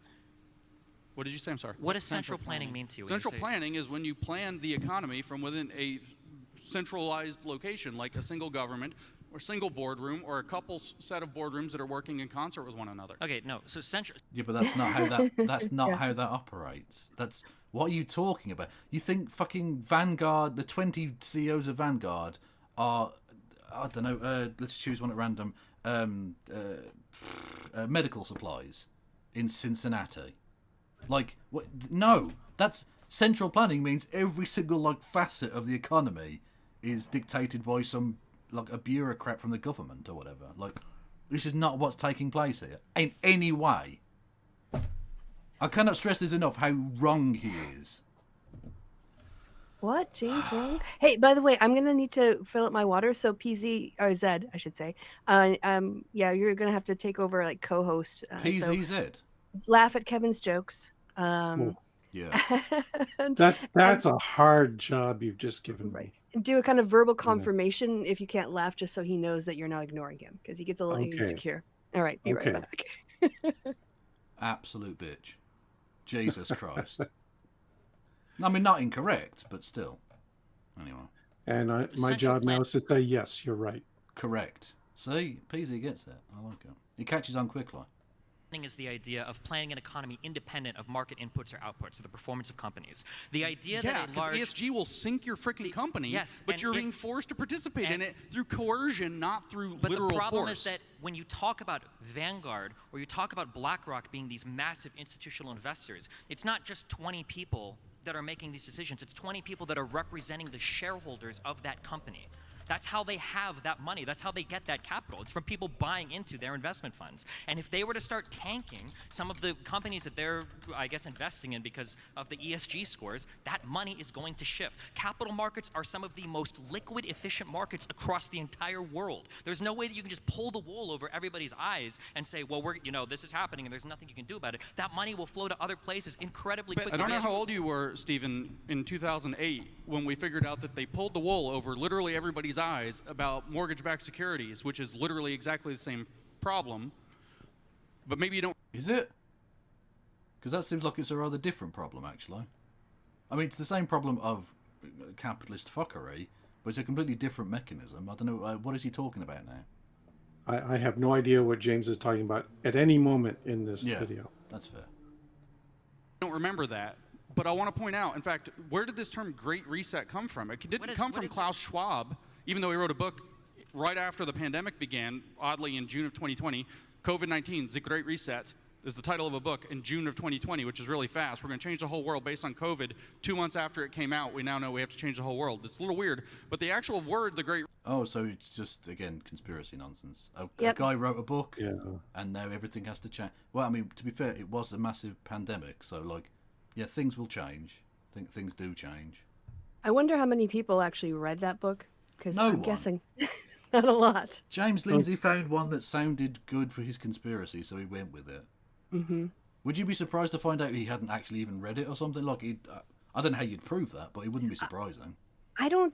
What did you say? I'm sorry. What does central planning mean to you? Central planning is when you plan the economy from within a centralized location, like a single government or single boardroom or a couple set of boardrooms that are working in concert with one another. Okay, no. So central. Yeah, but that's not how that. That's not how that operates. That's what are you talking about? You think fucking Vanguard, the 20 CEOs of Vanguard are, I don't know. Let's choose one at random. Medical supplies in Cincinnati. Like, what? No, that's central planning means every single like facet of the economy is dictated by some like a bureaucrat from the government or whatever. Like, this is not what's taking place here in any way. I cannot stress this enough how wrong he is. What? James wrong? Hey, by the way, I'm gonna need to fill up my water. So PZ or Zed, I should say. Yeah, you're gonna have to take over like co-host. PZZ. So laugh at Kevin's jokes. Yeah. That's a hard job you've just given me. Do a kind of verbal confirmation if you can't laugh, just so he knows that you're not ignoring him, because he gets a little insecure. All right, be right back. Absolute bitch. Jesus Christ. I mean, not incorrect, but still. Anyway. And my job now is to say, yes, you're right. Correct. See, PZ gets it. I like it. He catches on quickly. Is the idea of planning an economy independent of market inputs or outputs, so the performance of companies. The idea that a large ESG will sink your freaking company, yes, but you're being forced to participate in it through coercion, not through literal force. But the problem is that when you talk about Vanguard or you talk about BlackRock being these massive institutional investors, it's not just 20 people that are making these decisions. It's 20 people that are representing the shareholders of that company. That's how they have that money. That's how they get that capital. It's from people buying into their investment funds. And if they were to start tanking some of the companies that they're, I guess, investing in because of the ESG scores, that money is going to shift. Capital markets are some of the most liquid, efficient markets across the entire world. There's no way that you can just pull the wool over everybody's eyes and say, well, this is happening and there's nothing you can do about it. That money will flow to other places incredibly quickly. I don't know how old you were, Stephen, in 2008 when we figured out that they pulled the wool over literally everybody's eyes about mortgage-backed securities, which is literally exactly the same problem, but maybe you don't. Is it? Because that seems like it's a rather different problem, actually. I mean, it's the same problem of capitalist fuckery, but it's a completely different mechanism. I don't know, what is he talking about now? I have no idea what James is talking about at any moment in this video. That's fair. I don't remember that. But I want to point out, in fact, where did this term Great Reset come from? It didn't come from Klaus Schwab, even though he wrote a book right after the pandemic began, oddly in June of 2020. COVID-19, The Great Reset, is the title of a book in June of 2020, which is really fast. We're going to change the whole world based on COVID. 2 months after it came out, we now know we have to change the whole world. It's a little weird, but the actual word, The Great... Oh, so it's just, again, conspiracy nonsense. A guy wrote a book, and now everything has to change. Well, I mean, to be fair, it was a massive pandemic, so, like, yeah, things will change. I think things do change. I wonder how many people actually read that book, because I'm one. guessing not a lot. James Lindsay found one that sounded good for his conspiracy, so he went with it. Mm-hmm. Would you be surprised to find out he hadn't actually even read it or something? Like, I don't know how you'd prove that, but it wouldn't be surprising.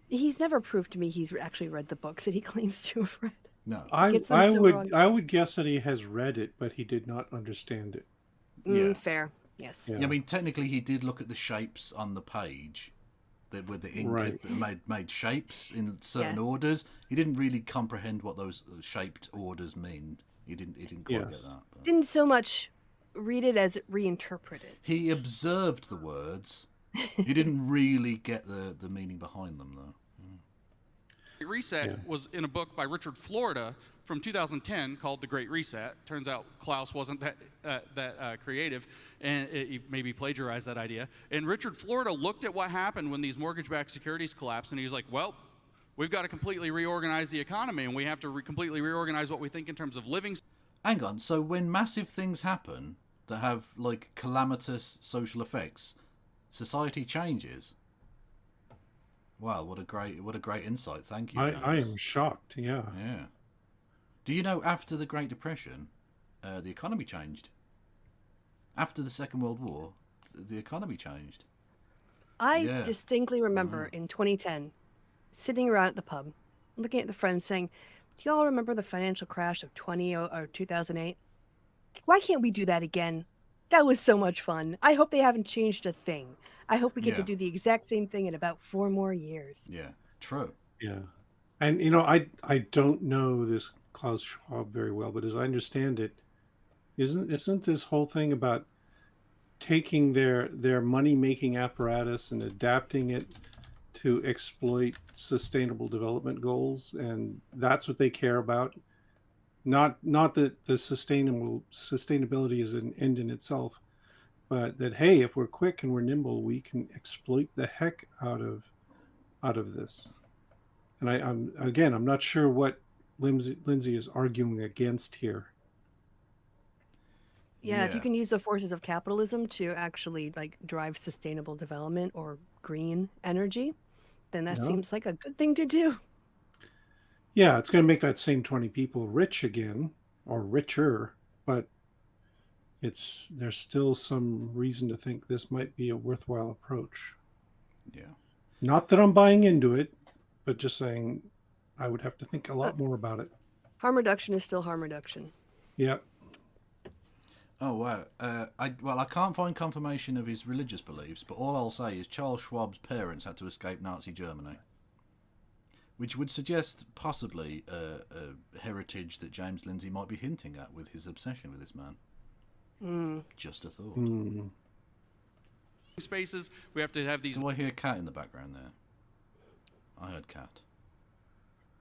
He's never proved to me he's actually read the books that he claims to have read. No. I would guess that he has read it, but he did not understand it. Fair. Yes. Yeah, I mean, technically, he did look at the shapes on the page, with the ink made shapes in certain orders. He didn't really comprehend what those shaped orders mean. He didn't quite get that. But. Didn't so much read it as reinterpret it. He observed the words. He didn't really get the meaning behind them, though. Great Reset was in a book by Richard Florida from 2010 called The Great Reset. Turns out Klaus wasn't that creative, and he maybe plagiarized that idea. And Richard Florida looked at what happened when these mortgage-backed securities collapsed, and he was like, well, we've got to completely reorganize the economy, and we have to completely reorganize what we think in terms of living. Hang on, so when massive things happen that have, like, calamitous social effects, society changes? Wow, what a great insight. Thank you, I James. am shocked. Yeah. Yeah. Do you know after the Great Depression, the economy changed? After the Second World War, the economy changed. I distinctly remember in 2010, sitting around at the pub, looking at the friends saying, do y'all remember the financial crash of 2008? Why can't we do that again? That was so much fun. I hope they haven't changed a thing. I hope we get to do the exact same thing in about 4 more years. Yeah, true. Yeah. And, I don't know this Klaus Schwab very well, but as I understand it, isn't this whole thing about taking their money-making apparatus and adapting it to exploit sustainable development goals, and that's what they care about? Not that the sustainability is an end in itself, but that, hey, if we're quick and we're nimble, we can exploit the heck out of this. And I'm not sure what Lindsay is arguing against here. Yeah, if you can use the forces of capitalism to actually drive sustainable development or green energy, then that seems like a good thing to do. Yeah, it's going to make that same 20 people rich again, or richer, but there's still some reason to think this might be a worthwhile approach. Yeah. Not that I'm buying into it, but just saying I would have to think a lot more about it. Harm reduction is still harm reduction. Yep. Oh, wow. I can't find confirmation of his religious beliefs, but all I'll say is Charles Schwab's parents had to escape Nazi Germany, which would suggest possibly a heritage that James Lindsay might be hinting at with his obsession with this man. Just a thought. Spaces, we have to have these. Do I hear cat in the background there? I heard cat.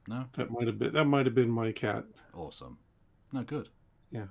No? That might have been my cat. Awesome. No, good. Yeah.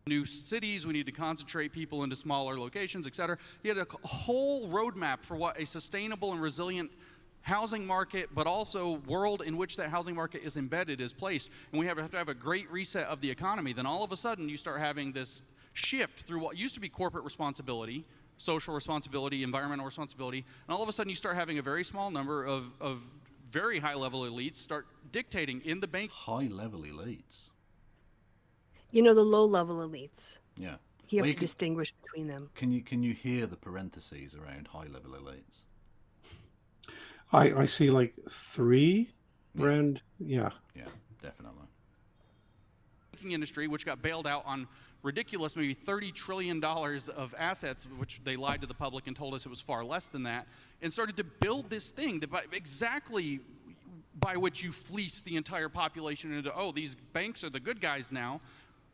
New cities, we need to concentrate people into smaller locations, etc. He had a whole roadmap for what a sustainable and resilient housing market, but also world in which that housing market is embedded, is placed. And we have to have a great reset of the economy. Then all of a sudden you start having this shift through what used to be corporate responsibility, social responsibility, environmental responsibility, and all of a sudden you start having a very small number of very high-level elites start dictating in the bank. High-level elites? The low-level elites. Yeah. You have to distinguish between them. Can you hear the parentheses around high-level elites? I see 3 around. Yeah. Yeah, definitely. Banking industry, which got bailed out on ridiculous, maybe $30 trillion of assets, which they lied to the public and told us it was far less than that, and started to build this thing that exactly by which you fleece the entire population into, these banks are the good guys now.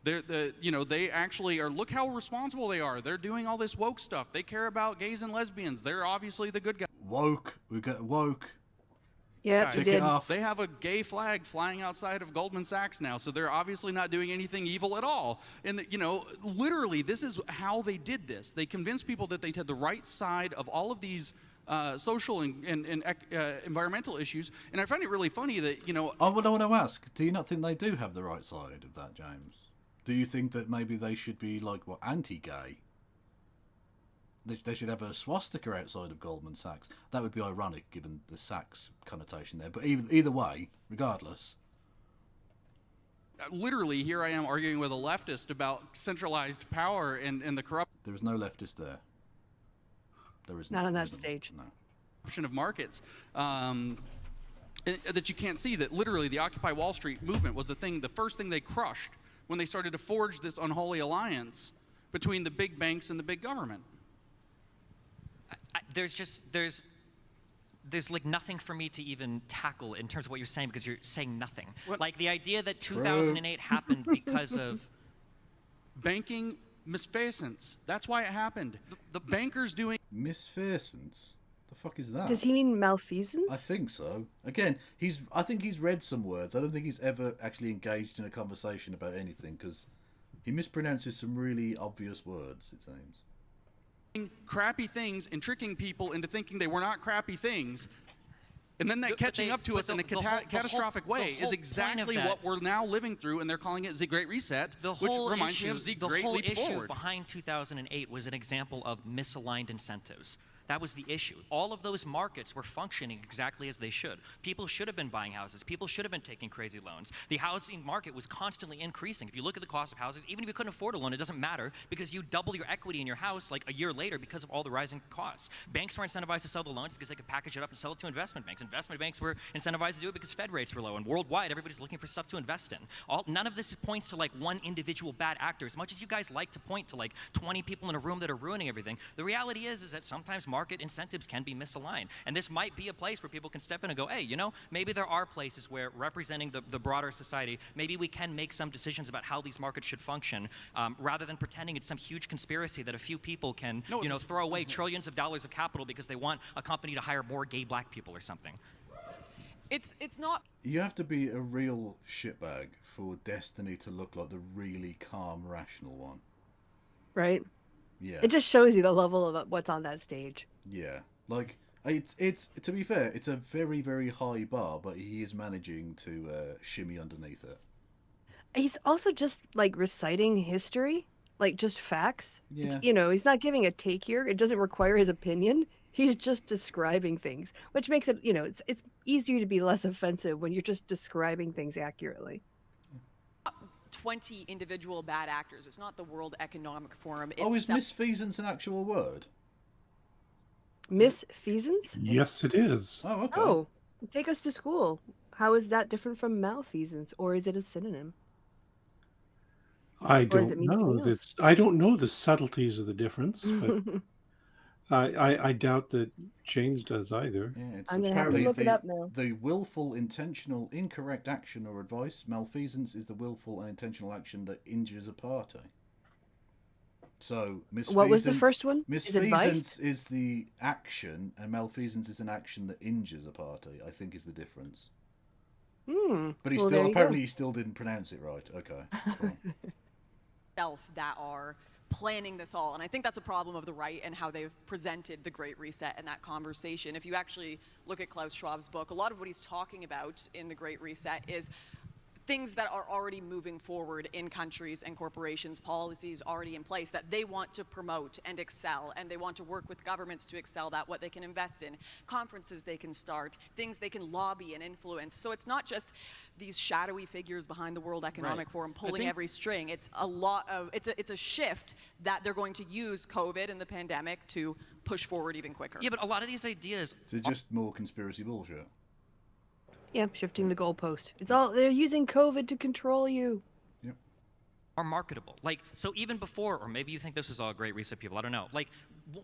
They actually are, look how responsible they are. They're doing all this woke stuff. They care about gays and lesbians. They're obviously the good guys. Woke. We've got woke. Yeah, Check it off. They have a gay flag flying outside of Goldman Sachs now, so they're obviously not doing anything evil at all. And, literally, this is how they did this. They convinced people that they had the right side of all of these social and environmental issues. And I find it really funny that, I want to ask, do you not think they do have the right side of that, James? Do you think that maybe they should be, anti-gay? They should have a swastika outside of Goldman Sachs. That would be ironic, given the Sachs connotation there. But either way, regardless. Literally, here I am arguing with a leftist about centralized power and the corruption. There is no leftist there. There is not on that stage. No. Corruption of markets. That you can't see, that literally the Occupy Wall Street movement was the first thing they crushed when they started to forge this unholy alliance between the big banks and the big government. There's nothing for me to even tackle in terms of what you're saying, because you're saying nothing. What? The idea that 2008 happened because of banking misfeasance. That's why it happened. The bankers doing misfeasance. The fuck is that? Does he mean malfeasance? I think so. Again, I think he's read some words. I don't think he's ever actually engaged in a conversation about anything, because he mispronounces some really obvious words, it seems. Crappy things and tricking people into thinking they were not crappy things, and then catching up to us in a catastrophic way is exactly what we're now living through, and they're calling it the Great Reset, which reminds me of the Great Leap Forward. Issue behind 2008 was an example of misaligned incentives. That was the issue. All of those markets were functioning exactly as they should. People should have been buying houses. People should have been taking crazy loans. The housing market was constantly increasing. If you look at the cost of houses, even if you couldn't afford a loan, it doesn't matter because you double your equity in your house like a year later because of all the rising costs. Banks were incentivized to sell the loans because they could package it up and sell it to investment banks. Investment banks were incentivized to do it because Fed rates were low. And worldwide, everybody's looking for stuff to invest in. None of this points to like one individual bad actor. As much as you guys like to point to like 20 people in a room that are ruining everything, the reality is that sometimes market incentives can be misaligned. And this might be a place where people can step in and go, hey, you know, maybe there are places where representing the broader society, maybe we can make some decisions about how these markets should function, rather than pretending it's some huge conspiracy that a few people can, throw away trillions of dollars of capital because they want a company to hire more gay black people or something. It's not. You have to be a real shitbag for Destiny to look like the really calm, rational one. Right? Yeah. It just shows you the level of what's on that stage. Yeah. Like, it's to be fair, it's a very, very high bar, but he is managing to shimmy underneath it. He's also just like reciting history, like just facts. Yeah. He's not giving a take here. It doesn't require his opinion. He's just describing things, which makes it, it's easier to be less offensive when you're just describing things accurately. 20 individual bad actors. It's not the World Economic Forum. Is misfeasance an actual word? Misfeasance? Yes, it is. Oh, okay. Oh, take us to school. How is that different from malfeasance, or is it a synonym? I does it don't mean know. something else? I don't know the subtleties of the difference, but I doubt that James does either. Yeah, it's I'm gonna have to apparently look it up now. the willful, intentional, incorrect action or advice. Malfeasance is the willful and intentional action that injures a party. So, misfeasance. What was the first one? Is advice? Misfeasance is the action, and malfeasance is an action that injures a party. I think is the difference. But he he still didn't pronounce it right. Okay. Cool. That are planning this all. And I think that's a problem of the right and how they've presented the Great Reset and that conversation. If you actually look at Klaus Schwab's book, a lot of what he's talking about in the Great Reset is things that are already moving forward in countries and corporations, policies already in place that they want to promote and excel, and they want to work with governments to excel that, what they can invest in, conferences they can start, things they can lobby and influence. So it's not just these shadowy figures behind the World Economic Forum pulling every string. It's a lot of, it's a shift that they're going to use COVID and the pandemic to push forward even quicker. Yeah, but a lot of these ideas... So just more conspiracy bullshit. Yeah, shifting the goalpost. They're using COVID to control you. Yep. Are marketable. Like, so even before, or maybe you think this is all Great Reset people, I don't know. Like,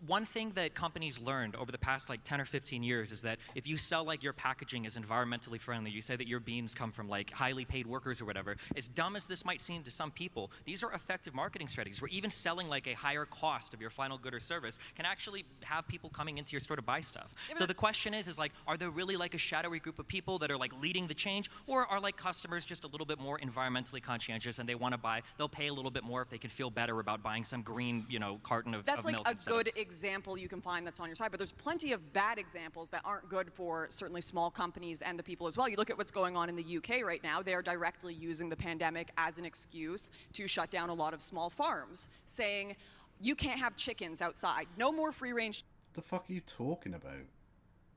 one thing that companies learned over the past like 10 or 15 years is that if you sell like your packaging is environmentally friendly, you say that your beans come from like highly paid workers or whatever, as dumb as this might seem to some people, these are effective marketing strategies where even selling like a higher cost of your final good or service can actually have people coming into your store to buy stuff. So the question is like, are there really like a shadowy group of people that are like leading the change, or are like customers just a little bit more environmentally conscientious and they want to buy, they'll pay a little bit more if they can feel better about buying some green, carton of That's like milk a good example you can find that's on your side, but there's plenty of bad examples that aren't good for certainly small companies and the people as well. You look at what's going on in the UK right now. They are directly using the pandemic as an excuse to shut down a lot of small farms, saying you can't have chickens outside, no more free range. What the fuck are you talking about?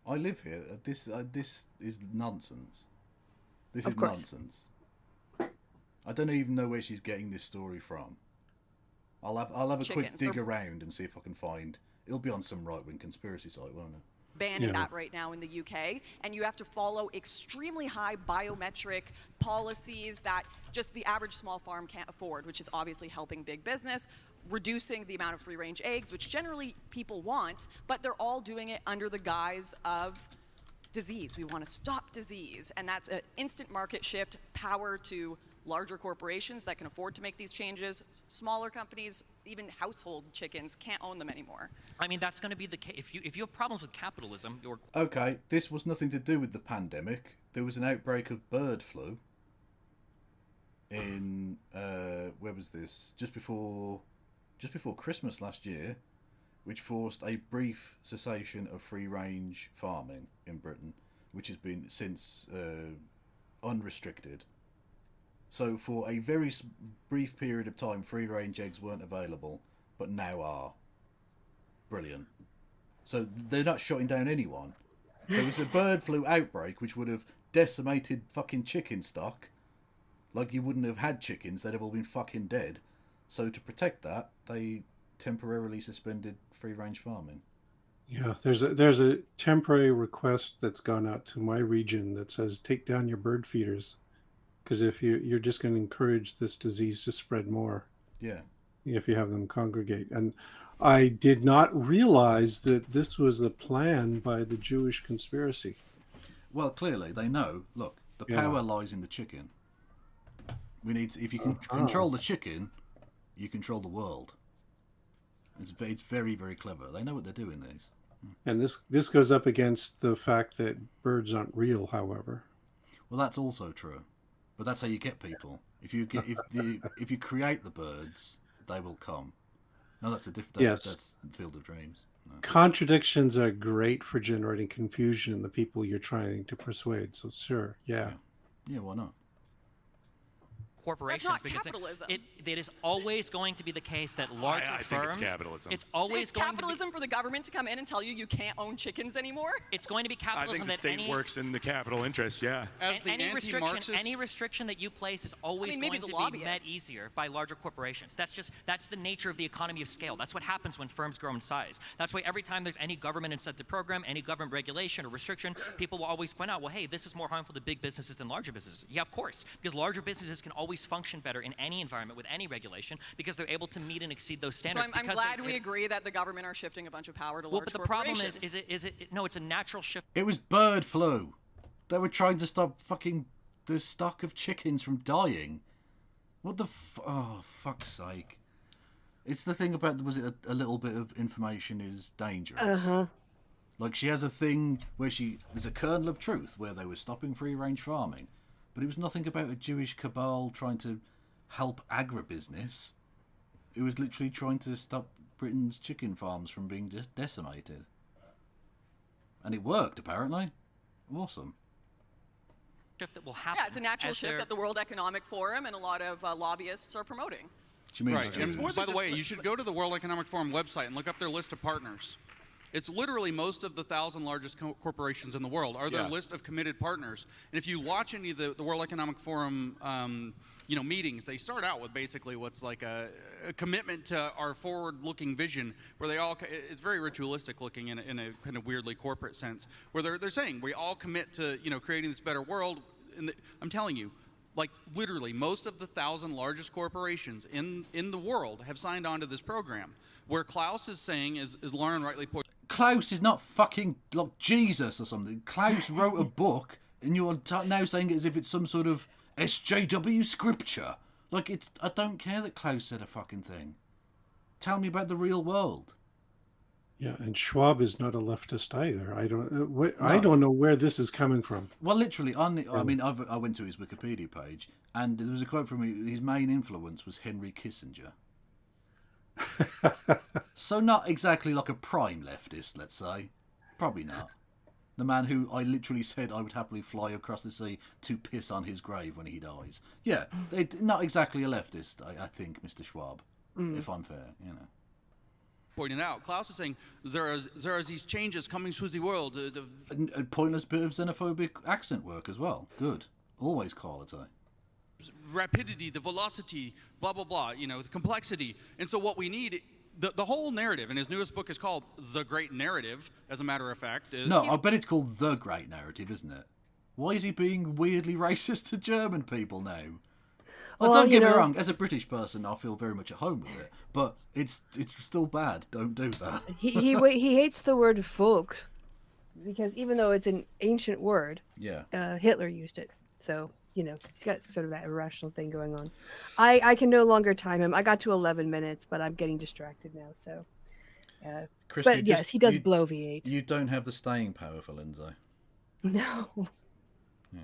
I live here. This is nonsense. This is nonsense. I don't even know where she's getting this story from. I'll have a quick dig around and see if I can find. It'll be on some right-wing conspiracy site, won't it? Banning that right now in the UK, and you have to follow extremely high biometric policies that just the average small farm can't afford, which is obviously helping big business, reducing the amount of free-range eggs, which generally people want, but they're all doing it under the guise of disease. We want to stop disease, and that's an instant market shift, power to larger corporations that can afford to make these changes. Smaller companies, even household chickens, can't own them anymore. I mean, that's going to be the case. If you have problems with capitalism, you're... Okay, this was nothing to do with the pandemic. There was an outbreak of bird flu in where was this? Just before Christmas last year, which forced a brief cessation of free-range farming in Britain, which has been since unrestricted. So for a very brief period of time, free-range eggs weren't available, but now are. Brilliant. So they're not shutting down anyone. There was a bird flu outbreak which would have decimated fucking chicken stock. Like you wouldn't have had chickens, they'd have all been fucking dead. So to protect that, they temporarily suspended free-range farming. Yeah, there's a temporary request that's gone out to my region that says take down your bird feeders, because if you're just going to encourage this disease to spread more. Yeah. If you have them congregate. And I did not realize that this was a plan by the Jewish conspiracy. Well, clearly they know. Look, the power lies in the chicken. We need to, if you can control the chicken, you control the world. It's very, very clever. They know what they're doing. These. And this goes up against the fact that birds aren't real, however. Well, that's also true, but that's how you get people. If you create the birds, they will come. No, that's that's the field of dreams. No. Contradictions are great for generating confusion in the people you're trying to persuade. So sure, yeah, why not? Corporations, That's not because capitalism. it is always going to be the case that larger I firms. think it's capitalism. It's always It's going capitalism to be, for the government to come in and tell you can't own chickens anymore? It's going to be I capitalism think the that state works in the capital interest, yeah. As the any anti-Marxist, restriction that you place is always maybe going the to be met lobbyists. easier by larger corporations. That's the nature of the economy of scale. That's what happens when firms grow in size. That's why every time there's any government incentive program, any government regulation or restriction, people will always point out, well, hey, this is more harmful to big businesses than larger businesses. Yeah, of course, because larger businesses can always function better in any environment with any regulation because they're able to meet and exceed those So standards. I'm glad we agree that the government are shifting a bunch of power to Well, large but the problem corporations. no, it's a natural shift. It was bird flu. They were trying to stop fucking the stock of chickens from dying. What the oh, fuck's sake. It's the thing about, was it a little bit of information is dangerous? Uh-huh. Like she has a thing where there's a kernel of truth where they were stopping free-range farming, but it was nothing about a Jewish cabal trying to help agribusiness. It was literally trying to stop Britain's chicken farms from being just decimated. And it worked, apparently. Awesome. Shift that will happen. Yeah, it's a natural shift that the World Economic Forum and a lot of lobbyists are promoting. Do you mean right. And by the way, you should go to the World Economic Forum website and look up their list of partners. It's literally most of the 1,000 largest corporations in the world are their list of committed partners. And if you watch any of the World Economic Forum meetings, they start out with basically what's like a commitment to our forward-looking vision, where they all, it's very ritualistic looking in a kind of weirdly corporate sense, where they're saying we all commit to creating this better world. And I'm telling you, like literally most of the 1,000 largest corporations in the world have signed on to this program. Where Klaus is saying, as Lauren rightly put, Klaus is not fucking like Jesus or something. Klaus wrote a book, and you're now saying it as if it's some sort of SJW scripture. Like, I don't care that Klaus said a fucking thing. Tell me about the real world. Yeah, and Schwab is not a leftist either. I don't know where this is coming from. Well, literally, I went to his Wikipedia page, and there was a quote from him. His main influence was Henry Kissinger. So not exactly like a prime leftist, let's say. Probably not. The man who I literally said I would happily fly across the sea to piss on his grave when he dies. Yeah, not exactly a leftist, I think, Mr. Schwab, if I'm fair, pointed out, Klaus is saying there are these changes coming through the world. A pointless bit of xenophobic accent work as well. Good. Always quality. Rapidity, the velocity, blah, blah, blah, the complexity. And so what we need, the whole narrative, and his newest book is called The Great Narrative, as a matter of fact. No, I bet it's called The Great Narrative, isn't it? Why is he being weirdly racist to German people now? Well, don't get me wrong, as a British person, I feel very much at home with it, but it's still bad. Don't do that. He hates the word Volk, because even though it's an ancient word, Hitler used it. So, he's got sort of that irrational thing going on. I can no longer time him. I got to 11 minutes, but I'm getting distracted now. So, Kristi, but yes, he does blow V8. You don't have the staying power for Lindsay. No. Yeah.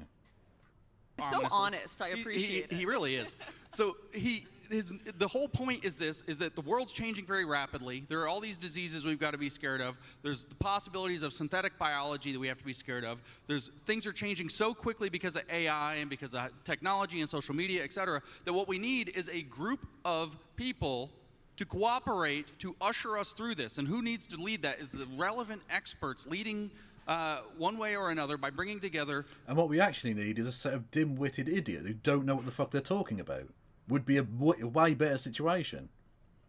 So honest. I appreciate it. He really is. So the whole point is that the world's changing very rapidly. There are all these diseases we've got to be scared of. There's the possibilities of synthetic biology that we have to be scared of. Things are changing so quickly because of AI and because of technology and social media, et cetera, that what we need is a group of people to cooperate to usher us through this. And who needs to lead that is the relevant experts leading one way or another by bringing together. And what we actually need is a set of dim-witted idiots who don't know what the fuck they're talking about. Would be a way better situation.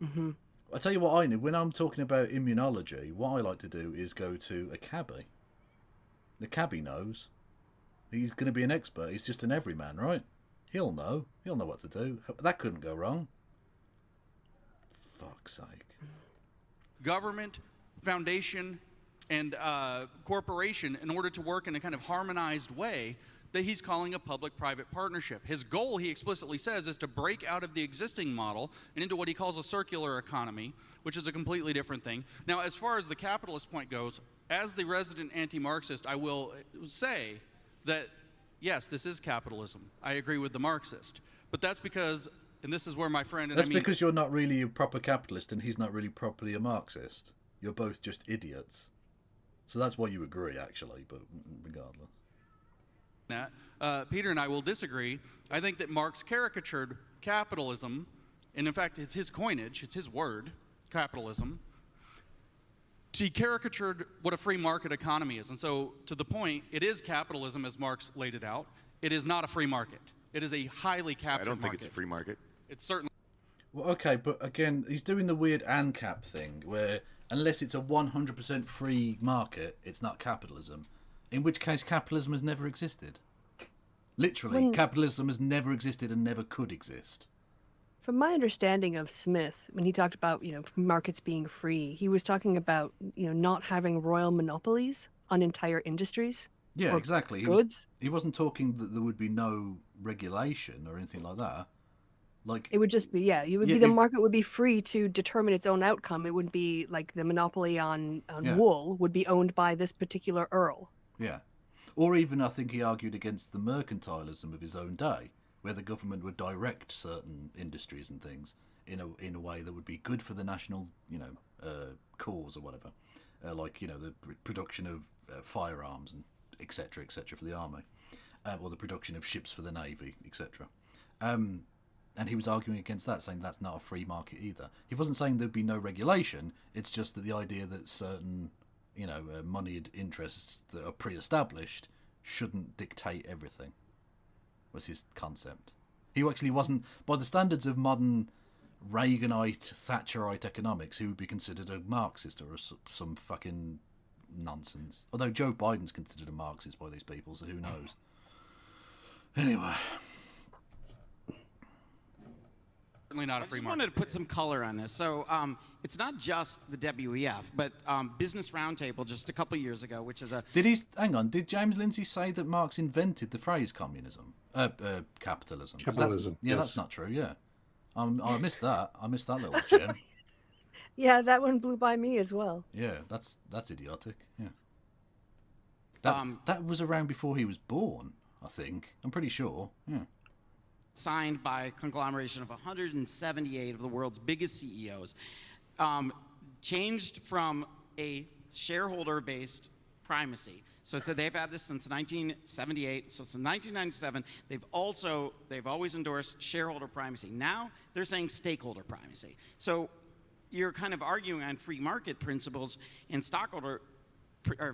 Mm-hmm. I tell you what I need. When I'm talking about immunology, what I like to do is go to a cabbie. The cabbie knows. He's going to be an expert. He's just an everyman, right? He'll know. He'll know what to do. That couldn't go wrong. Fuck's sake. Government, foundation, and corporation in order to work in a kind of harmonized way that he's calling a public-private partnership. His goal, he explicitly says, is to break out of the existing model and into what he calls a circular economy, which is a completely different thing. Now, as far as the capitalist point goes, as the resident anti-Marxist, I will say that, yes, this is capitalism. I agree with the Marxist. But that's because, and this is where my friend... And that's because you're not really a proper capitalist and he's not really properly a Marxist. You're both just idiots. So that's why you agree, actually, but regardless. Peter and I will disagree. I think that Marx caricatured capitalism, and in fact, it's his coinage, it's his word, capitalism. He caricatured what a free market economy is. And so, to the point, it is capitalism as Marx laid it out. It is not a free market. It is a highly captured market. I don't think it's a free market. It's certainly... Well, okay, but again, he's doing the weird ANCAP thing, where unless it's a 100% free market, it's not capitalism. In which case, capitalism has never existed. Literally, capitalism has never existed and never could exist. From my understanding of Smith, when he talked about, markets being free, he was talking about, not having royal monopolies on entire industries. Yeah, exactly. Goods. He wasn't talking that there would be no regulation or anything like that. Like it would just be, the market would be free to determine its own outcome. It wouldn't be like the monopoly on wool would be owned by this particular earl. Yeah. Or even, I think he argued against the mercantilism of his own day, where the government would direct certain industries and things in a way that would be good for the national, cause or whatever, like the production of firearms and etc. for the army, or the production of ships for the navy, etc. And he was arguing against that, saying that's not a free market either. He wasn't saying there'd be no regulation. It's just that the idea that certain moneyed interests that are pre-established shouldn't dictate everything was his concept. He actually wasn't, by the standards of modern Reaganite, Thatcherite economics, he would be considered a Marxist or some fucking nonsense. Although Joe Biden's considered a Marxist by these people, so who knows? Anyway. Certainly not a free market. I just market. wanted to put some color on this. So it's not just the WEF, but Business Roundtable just a couple years ago, which is a... Did James Lindsay say that Marx invented the phrase communism? Capitalism. Capitalism, yes. That's not true, yeah. I missed that. I missed that little gem. Yeah, that one blew by me as well. Yeah, that's idiotic, yeah. That was around before he was born, I think. I'm pretty sure, yeah. Signed by a conglomeration of 178 of the world's biggest CEOs, changed from a shareholder-based primacy. So they've had this since 1978. So since 1997, they've always endorsed shareholder primacy. Now they're saying stakeholder primacy. So you're kind of arguing on free market principles and stockholder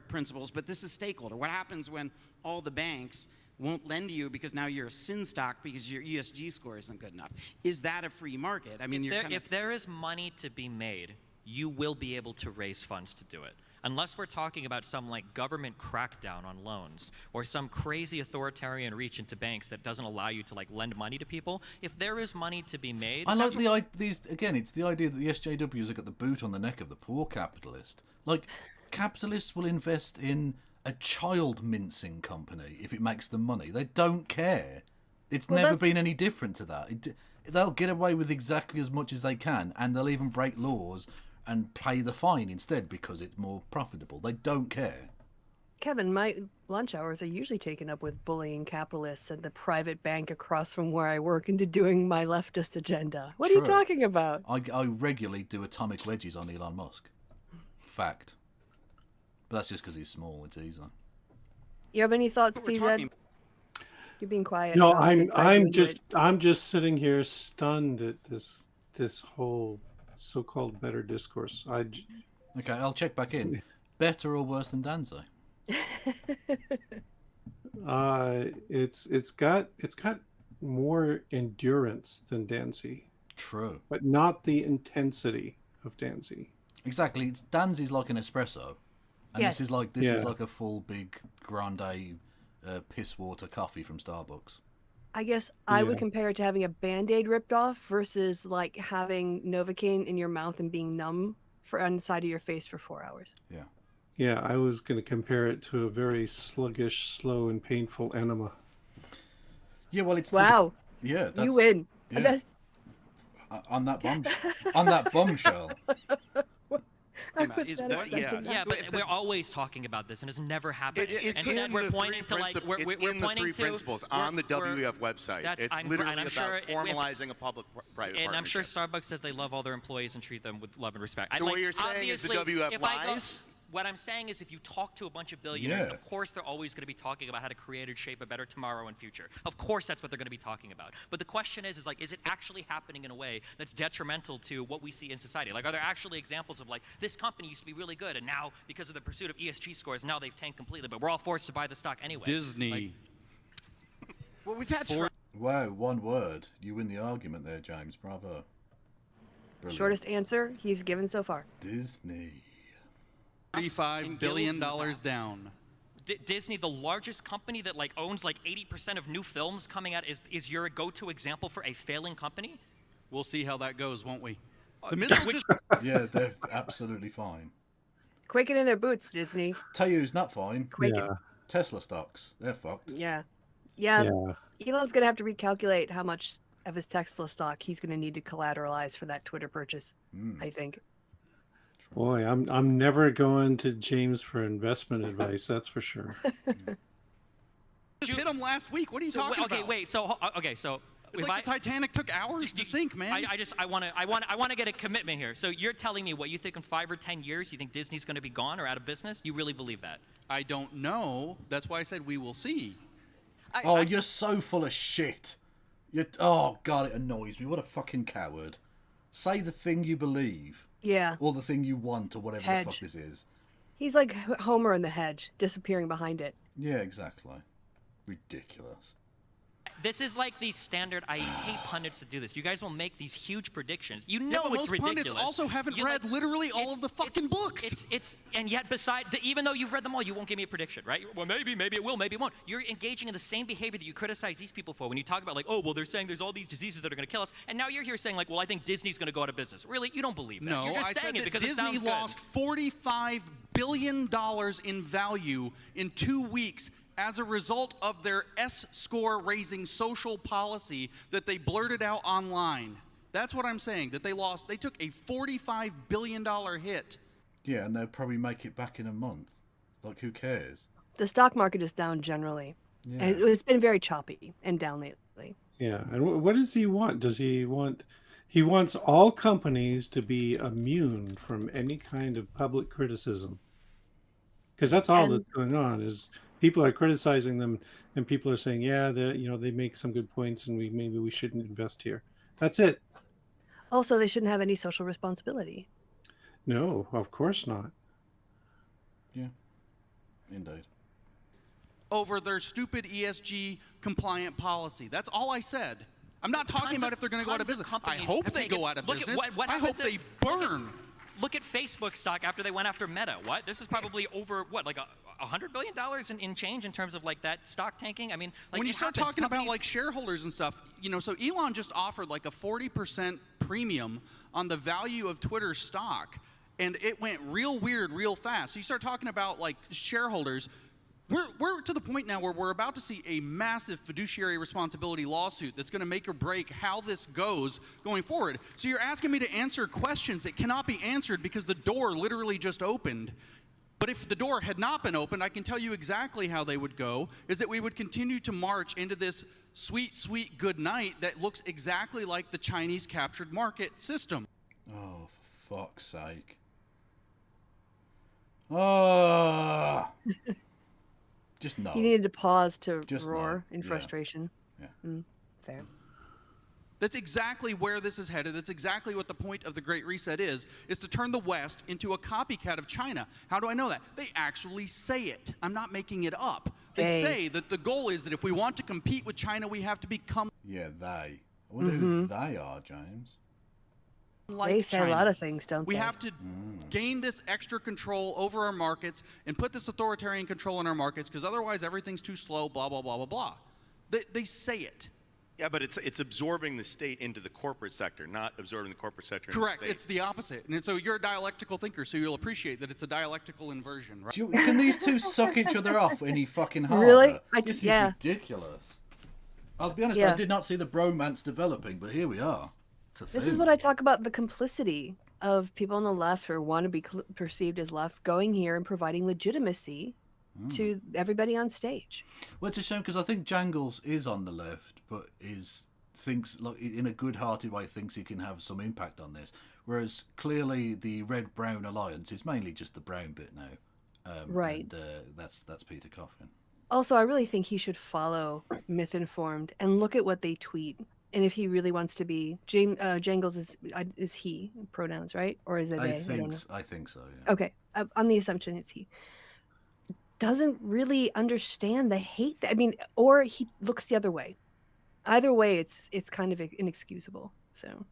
principles, but this is stakeholder. What happens when all the banks won't lend to you because now you're a sin stock because your ESG score isn't good enough? Is that a free market? I mean, if there is money to be made, you will be able to raise funds to do it. Unless we're talking about some government crackdown on loans or some crazy authoritarian reach into banks that doesn't allow you to lend money to people. If there is money to be made, I like it's the idea that the SJWs have got the boot on the neck of the poor capitalist. Capitalists will invest in a child mincing company if it makes them money. They don't care. It's never been any different to that. They'll get away with exactly as much as they can, and they'll even break laws and pay the fine instead because it's more profitable. They don't care. Kevin, my lunch hours are usually taken up with bullying capitalists and the private bank across from where I work into doing my leftist agenda. What are you talking about? I regularly do atomic wedges on Elon Musk. Fact. But that's just because he's small. It's easy. You have any thoughts, PZ? You're being quiet. No, I'm just sitting here stunned at this whole so-called better discourse. Okay, I'll check back in. Better or worse than Danzig? It's got more endurance than Danzig, True. but not the intensity of Danzig. Exactly. It's Danzig's like an espresso, and Yes. this is like a full big grande piss water coffee from Starbucks. I guess I would Yeah. compare it to having a Band-Aid ripped off versus like having Novocaine in your mouth and being numb on the side of your face for 4 hours. Yeah. Yeah, I was going to compare it to a very sluggish, slow, and painful enema. Yeah. Well, it's Wow, yeah. That's, you win. Yeah. That's, On that bombshell. I Is was not that- expecting Yeah, that. but we're always talking about this, and it's never happened. It's Instead, in we're the pointing three to like princip- we're it's we're in the pointing three to principles we're- on the we're- WEF website. That's- It's I'm literally sure about if- formalizing a public-private And I'm sure partnership. Starbucks says they love all their employees and treat them with love and respect. So what you're saying is the obviously, WF if I go- lies? What I'm saying is if you talk to a bunch of billionaires, Yeah. of course they're always going to be talking about how to create and shape a better tomorrow and future. Of course that's what they're going to be talking about. But the question is like, is it actually happening in a way that's detrimental to what we see in society? Like, are there actually examples of like, this company used to be really good, and now because of the pursuit of ESG scores, now they've tanked completely, but we're all forced to buy the stock anyway. Disney. Like, Well, we've had Wow, one word. You win the argument there, James. Bravo. Brilliant. Shortest answer he's given so far. Disney. $35 billion down. Disney, the largest company that like owns like 80% of new films coming out, is your go-to example for a failing company? We'll see how that goes, won't we? The missile just Yeah, they're absolutely fine. Quaking in their boots, Disney. Tell you who's not fine. Quaking. Yeah. Tesla stocks. They're fucked. Yeah. Yeah. Elon's going to have to recalculate how much of his Tesla stock he's going to need to collateralize for that Twitter purchase, I think. Boy, I'm never going to James for investment advice. That's for sure. just hit them last week. What are you talking okay, about? wait. So okay, so It's if like the Titanic took hours to sink, man. I want to get a commitment here. So you're telling me what you think in 5 or 10 years you think Disney's going to be gone or out of business? You really believe that? I don't know. That's why I said we will see. You're so full of shit. Oh, God, it annoys me. What a fucking coward. Say the thing you believe. Yeah. Or the thing you want, or whatever Hedge. the fuck this is. He's like Homer in the hedge, disappearing behind it. Yeah, exactly. Ridiculous. This is like the standard. I hate pundits that do this. You guys will make these huge predictions. You Yeah, know but it's most ridiculous. pundits also haven't You, read literally all of the fucking books. And yet even though you've read them all, you won't give me a prediction, right? Well, maybe it will, maybe it won't. You're engaging in the same behavior that you criticize these people for when you talk about like, oh, well, they're saying there's all these diseases that are going to kill us, and now you're here saying like, well, I think Disney's going to go out of business. Really, you don't believe that. No, You're just I saying said it because that it sounds Disney lost $45 billion in value in 2 weeks as a result of their S-score raising social policy that they blurted out online. That's what I'm saying, that they took a $45 billion hit. Yeah, and they'll probably make it back in a month. Like, who cares? The stock market is down generally. Yeah. And it's been very choppy and down lately. Yeah. And what does he want? He wants all companies to be immune from any kind of public criticism. Because that's all that's going on is people are criticizing them and people are saying, yeah, they make some good points and maybe we shouldn't invest here. That's it. Also, they shouldn't have any social responsibility. No, of course not. Yeah. Indeed. Over their stupid ESG compliant policy. That's all I said. I'm not talking about if they're going to go out of business. I hope they go out of business. I hope they burn. Look at Facebook stock after they went after Meta. What? This is probably over like $100 billion in change in terms of like that stock tanking. I mean, like when you start talking about like shareholders and stuff, so Elon just offered like a 40% premium on the value of Twitter stock, and it went real weird real fast. So you start talking about like shareholders. We're to the point now where we're about to see a massive fiduciary responsibility lawsuit that's going to make or break how this goes going forward. So you're asking me to answer questions that cannot be answered because the door literally just opened. But if the door had not been opened, I can tell you exactly how they would go, is that we would continue to march into this sweet, sweet good night that looks exactly like the Chinese captured market system. Oh, for fuck's sake. Oh. Just no. He needed to pause to Just roar no. in Yeah. frustration. Yeah. Fair. That's exactly where this is headed. That's exactly what the point of the Great Reset is to turn the West into a copycat of China. How do I know that? They actually say it. I'm not making it up. They say that the goal is that if we want to compete with China, we have to become they. I wonder who they are, James. like They say China. a lot of things, don't We they? have to gain this extra control over our markets and put this authoritarian control in our markets, because otherwise everything's too slow, blah, blah, blah, blah, blah. They say it. Yeah, but it's absorbing the state into the corporate sector, not absorbing the corporate sector Correct. into the state. It's the opposite. And so you're a dialectical thinker, so you'll appreciate that it's a dialectical inversion, right? Can these two suck each other off any fucking harder? Really? This is yeah. ridiculous. I'll be honest, Yeah. I did not see the bromance developing, but here we are. This is what I talk about, the complicity of people on the left or want to be perceived as left going here and providing legitimacy to everybody on stage. Well, it's a shame because I think Jangles is on the left, but thinks like in a good-hearted way thinks he can have some impact on this. Whereas clearly the Red-Brown alliance is mainly just the brown bit now. Right. And that's Peter Coffin. Also, I really think he should follow Myth Informed and look at what they tweet. And if he really wants to be, Jangles is he pronouns, right? Or is it I they? think so. Yeah. Okay, on the assumption it's he. Doesn't really understand the hate. I mean, or he looks the other way. Either way, it's kind of inexcusable. So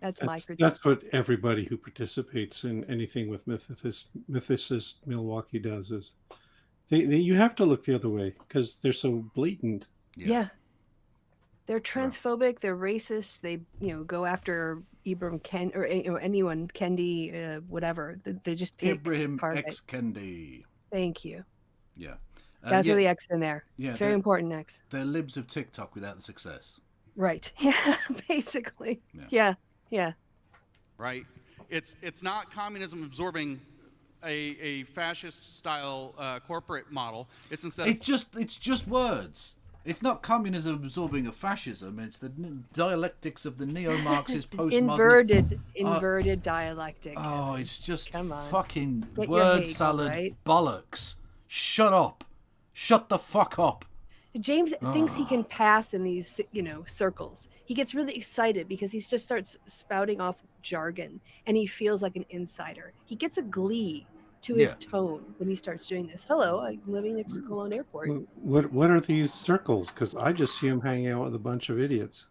that's my critique. That's what everybody who participates in anything with mythicist Milwaukee does. Is you have to look the other way because they're so blatant. Yeah. They're transphobic. They're racist. They, go after Ibram Ken or anyone, Kendi, whatever. They just pick Ibrahim part of X it. Kendi. Thank you. Yeah. Gotta throw the X in there. Yeah, It's very important X. They're libs of TikTok without the success. Right. Yeah. Basically. Yeah. Right? It's not communism absorbing a fascist style corporate model. It's instead It's just words. It's not communism absorbing a fascism. It's the dialectics of the neo-Marxist postmodern. Inverted dialectic. Oh, it's just Come on. fucking Get your word Hegel, salad right? bollocks. Shut up. Shut the fuck up. James thinks he can pass in these, circles. He gets really excited because he just starts spouting off jargon and he feels like an insider. He gets a glee to his tone when he starts doing this. Hello, I'm living next to Cologne Airport. What are these circles? Because I just see him hanging out with a bunch of idiots.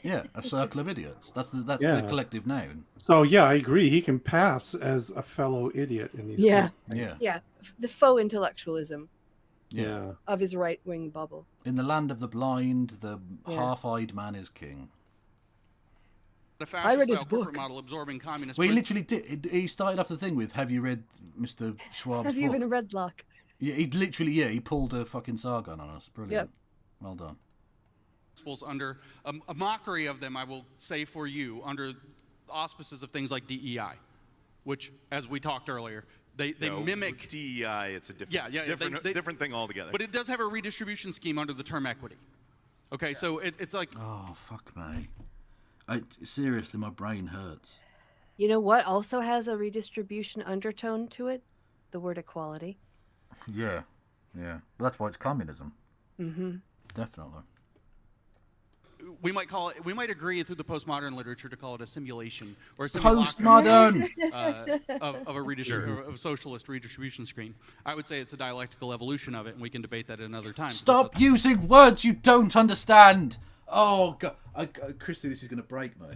Yeah, a circle of idiots. That's the collective noun. So yeah, I agree. He can pass as a fellow idiot in these. Yeah. things. Yeah. The faux intellectualism Yeah. of his right-wing bubble. In the land of the blind, the half-eyed man is king. the I read fascist his style corporate book. model absorbing communist. Well, he literally did. He started off the thing with, "Have you read Mr. Schwab's Have you book?" even read Locke? Yeah, he pulled a fucking Sargon on us. Brilliant. Yep. Well done. principles under a mockery of them, I will say for you, under auspices of things like DEI, which, as we talked earlier, they mimic with DEI. It's a different different thing altogether. But it does have a redistribution scheme under the term equity. Okay, so it's like Oh, fuck me. Seriously, my brain hurts. You know what also has a redistribution undertone to it? The word equality. Yeah. But that's why it's communism. Mm-hmm. Definitely. we might agree through the postmodern literature to call it a simulation or a Postmodern! of a socialist redistribution scheme. I would say it's a dialectical evolution of it, and we can debate that at another time. Stop using words you don't understand! Oh, God. Kristi, this is going to break me.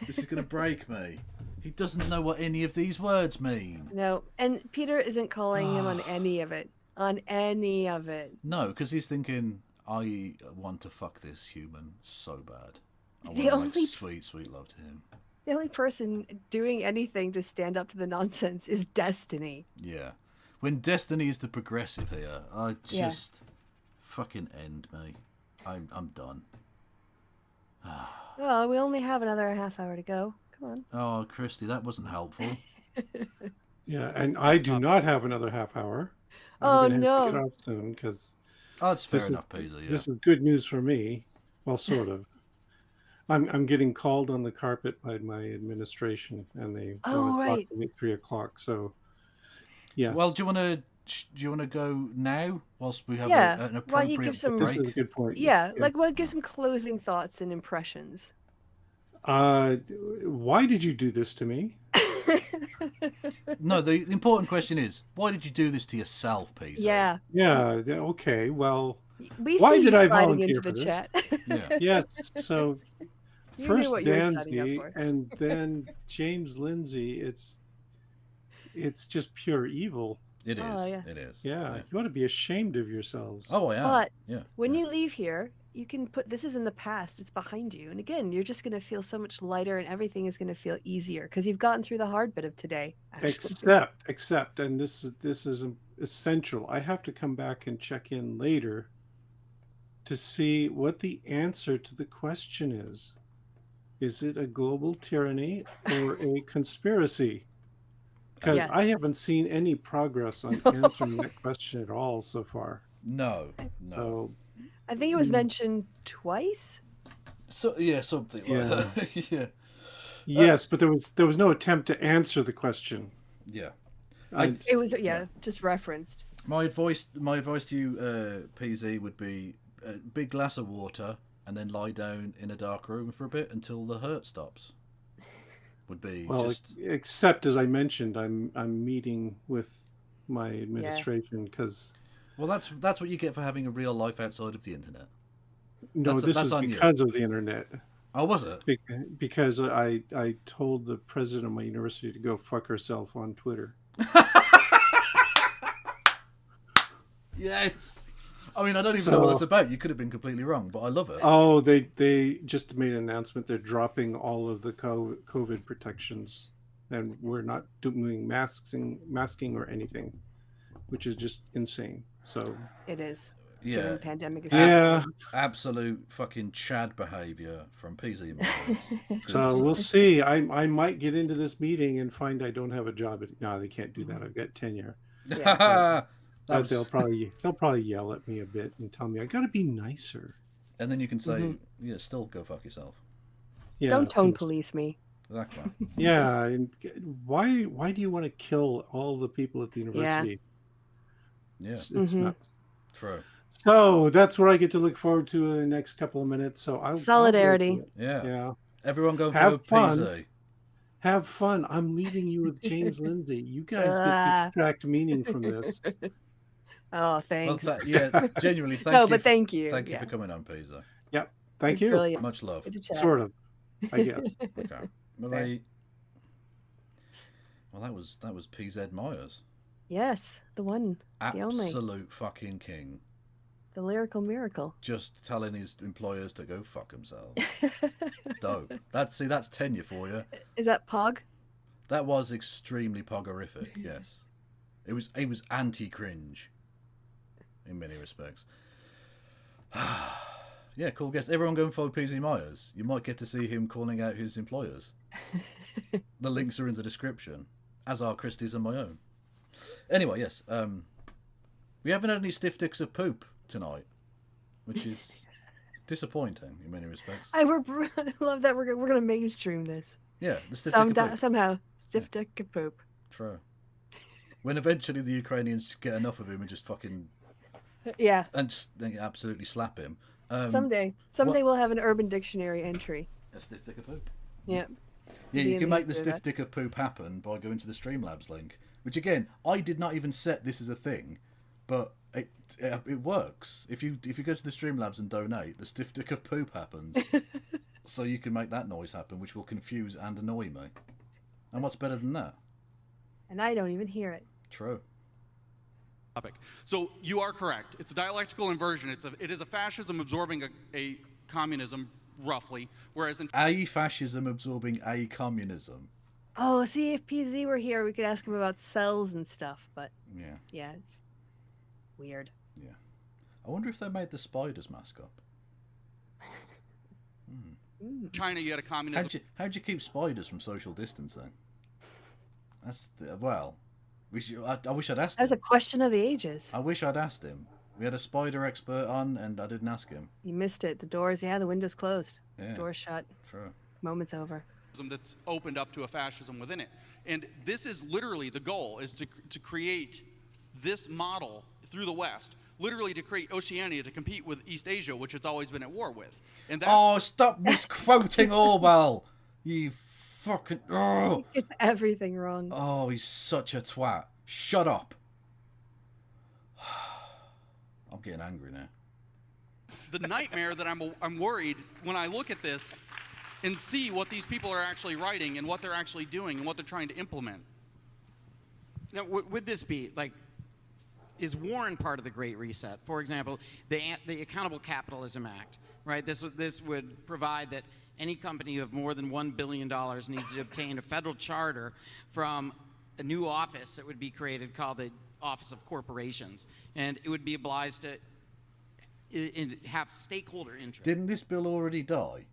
This is going to break me. He doesn't know what any of these words mean. No, and Peter isn't calling him on any of it. On any of it. No, because he's thinking, I want to fuck this human so bad. I want The to make only- sweet, sweet love to him. The only person doing anything to stand up to the nonsense is Destiny. Yeah. When Destiny is the progressive here, I just fucking end me. I'm done. Well, we only have another half hour to go. Come on. Oh, Kristi, that wasn't helpful. Yeah, and I do not have another half hour. Oh, I'm gonna have to no. get off soon because Oh, that's fair enough, Peter. Yeah. this is good news for me. Well, sort of. I'm getting called on the carpet by my administration, and they Oh, want to right. talk to me at 3:00. So, yeah. Well, do you want to go now whilst we have Yeah, an while you appropriate give some- this break? is a good point. Yeah, like, well, give some closing thoughts and impressions. Why did you do this to me? No, the important question is, why did you do this to yourself, Peter? Yeah. Yeah. Okay. Well, We why see did you I sliding volunteer into the for this? chat. Yeah. Yes. So You knew first what you were signing up Danzy for. and then James Lindsay. It's just pure evil. It is. Oh, yeah. It is. Yeah. You ought to be ashamed of yourselves. Oh, I am. But yeah. when yeah. you leave here, you can put this is in the past, it's behind you. And again, you're just going to feel so much lighter and everything is going to feel easier because you've gotten through the hard bit of today. Actually. Except, and this is essential. I have to come back and check in later to see what the answer to the question is. Is it a global tyranny or a conspiracy? Because Yes. I haven't seen any progress on answering that question at all so far. No. So I think it was mentioned twice. So yeah, something like that. Yeah. Yes, but there was no attempt to answer the question. Yeah. It was just referenced. My advice to you, PZ, would be a big glass of water and then lie down in a dark room for a bit until the hurt stops. Would be except as I mentioned, I'm meeting with my administration because. Well, that's what you get for having a real life outside of the internet. No, this was because of the internet. Oh, was it? Because I told the president of my university to go fuck herself on Twitter. Yes. I mean, I don't even know what that's about. You could have been completely wrong, but I love it. Oh, they just made an announcement. They're dropping all of the COVID protections, and we're not doing masking or anything, which is just insane. So it is. Yeah. Pandemic is absolute fucking Chad behavior from PZ. So we'll see. I might get into this meeting and find I don't have a job. No, they can't do that. I've got tenure. Yeah. But they'll probably yell at me a bit and tell me I got to be nicer. And then you can say, yeah, still go fuck yourself. Yeah, don't tone police me. Exactly. Yeah, and why do you want to kill all the people at the university? Yeah, it's nuts. True. So that's what I get to look forward to in the next couple of minutes. So solidarity. Yeah. Everyone go have fun. PZ. Have fun. I'm leaving you with James Lindsay. You guys get to extract meaning from this. Oh, thanks. Well, genuinely, thank you. No, but thank you. Thank you for coming on, PZ. Yep. Thank you. Brilliant. Much love. Sort of, I guess. Okay. Well, that was PZ Myers. Yes, the one, the only. Absolute fucking king. The lyrical miracle. Just telling his employers to go fuck themselves. Dope. That's tenure for you. Is that Pog? That was extremely poggerific, yes. It was anti-cringe in many respects. Yeah, cool guest. Everyone go and follow PZ Myers. You might get to see him calling out his employers. The links are in the description, as are Kristi's and my own. Anyway, yes. We haven't had any stiff dicks of poop tonight, which is disappointing in many respects. I love that we're going to mainstream this. Yeah, the stiff dick of poop. Somehow, stiff dick of poop. True. When eventually the Ukrainians get enough of him and just fucking and just absolutely slap him. Someday we'll have an Urban Dictionary entry. A stiff dick of poop. Yeah. Yeah, you can make the stiff dick of poop happen by going to the Streamlabs link. Which again, I did not even set this as a thing, but it works. If you go to the Streamlabs and donate, the stiff dick of poop happens. So you can make that noise happen, which will confuse and annoy me. And what's better than that? And I don't even hear it. True. So you are correct. It's a dialectical inversion. It is a fascism absorbing a communism, roughly, whereas a fascism absorbing a communism. Oh, see, if PZ were here, we could ask him about cells and stuff, but yeah, it's weird. Yeah. I wonder if they made the spiders mask up. China, you had a communism. How'd you keep spiders from social distancing? I wish I'd asked him. That's a question of the ages. I wish I'd asked him. We had a spider expert on, and I didn't ask him. You missed it. The doors, the window's closed. Yeah. Doors shut. True. Moment's over. That's opened up to a fascism within it. And this is literally the goal, is to create this model through the West, literally to create Oceania to compete with East Asia, which it's always been at war with. And stop misquoting Orwell. You fucking... Oh, It's everything wrong. oh, he's such a twat. Shut up. I'm getting angry now. It's the nightmare that I'm worried when I look at this and see what these people are actually writing and what they're actually doing and what they're trying to implement. Now, would this be like, is Warren part of the Great Reset? For example, the Accountable Capitalism Act, right? This would provide that any company of more than $1 billion needs to obtain a federal charter from a new office that would be created called the Office of Corporations, and it would be obliged to have stakeholder interest. Didn't this bill already die?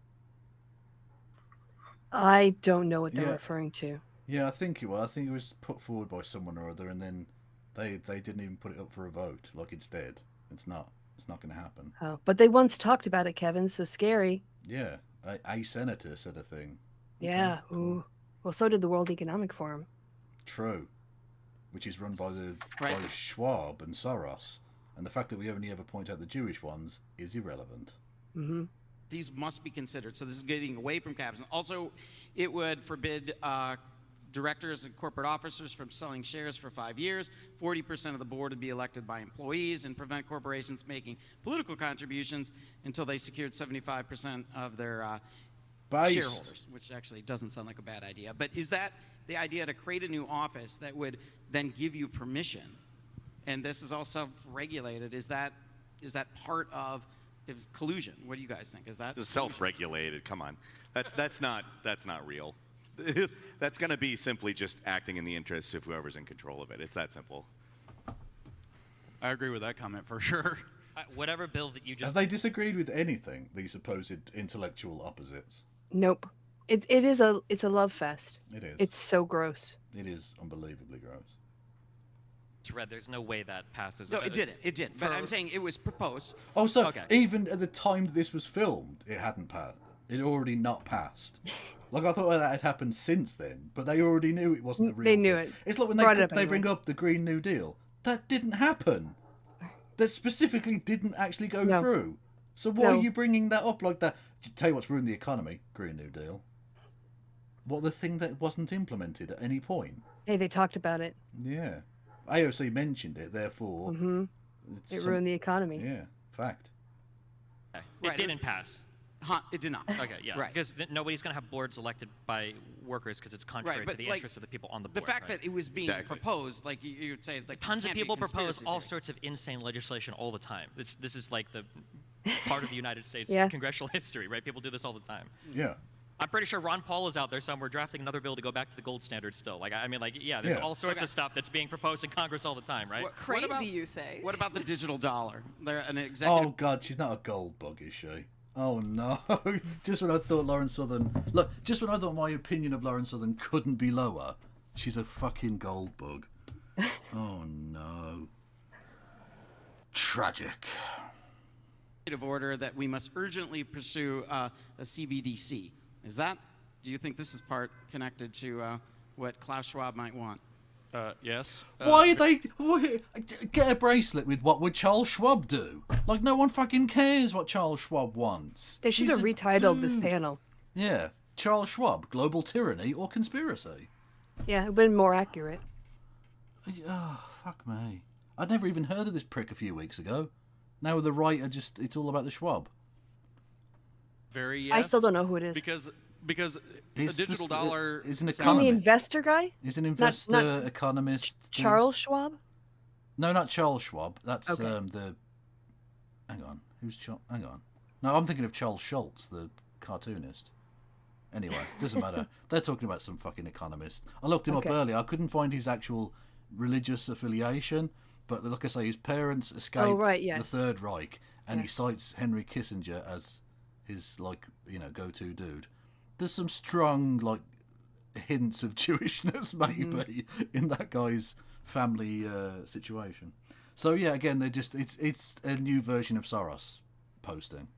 I don't know what they're Yeah. referring to. Yeah, I think it was. I think it was put forward by someone or other, and then they didn't even put it up for a vote. Like, instead, it's not going to happen. Oh, but they once talked about it, Kevin. So scary. Yeah, a senator said a thing. Yeah. Ooh. Well, so did the World Economic Forum. True, which is run by Right. by Schwab and Soros, and the fact that we only ever point out the Jewish ones is irrelevant. Mm-hmm. These must be considered. So this is getting away from capitalism. Also, it would forbid directors and corporate officers from selling shares for 5 years. 40% of the board would be elected by employees, and prevent corporations making political contributions until they secured 75% of their shareholders, which actually doesn't sound like a bad idea. But is that the idea, to create a new office that would then give you permission, and this is all self-regulated? Is that part of collusion? What do you guys think? Is that Just self-regulated? Come on, that's not real. That's going to be simply just acting in the interests of whoever's in control of it. It's that simple. I agree with that comment for sure. Whatever bill that you just... Have they disagreed with anything, these supposed intellectual opposites? Nope. It's a love fest. It is. It's so gross. It is unbelievably gross. read, there's no way that passes. No, it didn't. It didn't. But I'm saying it was proposed. Oh, so Okay. even at the time that this was filmed, it hadn't passed. It already not passed. Like, I thought that had happened since then, but they already knew it wasn't a real They knew thing. it. It's like when Brought it they up bring anyway. up the Green New Deal. That didn't happen. That specifically didn't actually go No. through. So why No. are you bringing that up like that? Tell you what's ruined the economy, Green New Deal. What, the thing that wasn't implemented at any point? Hey, they talked about it. Yeah. AOC mentioned it, therefore... Hmm. it's It some- ruined the economy. Yeah, fact. It Right, it didn't was- pass. Huh, it did not. Okay, yeah. Right. Because nobody's going to have boards elected by workers because it's contrary Right, to but, the like, interests of the people on the The board. fact right? that it was being Exactly. proposed, like you would say, like Tons of can't be a people propose conspiracy all theory. sorts of insane legislation all the time. This is like the part of the United States Yeah. congressional history, right? People do this all the time. Yeah. I'm pretty sure Ron Paul is out there somewhere drafting another bill to go back to the gold standard still. Like, I mean, like, yeah, there's Yeah. all sorts of stuff that's being proposed in Congress all the time, right? What Crazy, about- you say? What about the digital dollar? There, an Oh executive. God, she's not a gold bug, is she? Oh no! Just when I thought Lauren Southern, look, just when I thought my opinion of Lauren Southern couldn't be lower, she's a fucking gold bug. Oh no! Tragic. Order that we must urgently pursue a CBDC. Is that? Do you think this is part connected to what Klaus Schwab might want? Yes. Why are they? Get a bracelet with what would Charles Schwab do? Like, no one fucking cares what Charles Schwab wants. They should He's have a retitled this dude. panel. Yeah, Charles Schwab: Global Tyranny or Conspiracy. Yeah, it would have been more accurate. Oh, fuck me. I'd never even heard of this prick a few weeks ago. Now with the right are just, it's all about the Schwab. Very yes. I still don't know who it is. Because He's the digital just- dollar. he's an On the economist. investor guy? He's an investor, not economist. thing. Charles Schwab? No, not Charles Schwab. That's Okay. the... Hang on. Who's Charles? Hang on. No, I'm thinking of Charles Schultz, the cartoonist. Anyway, doesn't matter. They're talking about some fucking economist. I looked him up Okay. earlier. I couldn't find his actual religious affiliation, but like I say, his parents escaped right, the yes. Third Reich, and Yeah. he cites Henry Kissinger as his, like, you know, go-to dude. There's some strong, like, hints of Jewishness, maybe, in that guy's family situation. So yeah, again, they're just it's a new version of Soros posting.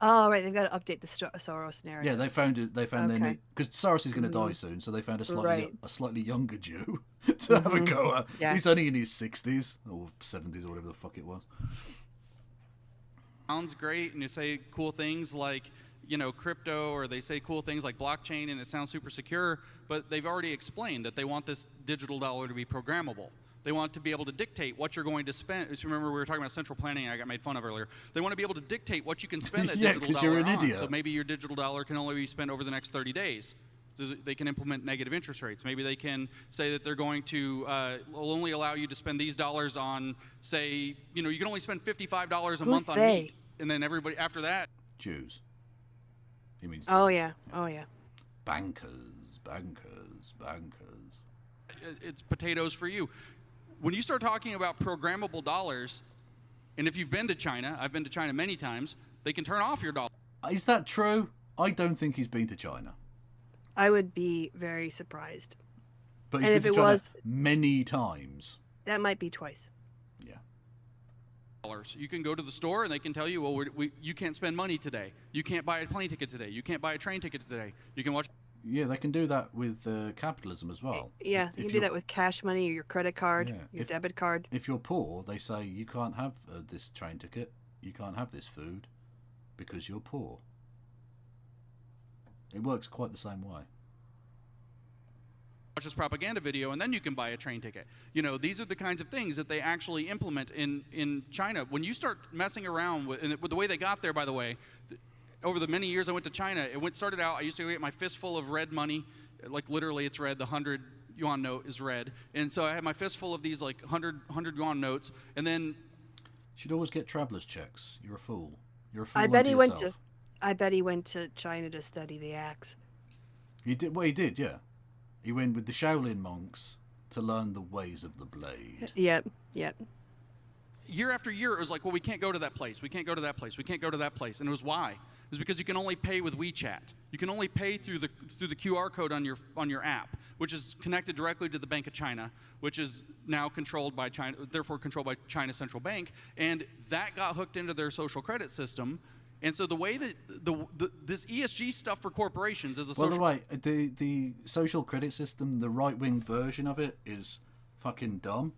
Oh, right. They've got to update the Soros narrative. Yeah, they found it. They found their Okay. new, because Soros is going to die soon, so they found Right. a slightly younger Jew to have a go at. Yeah. He's only in his 60s or 70s or whatever the fuck it was. Sounds great, and you say cool things like, crypto, or they say cool things like blockchain, and it sounds super secure, but they've already explained that they want this digital dollar to be programmable. They want to be able to dictate what you're going to spend. So remember, we were talking about central planning. I got made fun of earlier. They want to be able to dictate what you can spend that digital dollar you're an on. idiot. So maybe your digital dollar can only be spent over the next 30 days. So they can implement negative interest rates. Maybe they can say that they're going to will only allow you to spend these dollars on, say, you can only spend $55 a month on meat, and then everybody after that. Jews. He means. Oh yeah. Oh yeah. Bankers. It's potatoes for you. When you start talking about programmable dollars, and if you've been to China, I've been to China many times, they can turn off your dollar. Is that true? I don't think he's been to China. I would be very surprised. But he's And been if to it China was- many times. That might be twice. Yeah. You can go to the store and they can tell you, well, you can't spend money today. You can't buy a plane ticket today. You can't buy a train ticket today. You can watch. Yeah, they can do that with capitalism as well. Yeah, you can do that with cash money or your credit card, Yeah, your if- debit card. If you're poor, they say you can't have this train ticket, you can't have this food, because you're poor. It works quite the same way. Watch this propaganda video, and then you can buy a train ticket. These are the kinds of things that they actually implement in China. When you start messing around with the way they got there, by the way, over the many years I went to China, started out, I used to get my fistful of red money, like literally it's red, the 100 yuan note is red. And so I had my fistful of these like 100 yuan notes, and then... You should always get traveler's checks. You're a fool. You're a fool I bet unto he went yourself. to I bet he went to China to study the axe. He did. Well, he did, yeah. He went with the Shaolin monks to learn the ways of the blade. Yep. Year after year, it was like, well, we can't go to that place. We can't go to that place. We can't go to that place. And it was why? It was because you can only pay with WeChat. You can only pay through the QR code on your app, which is connected directly to the Bank of China, which is now controlled by China, therefore controlled by China's central bank. And that got hooked into their social credit system. And so the way that this ESG stuff for corporations is a social... By the way, the social credit system, the right-wing version of it is fucking dumb.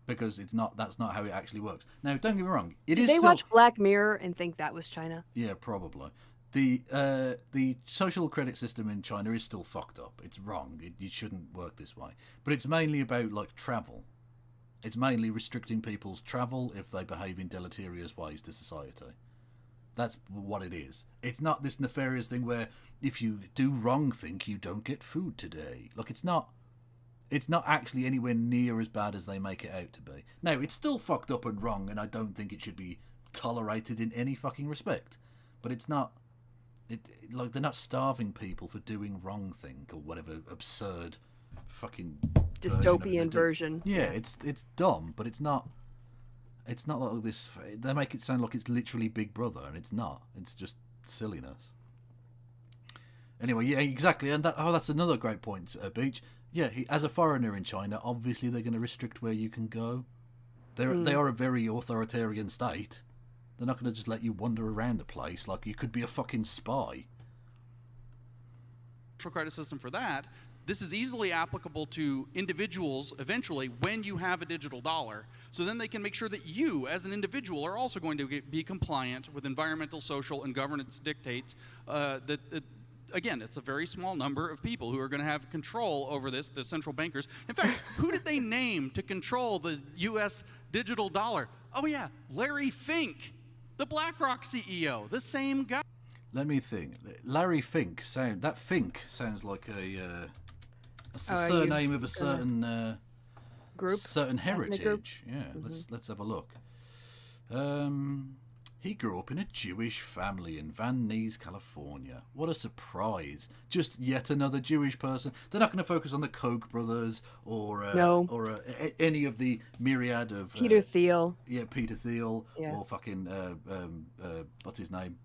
Because that's not how it actually works. Now, don't get me wrong. Did they watch Black Mirror and think that was China? Yeah, probably. The social credit system in China is still fucked up. It's wrong. It shouldn't work this way. But it's mainly about like travel. It's mainly restricting people's travel if they behave in deleterious ways to society. That's what it is. It's not this nefarious thing where if you do wrong thing, you don't get food today. Look, it's not actually anywhere near as bad as they make it out to be. Now, it's still fucked up and wrong, and I don't think it should be tolerated in any fucking respect. But it's not... like, they're not starving people for doing wrong thing, or whatever absurd fucking... dystopian version. Yeah, it's dumb, but it's not like this... They make it sound like it's literally Big Brother, and it's not. It's just silliness. Anyway, yeah, exactly, and that's another great point, Beach. Yeah, as a foreigner in China, obviously they're going to restrict where you can go. They are a very authoritarian state. They're not going to just let you wander around the place like you could be a fucking spy. Credit system for that. This is easily applicable to individuals eventually when you have a digital dollar. So then they can make sure that you, as an individual, are also going to be compliant with environmental, social, and governance dictates again, it's a very small number of people who are going to have control over this, the central bankers. In fact, who did they name to control the U.S. digital dollar? Oh, yeah, Larry Fink, the BlackRock CEO, the same guy. Let me think. Larry Fink sounds like a surname of a certain group, certain heritage. Group? Yeah, let's have a look. He grew up in a Jewish family in Van Nuys, California. What a surprise. Just yet another Jewish person. They're not going to focus on the Koch brothers or any of the myriad of... Peter Thiel. Yeah, Peter Thiel. Yeah. Or fucking... what's his name?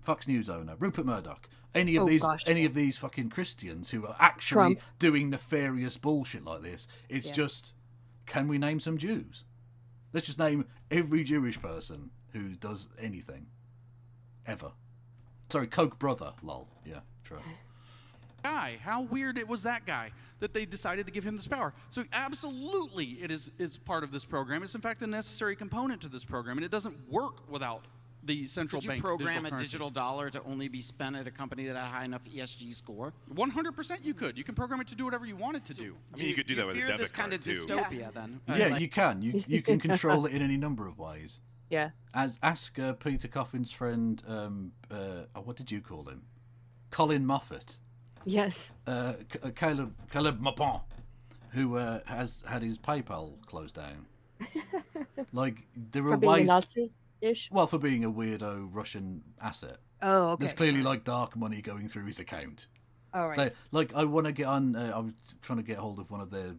Fox News owner. Rupert Murdoch. Any of these fucking Christians who are actually Trump. doing nefarious bullshit like this. It's just... Can we name some Jews? Let's just name every Jewish person who does anything. Ever. Sorry, Koch brother, lol. Yeah, true. Guy, how weird it was that guy that they decided to give him this power. So absolutely it's part of this program. It's in fact a necessary component to this program, and it doesn't work without the central Could you bank program a currency. digital dollar to only be spent at a company that had a high enough ESG score? 100% you could. You can program it to do whatever you want it to do. I mean, you could do that with a fear debit this kind card, of too. dystopia then? Yeah, you can. You can control it in any number of ways. Yeah. Ask Peter Coffin's friend, what did you call him? Colin Moffat. Yes. Caleb Maupin, who has had his PayPal closed down. Like, there are For being a ways... Nazi-ish? Well, for being a weirdo Russian asset. Oh, okay. There's clearly, like, dark money going through his account. All right. Like, I want to get on... I was trying to get hold of one of their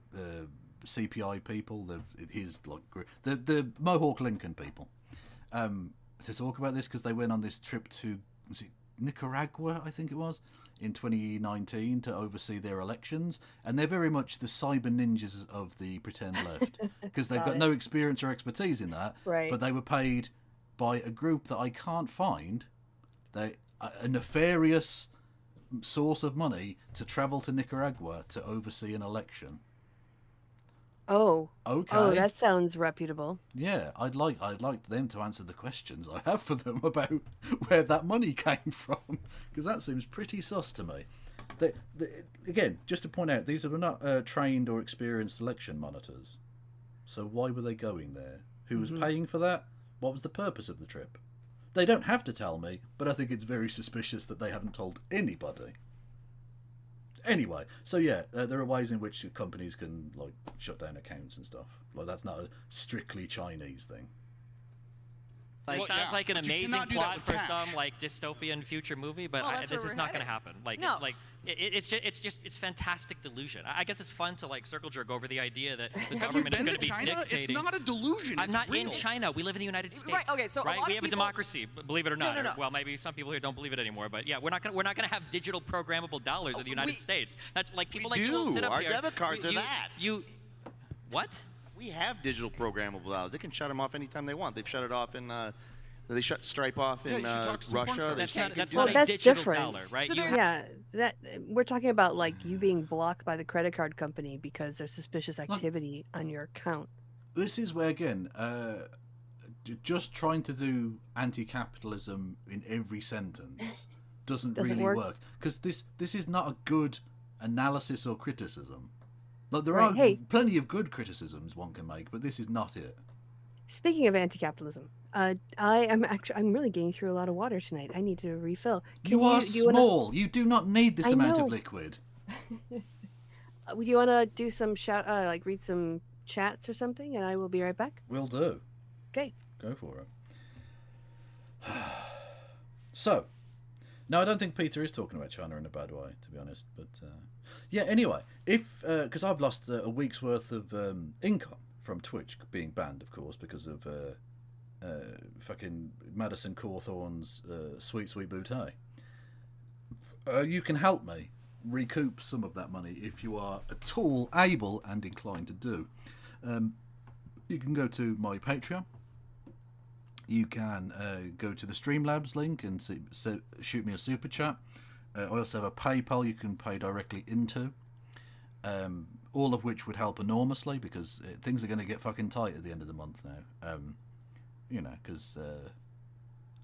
CPI people, the Mohawk Lincoln people, to talk about this, because they went on this trip to, was it Nicaragua, I think it was, in 2019 to oversee their elections, and they're very much the cyber ninjas of the pretend left, because they've got no experience or expertise in that, Right. but they were paid by a group that I can't find, a nefarious source of money to travel to Nicaragua to oversee an election. Oh. Okay. Oh, that sounds reputable. Yeah, I'd like them to answer the questions I have for them about where that money came from, because that seems pretty sus to me. Again, just to point out, these are not trained or experienced election monitors. So why were they going there? Who was paying for that? What was the purpose of the trip? They don't have to tell me, but I think it's very suspicious that they haven't told anybody. Anyway, so yeah, there are ways in which companies can like shut down accounts and stuff. Like, that's not a strictly Chinese thing. It sounds like an but you amazing cannot do that plot with for cash. some like dystopian future movie, but Well, that's this where is we're not going to headed. happen. Like, No. it's fantastic delusion. I guess it's fun to like circle jerk over the idea that the Have you government is been going to be China? dictating. It's not a delusion. I'm it's not real. in China. We live in the United States. Right, okay, so a lot we of have a people- democracy, believe it or not. no. Or, well, maybe some people here don't believe it anymore, but yeah, we're not gonna have digital programmable dollars in the United States. That's like people We like you will do. sit up Our here. debit cards are that. What? We have digital programmable dollars. They can shut them off anytime they want. They've shut it off in. They shut Stripe off in you should talk to some porn Russia. stars. They That's can't not, that's do not that. a that's digital different. dollar, right? So You there- have- Yeah, that we're talking about like you being blocked by the credit card company because there's suspicious activity on your account. This is where, again, just trying to do anti-capitalism in every sentence doesn't really work. work. Because this is not a good analysis or criticism. Like, there Right, are hey. plenty of good criticisms one can make, but this is not it. Speaking of anti-capitalism, I'm really getting through a lot of water tonight. I need to refill. You are do you wanna- small. You do not need this I amount know. of liquid. Do you want to do some like read some chats or something, and I will be right back. Will do. Okay. Go for it. So, no, I don't think Peter is talking about China in a bad way, to be honest. But yeah, anyway, because I've lost a week's worth of income from Twitch being banned, of course, because of fucking Madison Cawthorn's Sweet Sweet Boutte. You can help me recoup some of that money if you are at all able and inclined to do. You can go to my Patreon. You can go to the Streamlabs link and shoot me a super chat. I also have a PayPal you can pay directly into. All of which would help enormously, because things are going to get fucking tight at the end of the month now. You know, because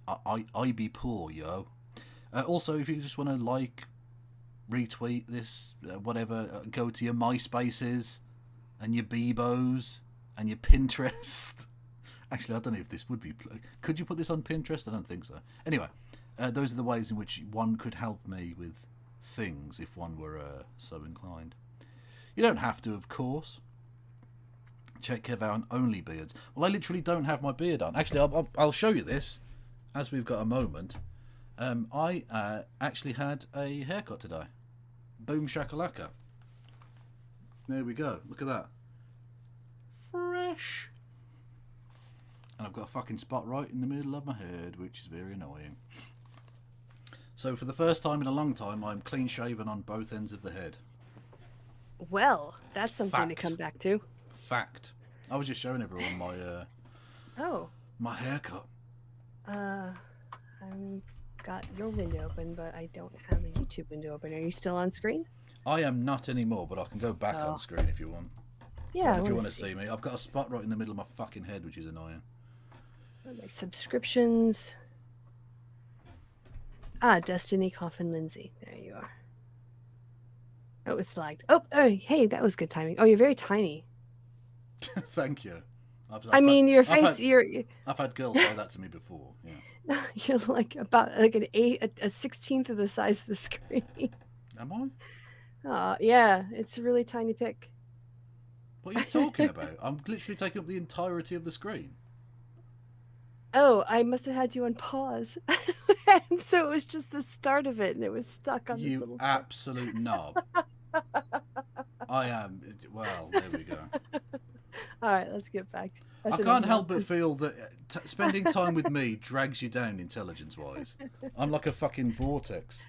I be poor, yo. Also, if you just want to like, retweet this, whatever, go to your MySpaces and your Bebos and your Pinterest. Actually, I don't know if this would be... Could you put this on Pinterest? I don't think so. Anyway, those are the ways in which one could help me with things if one were so inclined. You don't have to, of course. Check Kev out on OnlyBeards. Well, I literally don't have my beard on. Actually, I'll show you this as we've got a moment. I actually had a haircut today. Boom shakalaka. There we go. Look at that. Fresh. And I've got a fucking spot right in the middle of my head, which is very annoying. So for the first time in a long time, I'm clean shaven on both ends of the head. Well, that's something to Fact. come back to. Fact. I was just showing everyone my Oh, my haircut. I've got your window open, but I don't have the YouTube window open. Are you still on screen? I am not anymore, but I can go back Oh. on screen if you want. Yeah, I if you wanna want to see me. I've got a spot right in the middle of my fucking head, which is annoying. My subscriptions. Destiny, Coffin, Lindsay. There you are. Oh, it was flagged. Oh, hey, that was good timing. Oh, you're very tiny. Thank you. I mean, your I've face, had- I've had girls say that to me before. Yeah. you're like about like a 16th of the size of the screen. Am I? Yeah, it's a really tiny pic. What are you talking about? I'm literally taking up the entirety of the screen. Oh, I must have had you on pause. And so it was just the start of it and it was stuck on this You little absolute knob. I am. Well, there we go. All right, let's get back. I can't help but feel that spending time with me drags you down intelligence-wise. I'm like a fucking vortex.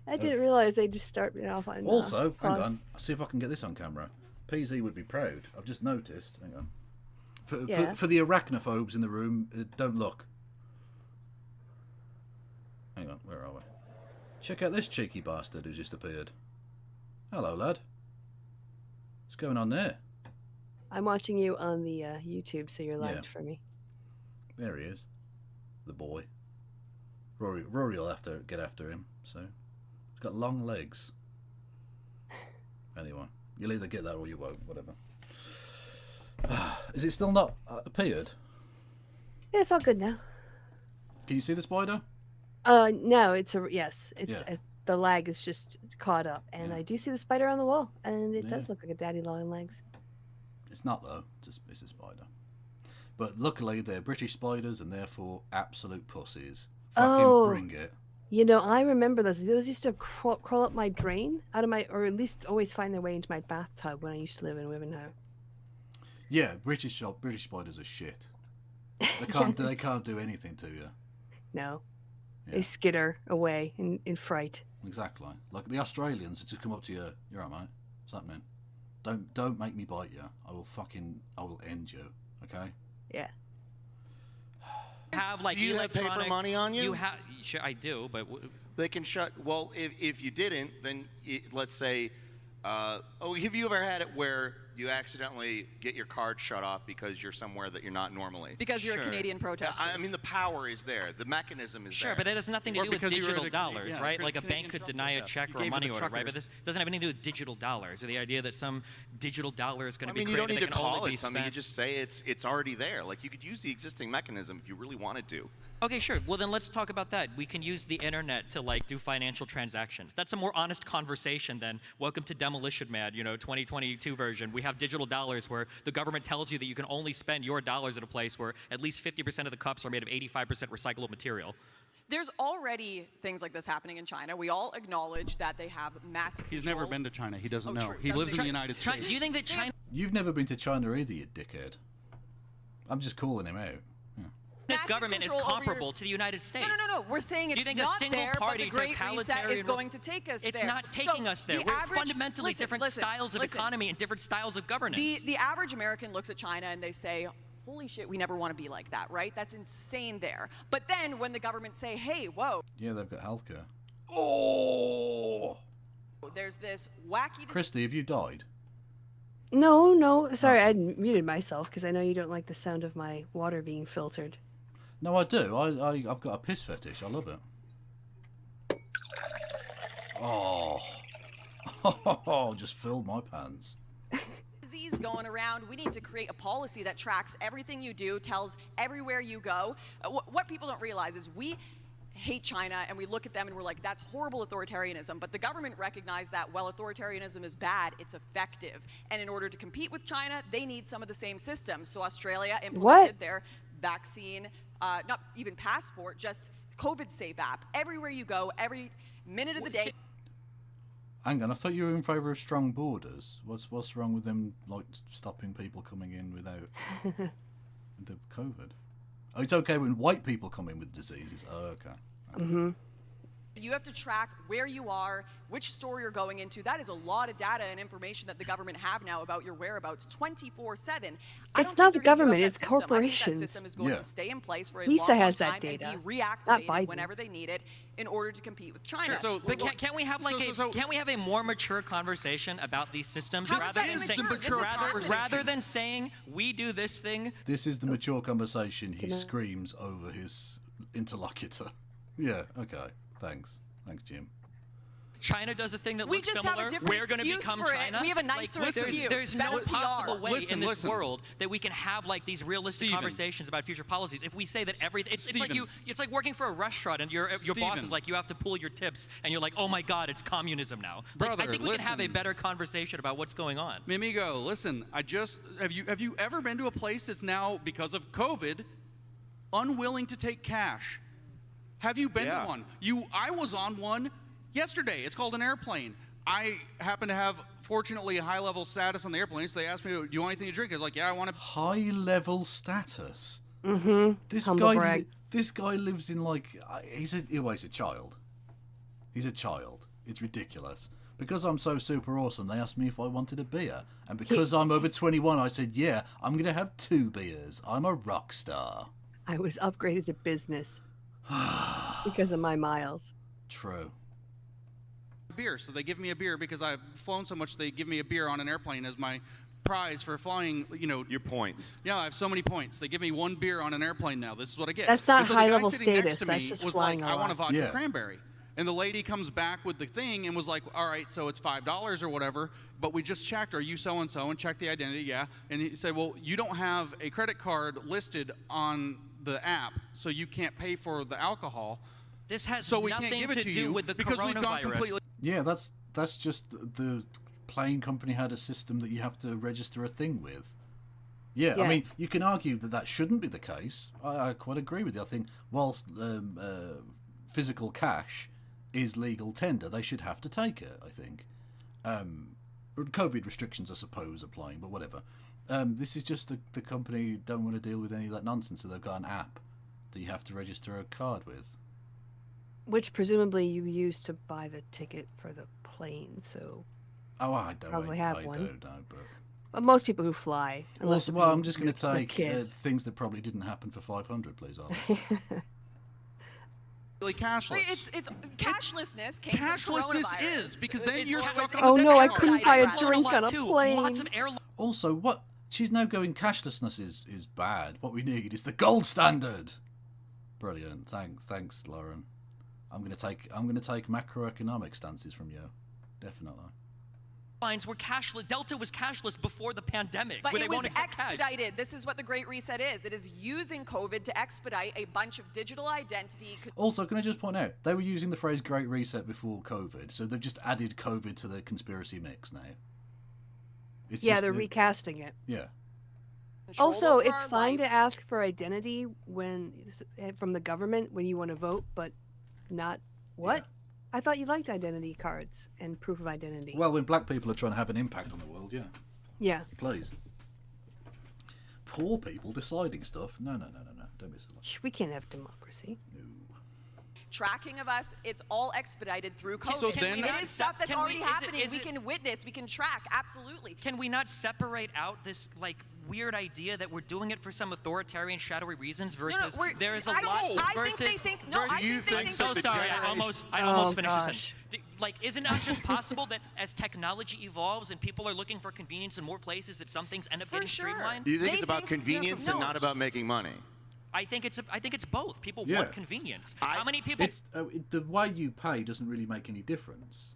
I didn't realize they just start me off on. Also, hang pause. on. I'll see if I can get this on camera. PZ would be proud. I've just noticed. Hang on. For the arachnophobes in the room, don't look. Hang on, where are we? Check out this cheeky bastard who just appeared. Hello, lad. What's going on there? I'm watching you on the YouTube, so you're live for me. There he is. The boy. Rory will have to get after him, so... He's got long legs. Anyway, you'll either get that or you won't, whatever. Is it still not appeared? Yeah, it's all good now. Can you see the spider? No, it's the lag is just caught up, and I do see the spider on the wall, and it does look like a daddy long legs. It's not though. It's a spider. But luckily they're British spiders and therefore absolute pussies. Fucking bring it. You know, I remember those. Those used to crawl up my drain, out of my, or at least always find their way into my bathtub when I used to live in Wivenhoe. Yeah, British spiders are shit. They can't do anything to you. No. Yeah. They skitter away in fright. Exactly. Like the Australians that just come up to you. You're right, mate. What's happening? Don't make me bite you. I will end you. Okay? Yeah. Have like do you have paper money on you? You have. Sure, I do, but they can shut. Well, if you didn't, then let's say, have you ever had it where you accidentally get your card shut off because you're somewhere that you're not normally? Because you're a Canadian protester. I mean, the power is there. The mechanism is there. Sure, but it has nothing to do with digital dollars, right? Like a bank Canadian could deny a check or a money order, right? But this doesn't have anything to do with digital dollars. Or the idea that some digital dollar is going to be created. I mean, you don't need to call it something. You just say it's already there. Like you could use the existing mechanism if you really wanted to. Okay, sure. Well, then let's talk about that. We can use the internet to like do financial transactions. That's a more honest conversation than welcome to Demolition Man, 2022 version. We have digital dollars where the government tells you that you can only spend your dollars at a place where at least 50% of the cups are made of 85% recyclable material. There's already things like this happening in China. We all acknowledge that they have massive He's control. never been to China. He doesn't know. True. He lives in the United States. Do you think that China... You've never been to China either, you dickhead. I'm just calling him out. China's government is comparable to the United States. No. We're saying it's think not a single there, party but the Great Reset totalitarian is going to take us It's there. not taking us there. We're fundamentally different styles of listen. economy and different styles of governance. The average American looks at China and they say, holy shit, we never want to be like that, right? That's insane there. But then when the government say, hey, whoa. Yeah, they've got healthcare. Oh! There's this wacky... Kristi, have you died? No. Sorry, I muted myself because I know you don't like the sound of my water being filtered. No, I do. I've got a piss fetish. I love it. Oh, just filled my pants. Disease going around. We need to create a policy that tracks everything you do, tells everywhere you go. What people don't realize is we hate China and we look at them and we're like, that's horrible authoritarianism. But the government recognized that while authoritarianism is bad, it's effective. And in order to compete with China, they need some of the same systems. So Australia implemented their vaccine, not even passport, just COVID Safe app. Everywhere you go, every minute of the day. Hang on, I thought you were in favour of strong borders. What's wrong with them, like, stopping people coming in without the COVID? Oh, it's okay when white people come in with diseases. Oh, okay. Mm-hmm. You have to track where you are, which store you're going into. That is a lot of data and information that the government have now about your whereabouts 24/7. It's not the government, it's corporations. I think that system is going to stay in place for a Lisa long has time that data, and be not reactivated Biden. whenever they need it in order to compete with China. Sure, so, but can't we have like can't we have a more mature conversation about these systems rather than saying we do this thing? This is the mature conversation he screams over his interlocutor. Yeah, okay, thanks. Thanks, Jim. China does a thing that We looks just similar. have a different We're going to excuse become for it. China. We have a nicer excuse. There's Better no PR. possible way in this Listen. world that we can have like these realistic Steven. conversations about future policies. If we say that everything, it's like Steven. it's like working for a restaurant and your boss Steven. is like, you have to pull your tips, and you're like, oh my God, it's communism now. Like, I Brother, think we can have a listen. better conversation about what's going on. Mimigo, listen, have you ever been to a place that's now, because of COVID, unwilling to take cash? Have you been to one? I was on one yesterday. It's called an airplane. I happen to have, fortunately, a high-level status on the airplane, so they asked me, do you want anything to drink? I was like, yeah, I want to... High-level status? Mm-hmm. This guy lives in, like... He's a child. He's a child. It's ridiculous. Because I'm so super awesome, they asked me if I wanted a beer. And because I'm over 21, I said, yeah, I'm going to have 2 beers. I'm a rock star. I was upgraded to business because of my miles. True. Beer, so they give me a beer because I've flown so much. They give me a beer on an airplane as my prize for flying. Your points. Yeah, I have so many points. They give me 1 beer on an airplane now. This is what I get. That's not And so the guy high-level sitting next status. to That's me just was flying like, a I want a lot. vodka cranberry. And the lady comes back with the thing and was like, all right, so it's $5 or whatever, but we just checked, are you so-and-so, and checked the identity, yeah. And he said, well, you don't have a credit card listed on the app, so you can't pay for the alcohol. This has So we nothing can't give it to to do you with the because we've gone coronavirus. completely... Yeah, that's just the plane company had a system that you have to register a thing with. Yeah, I mean, you can argue that shouldn't be the case. I quite agree with you. I think whilst physical cash is legal tender, they should have to take it, I think. COVID restrictions, I suppose, applying, but whatever. This is just the company don't want to deal with any of that nonsense, so they've got an app that you have to register a card with. Which presumably you use to buy the ticket for the plane, so... Oh, I don't Probably have I one. don't know, But most people who fly... Also, well, I'm just going to they're take kids. things that probably didn't happen for 500, please, Ollie. Really cashless. It's cashlessness came from Cashlessness coronavirus. is, because then It's you're what stuck was on Oh no, I expedited. couldn't buy a I've flown drink lot on a too. plane. Lots of airlines. Also, what she's now going cashlessness is bad. What we need is the gold standard. Brilliant. Thanks, Lauren. I'm gonna take macroeconomic stances from you. Definitely. Airlines were cashless. Delta was cashless before the pandemic. But where it they was won't accept cash. expedited. This is what the Great Reset is. It is using COVID to expedite a bunch of digital identity. Also, can I just point out, they were using the phrase Great Reset before COVID, so they've just added COVID to the conspiracy mix now. It's Yeah, just they're recasting it. Yeah. control Also, over it's our fine life. to ask for identity from the government when you want to vote, but not what? Yeah. I thought you liked identity cards and proof of identity. Well, when black people are trying to have an impact on the world, yeah. Yeah. Please. Poor people deciding stuff. No. Don't be silly. We can't have democracy. Tracking of us, it's all expedited through COVID. So then- it is stuff that's Can we- already is it- happening. is We it- can witness, we can track, absolutely. Can we not separate out this like weird idea that we're doing it for some authoritarian shadowy reasons versus there is a lot I versus think they think, no, I you think they think think that so the sorry. I generation- almost Oh, finished this. gosh. Like, isn't it just possible that as technology evolves and people are looking for convenience in more places, that some things end up For getting sure. streamlined? Do you think They it's about think- convenience and no. not about making money? I think it's both. People Yeah. want convenience. How many people? It's the way you pay doesn't really make any difference.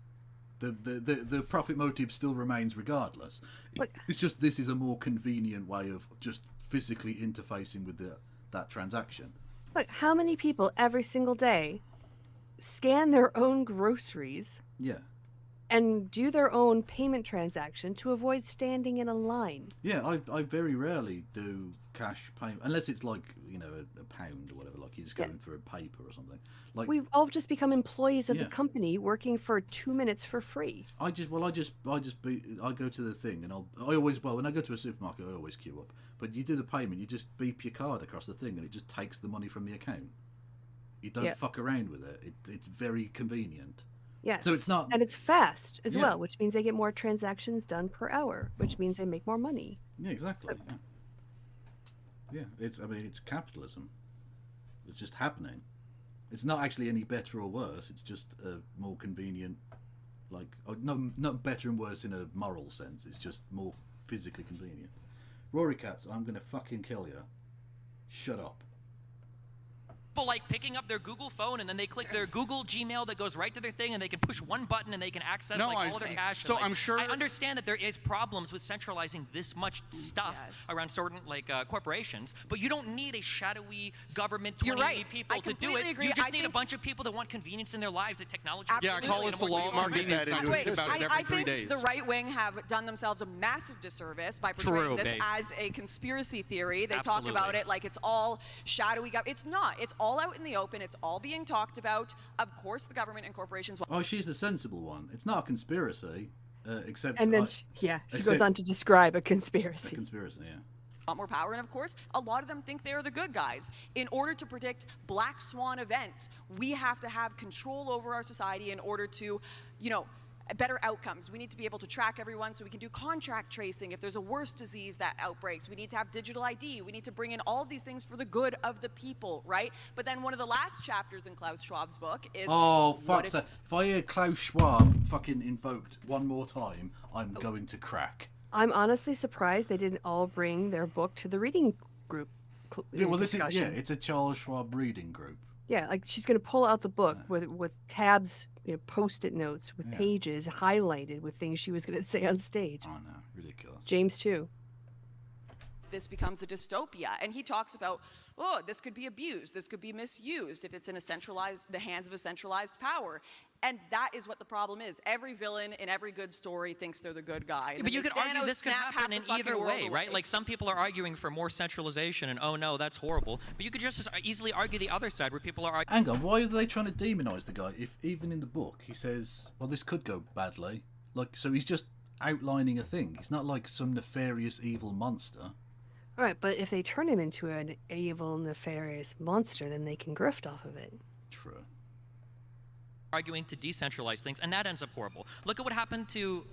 The profit motive still remains regardless. But- It's just this is a more convenient way of just physically interfacing with that transaction. Look, how many people every single day scan their own groceries Yeah. and do their own payment transaction to avoid standing in a line? Yeah, I very rarely do cash payment unless it's like, a pound or whatever, like you're just going through a paper or something. Like We've all just become employees of Yeah. the company working for 2 minutes for free. I go to the thing and when I go to a supermarket I always queue up. But you do the payment, you just beep your card across the thing and it just takes the money from the account. You don't Yeah. fuck around with it. It's very convenient. Yes. So it's not- And it's fast as Yeah. well, which means they get more transactions done per hour, which means they make more money. Yeah, exactly. Yeah, it's capitalism. It's just happening. It's not actually any better or worse. It's just a more convenient, not better and worse in a moral sense. It's just more physically convenient. Rory Katz, I'm gonna fucking kill you. Shut up. people like picking up their Google phone and then they click their Google Gmail that goes right to their thing and they can push one button and they can access all of their cash. So and, I'm sure I understand that there is problems with centralizing this much stuff around certain corporations, but you don't need a shadowy government 20 people to do it. Agree. You just need a bunch of people that want convenience in their lives that technology. Yeah, call us the law of convenience. I think the right wing have done themselves a massive disservice by portraying this as a conspiracy theory. They talk about it like it's all shadowy. It's not. It's all out in the open. It's all being talked about. Of course, the government and corporations. Oh, she's the sensible one. It's not a conspiracy, except. And then, she goes on to describe a conspiracy. A conspiracy, yeah. A lot more power, and of course, a lot of them think they are the good guys. In order to predict black swan events, we have to have control over our society in order to, better outcomes. We need to be able to track everyone so we can do contract tracing. If there's a worse disease that outbreaks, we need to have digital ID. We need to bring in all of these things for the good of the people, right? But then one of the last chapters in Klaus Schwab's book is... Oh, fuck. If I hear Klaus Schwab fucking invoked one more time, I'm going to crack. I'm honestly surprised they didn't all bring their book to the reading group discussion. It's a Charles Schwab reading group. Yeah, like she's going to pull out the book with tabs, post-it notes, with pages highlighted with things she was going to say on stage. Oh, no, ridiculous. James, too. This becomes a dystopia. And he talks about, this could be abused, this could be misused if it's in the hands of a centralized power. And that is what the problem is. Every villain in every good story thinks they're the good guy. Yeah, but you could argue this could happen in either way, right? Like some people are arguing for more centralization and, oh no, that's horrible. But you could just as easily argue the other side where people are arguing. Hang on, why are they trying to demonize the guy if even in the book he says, well, this could go badly? So he's just outlining a thing. He's not like some nefarious evil monster. All right, but if they turn him into an evil, nefarious monster, then they can grift off of it. True. Arguing to decentralize things, and that ends up horrible. Look at what happened to...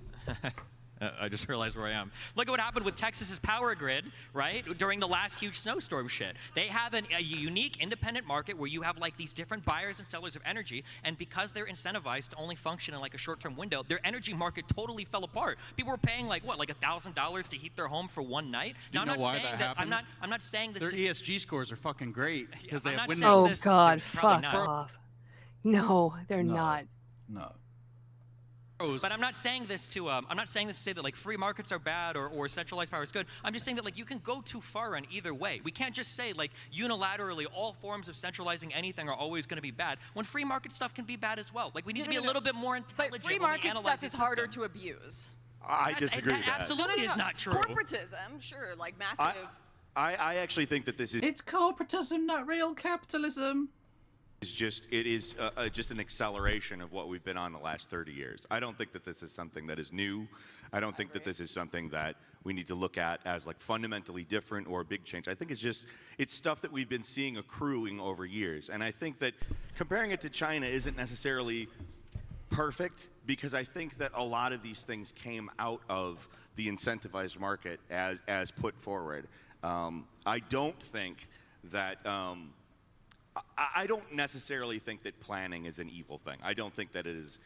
I just realized where I am. Look at what happened with Texas's power grid, right? During the last huge snowstorm shit. They have a unique independent market where you have like these different buyers and sellers of energy, and because they're incentivized to only function in like a short-term window, their energy market totally fell apart. People were paying like $1,000 to heat their home for one night. Now, I'm not saying that happened? I'm not saying this. Their ESG scores are fucking great because they have windows. Oh God, fuck off. No, they're not. No. But I'm not saying this to say that like free markets are bad or centralized power is good. I'm just saying that like you can go too far in either way. We can't just say like unilaterally all forms of centralizing anything are always going to be bad when free market stuff can be bad as well. Like we need to be a little bit more intelligent. But free market stuff is harder to abuse. I disagree with that. Absolutely is not true. Corporatism, sure, like massive. I actually think that this is... It's corporatism, not real capitalism. It is just an acceleration of what we've been on the last 30 years. I don't think that this is something that is new. I don't think that this is something that we need to look at as like fundamentally different or a big change. I think it's stuff that we've been seeing accruing over years. And I think that comparing it to China isn't necessarily perfect because I think that a lot of these things came out of the incentivized market as put forward. I don't think that... I don't necessarily think that planning is an evil thing. I don't think that it is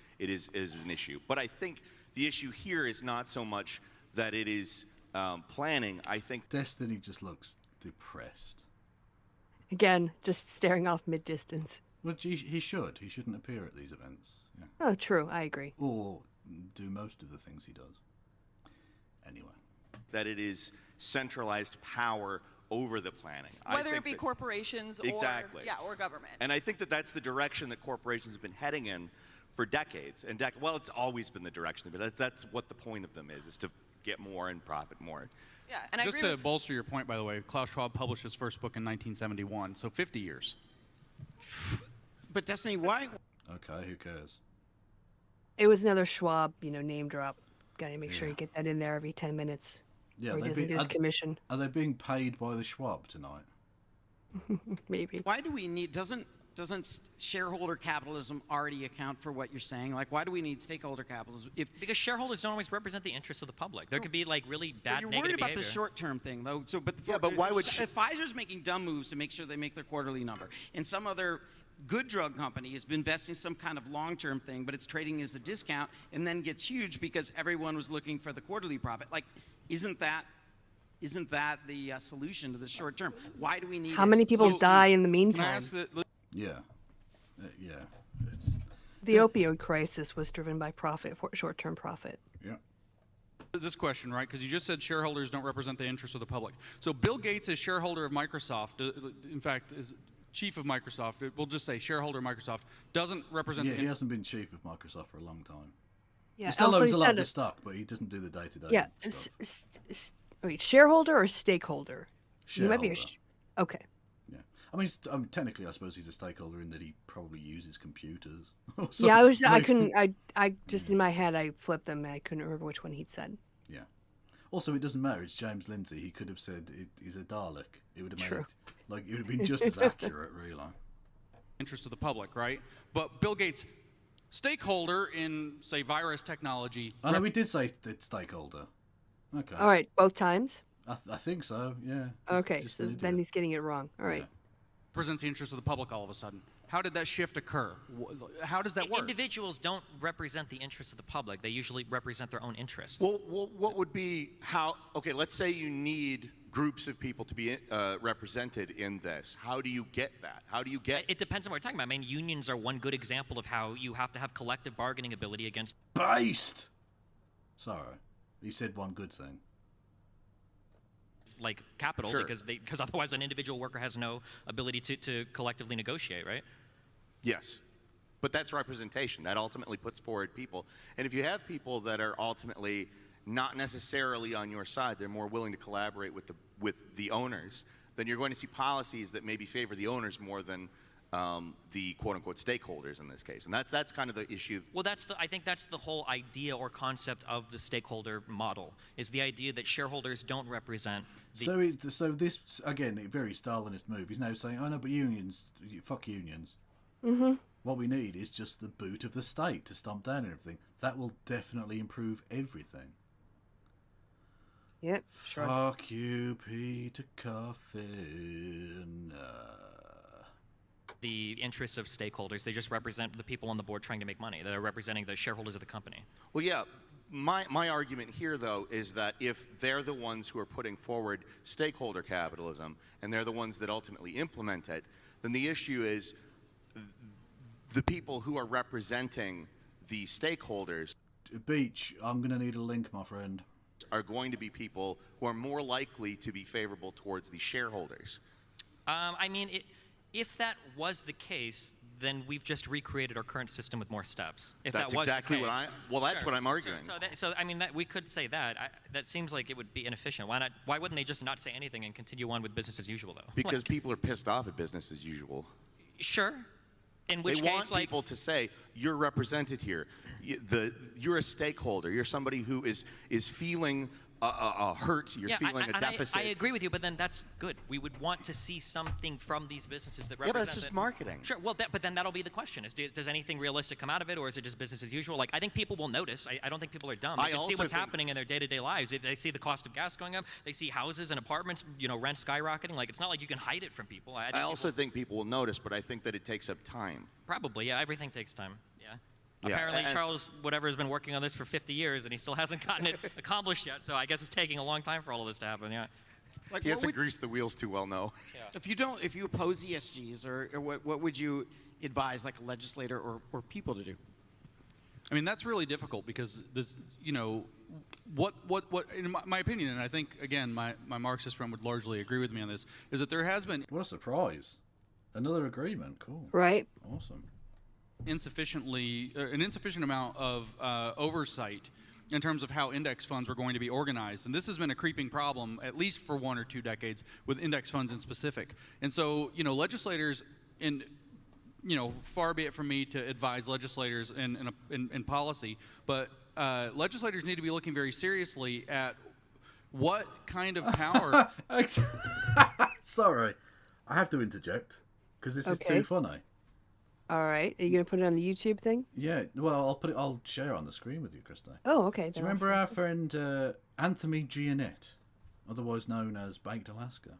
an issue. But I think the issue here is not so much that it is planning. I think Destiny just looks depressed. Again, just staring off mid-distance. Well, he should. He shouldn't appear at these events. Yeah. Oh, true. I agree. Or do most of the things he does. Anyway. That it is centralized power over the planning. Whether it be corporations or government. And I think that that's the direction that corporations have been heading in for decades. And well, it's always been the direction, but that's what the point of them is to get more and profit more. Yeah, and just to bolster your point, by the way, Klaus Schwab published his first book in 1971, so 50 years. But Destiny, why? Okay, who cares? It was another Schwab, name drop. Gotta make sure you get that in there every 10 minutes. Yeah, or he doesn't do his commission. Are they being paid by the Schwab tonight? Maybe. Why do we need? Doesn't shareholder capitalism already account for what you're saying? Like, why do we need stakeholder capitalism? Because shareholders don't always represent the interests of the public. There could be like really bad. But you're worried about the short-term thing, though. So, but why would Pfizer's making dumb moves to make sure they make their quarterly number, and some other good drug company has been investing some kind of long-term thing, but it's trading as a discount, and then gets huge because everyone was looking for the quarterly profit. Like, isn't that the solution to the short term? Why do we need? How many people die in the meantime? Can I ask Yeah. Yeah. It's, The opioid crisis was driven by profit, for short-term profit. yeah. This question, right? Because you just said shareholders don't represent the interests of the public. So Bill Gates is shareholder of Microsoft. In fact, is chief of Microsoft. We'll just say shareholder of Microsoft doesn't represent. Yeah, he hasn't been chief of Microsoft for a long time. Yeah, He still also owns he a lot said of the it- stock, but he doesn't do the day-to-day Yeah, stuff. wait, shareholder or stakeholder? He might be Shareholder. okay. Yeah. I mean, technically, I suppose he's a stakeholder in that he probably uses computers. or Yeah, I was. I something. couldn't. I just in my head I flipped them and I couldn't remember which one he'd said. Yeah. Also, it doesn't matter. It's James Lindsay. He could have said he's a Dalek. It would have made True. it, like, it would have been just as accurate, really. Interest of the public, right? But Bill Gates, stakeholder in, say, virus technology. I know we did say that stakeholder. Okay. All right, both times. I think so. Yeah. Okay, Just so an then idiot. he's getting it wrong. All right. Yeah. Represents the interest of the public all of a sudden. How did that shift occur? How does that work? Individuals don't represent the interests of the public. They usually represent their own interests. Well, what would be how? Okay, let's say you need groups of people to be represented in this. How do you get that? How do you get? It depends on what we're talking about. I mean, unions are one good example of how you have to have collective bargaining ability against. Based. Sorry, he said one good thing. Like capital, Sure. because otherwise an individual worker has no ability to collectively negotiate, right? Yes. But that's representation. That ultimately puts forward people. And if you have people that are ultimately not necessarily on your side, they're more willing to collaborate with the owners, then you're going to see policies that maybe favor the owners more than the quote-unquote stakeholders in this case. And that's kind of the issue. Well, I think that's the whole idea or concept of the stakeholder model, is the idea that shareholders don't represent the... So this, again, a very Stalinist move. He's now saying, oh no, but unions, fuck unions. Mm-hmm. What we need is just the boot of the state to stomp down everything. That will definitely improve everything. Yep. Sure. Fuck you, Peter Coffin. the interests of stakeholders. They just represent the people on the board trying to make money. They're representing the shareholders of the company. Well, yeah. My argument here, though, is that if they're the ones who are putting forward stakeholder capitalism and they're the ones that ultimately implement it, then the issue is the people who are representing the stakeholders. Beach, I'm going to need a link, my friend. Are going to be people who are more likely to be favorable towards the shareholders. I mean, if that was the case, then we've just recreated our current system with more steps. If That's that was exactly the what case. well, that's Sure. what I'm arguing. So I mean, we could say that. That seems like it would be inefficient. Why not? Why wouldn't they just not say anything and continue on with business as usual, though? Because people are pissed off at business as usual. Sure. In which They case, want people to say, you're represented here. You're a stakeholder. You're somebody who is feeling a hurt. You're feeling a deficit. I agree with you, but then that's good. We would want to see something from these businesses that represent. Yeah, but it's just marketing. Sure. Well, but then that'll be the question: does anything realistic come out of it, or is it just business as usual? Like, I think people will notice. I don't think people are dumb. They can see what's happening in their day-to-day lives. They see the cost of gas going up. They see houses and apartments, rent skyrocketing. Like, it's not like you can hide it from people. I also think people will notice, but I think that it takes up time. Probably, yeah. Everything takes time. Yeah. Yeah, Apparently, and- Charles whatever has been working on this for 50 years, and he still hasn't gotten it accomplished yet. So I guess it's taking a long time for all of this to happen. Yeah. Like, he hasn't greased the wheels too well, no. If you oppose ESGs, or what would you advise, like a legislator or people to do? I mean, that's really difficult because this, what in my opinion, and I think again my Marxist friend would largely agree with me on this, is that there has been What a surprise. Another agreement. Cool. Right. Awesome. an insufficient amount of oversight in terms of how index funds were going to be organized. And this has been a creeping problem, at least for 1 or 2 decades, with index funds in specific. And so, legislators, far be it from me to advise legislators in policy, but legislators need to be looking very seriously at what kind of power... Sorry. I have to interject, because this is Okay. too funny. All right. Are you going to put it on the YouTube thing? Yeah, well, I'll share it on the screen with you, Kristi. Oh, okay. Do you remember our friend Anthony Giannett, otherwise known as Baked Alaska?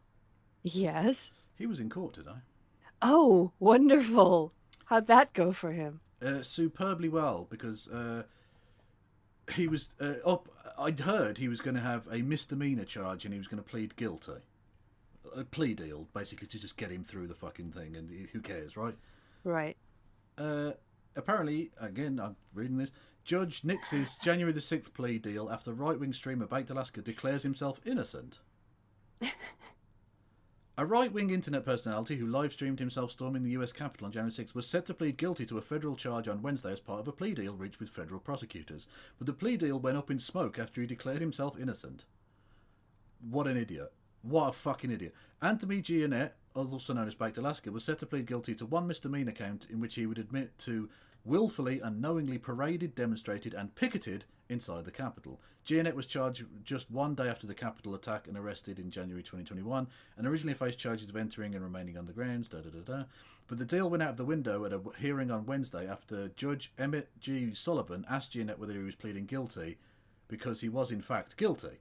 Yes. He was in court today. Oh, wonderful. How'd that go for him? Superbly well, because he was I'd heard he was going to have a misdemeanor charge and he was going to plead guilty. a plea deal, basically, to just get him through the fucking thing, and who cares, right? Right. Apparently, again, I'm reading this, Judge Nix's January the 6th plea deal after right-wing streamer Baked Alaska declares himself innocent. A right-wing internet personality who live-streamed himself storming the US Capitol on January 6th was set to plead guilty to a federal charge on Wednesday as part of a plea deal reached with federal prosecutors. But the plea deal went up in smoke after he declared himself innocent. What an idiot. What a fucking idiot. Anthony Giannett, also known as Baked Alaska, was set to plead guilty to one misdemeanor count in which he would admit to willfully and knowingly paraded, demonstrated and picketed inside the Capitol. Giannett was charged just one day after the Capitol attack and arrested in January 2021 and originally faced charges of entering and remaining on the grounds, But the deal went out of the window at a hearing on Wednesday after Judge Emmett G. Sullivan asked Giannett whether he was pleading guilty because he was in fact guilty.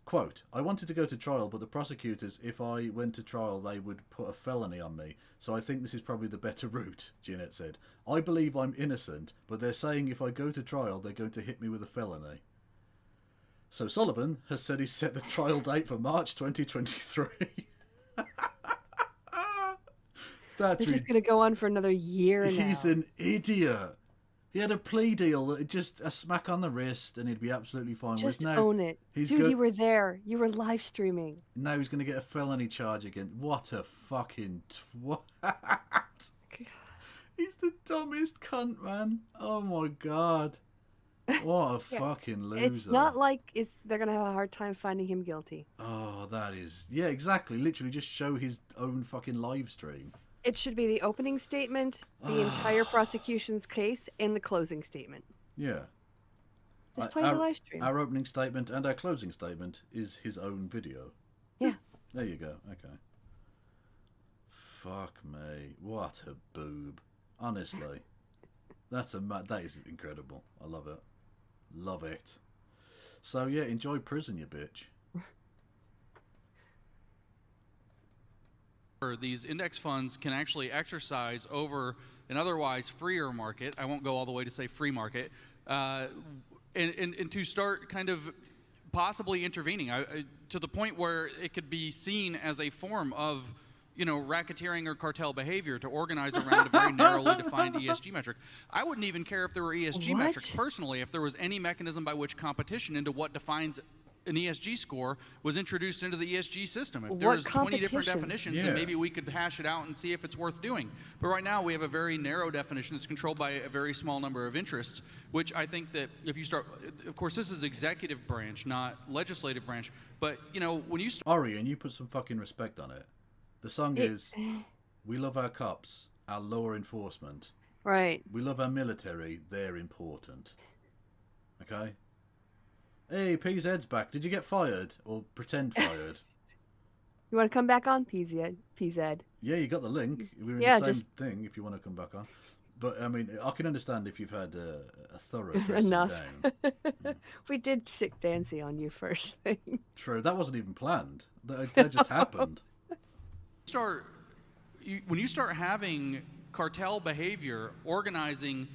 Quote, I wanted to go to trial, but the prosecutors, if I went to trial, they would put a felony on me. So I think this is probably the better route, Giannett said. I believe I'm innocent, but they're saying if I go to trial, they're going to hit me with a felony. So Sullivan has said he's set the trial date for March 2023. This is going to go on for another year now. He's an idiot. He had a plea deal that just a smack on the wrist and he'd be absolutely fine. Just now, own it. Dude, you were there. You were live streaming. Now he's going to get a felony charge again. What a fucking twat. He's the dumbest cunt, man. Oh my God. What a fucking loser. It's not like they're going to have a hard time finding him guilty. Oh, that is... Yeah, exactly. Literally just show his own fucking live stream. It should be the opening statement, the entire prosecution's case, and the closing statement. Yeah. Just play the live stream. Our opening statement and our closing statement is his own video. Yeah. There you go. Okay. Fuck me. What a boob. Honestly. That is incredible. I love it. Love it. So yeah, enjoy prison, you bitch. These index funds can actually exercise over an otherwise freer market. I won't go all the way to say free market, and to start kind of possibly intervening to the point where it could be seen as a form of, racketeering or cartel behavior to organize around a very narrowly defined ESG metric. I wouldn't even care if there were ESG metrics personally, if there was any mechanism by which competition into what defines an ESG score was introduced into the ESG system. If there was 20 different definitions, then maybe we could hash it out and see if it's worth doing. But right now we have a very narrow definition that's controlled by a very small number of interests, which I think that if you start, of course this is executive branch, not legislative branch, but when you start... Ori, and you put some fucking respect on it. The song is, we love our cops, our law enforcement. Right. We love our military, they're important. Okay? Hey, PZ's back. Did you get fired or pretend fired? You want to come back on, PZ? Yeah, you got the link. We're in the same thing if you want to come back on. But, I mean, I can understand if you've had a thorough dressing down. Yeah. We did sick Dancy on you first thing. True. That wasn't even planned. That just happened. When you start having cartel behavior organizing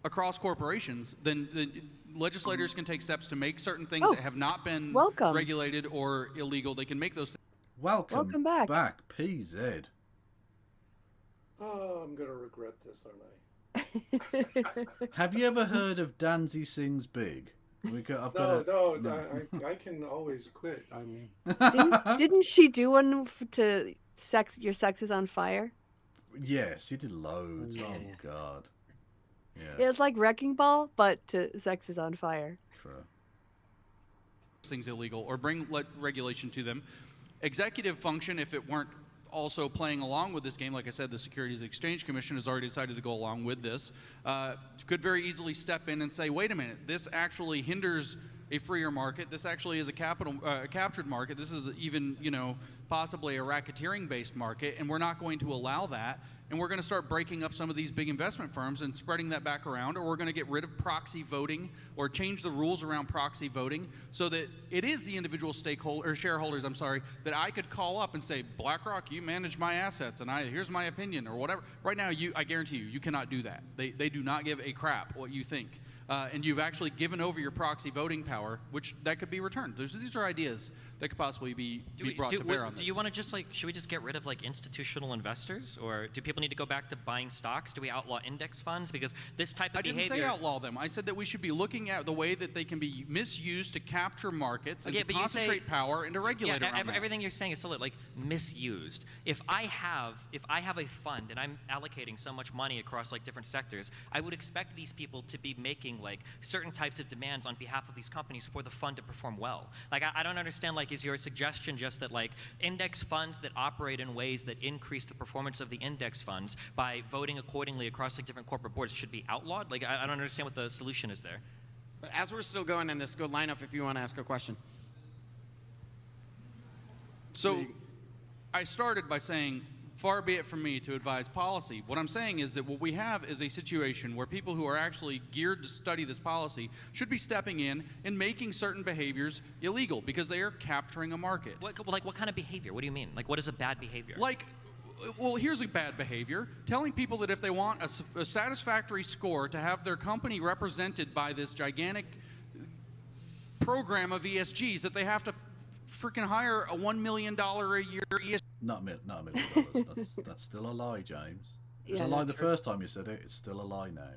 across corporations, then legislators can take steps to make certain things that have not been regulated or illegal. They can make those things. Welcome back, PZ. Oh, I'm going to regret this, aren't I? Have you ever heard of Danzy Sings Big? I can always quit. I mean, didn't she do one to Your Sex is on Fire? Yes, she did loads. Yeah. Oh God. Yeah. It's like Wrecking Ball, but to Sex is on Fire. True. Things illegal or bring regulation to them. Executive function, if it weren't also playing along with this game, like I said, the Securities and Exchange Commission has already decided to go along with this, could very easily step in and say, wait a minute, this actually hinders a freer market. This actually is a captured market. This is even, possibly a racketeering-based market, and we're not going to allow that. And we're going to start breaking up some of these big investment firms and spreading that back around, or we're going to get rid of proxy voting or change the rules around proxy voting so that it is the individual shareholders, that I could call up and say, BlackRock, you manage my assets, and here's my opinion, or whatever. Right now, I guarantee you cannot do that. They do not give a crap what you think. And you've actually given over your proxy voting power, which that could be returned. These are ideas that could possibly be brought to bear on this. Do you want to just should we just get rid of institutional investors, or do people need to go back to buying stocks? Do we outlaw index funds? Because this type of behavior. I didn't say outlaw them. I said that we should be looking at the way that they can be misused to capture markets and to concentrate power and to regulate around everything you're saying is still misused. If I have a fund and I'm allocating so much money across different sectors, I would expect these people to be making certain types of demands on behalf of these companies for the fund to perform well. I don't understand. Is your suggestion just that index funds that operate in ways that increase the performance of the index funds by voting accordingly across different corporate boards should be outlawed? I don't understand what the solution is there. But as we're still going in this, go line up if you want to ask a question. So I started by saying, far be it from me to advise policy. What I'm saying is that what we have is a situation where people who are actually geared to study this policy should be stepping in and making certain behaviors illegal because they are capturing a market. What kind of behavior? What do you mean? What is a bad behavior? Well, here's a bad behavior. Telling people that if they want a satisfactory score to have their company represented by this gigantic program of ESGs, that they have to freaking hire a $1 million a year ESG. Not $1 million. That's still a lie, James. It was a lie the first time you said it. It's still a lie now.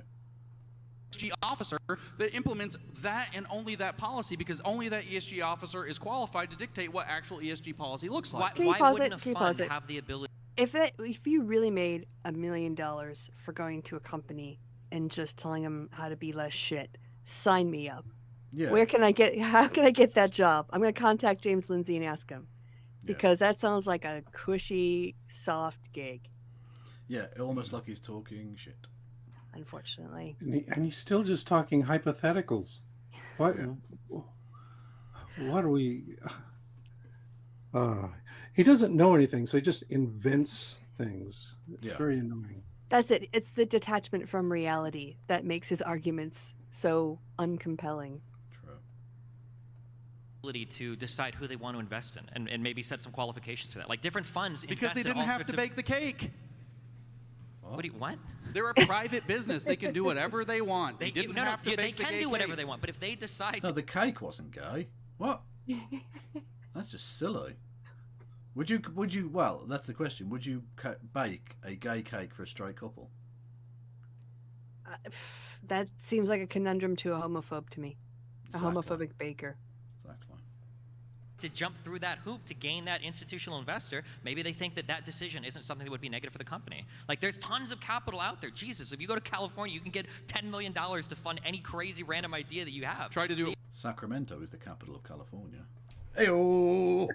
ESG officer that implements that and only that policy, because only that ESG officer is qualified to dictate what actual ESG policy looks like. Why wouldn't a fund have the ability? If you really made $1 million for going to a company and just telling them how to be less shit, sign me up. Yeah. How can I get that job? I'm going to contact James Lindsay and ask him, because that sounds like a cushy, soft gig. Yeah, almost like he's talking shit. Unfortunately. And he's still just talking hypotheticals. What? Yeah. What are we? He doesn't know anything, so he just invents things. It's very annoying. That's it. It's the detachment from reality that makes his arguments so uncompelling. To decide who they want to invest in, and maybe set some qualifications for that. Different funds because they didn't have to bake the cake. What? They're a private business. They can do whatever they want. They didn't have to bake the cake. They can do whatever they want, but if they decide... No, the cake wasn't gay. What? That's just silly. Would you, well, that's the question. Would you bake a gay cake for a straight couple? That seems like a conundrum to a homophobe to me. Exactly. A homophobic baker. Exactly. To jump through that hoop to gain that institutional investor, maybe they think that decision isn't something that would be negative for the company. There's tons of capital out there. Jesus, if you go to California, you can get $10 million to fund any crazy random idea that you have. Try to do it. Sacramento is the capital of California. Hey-oh!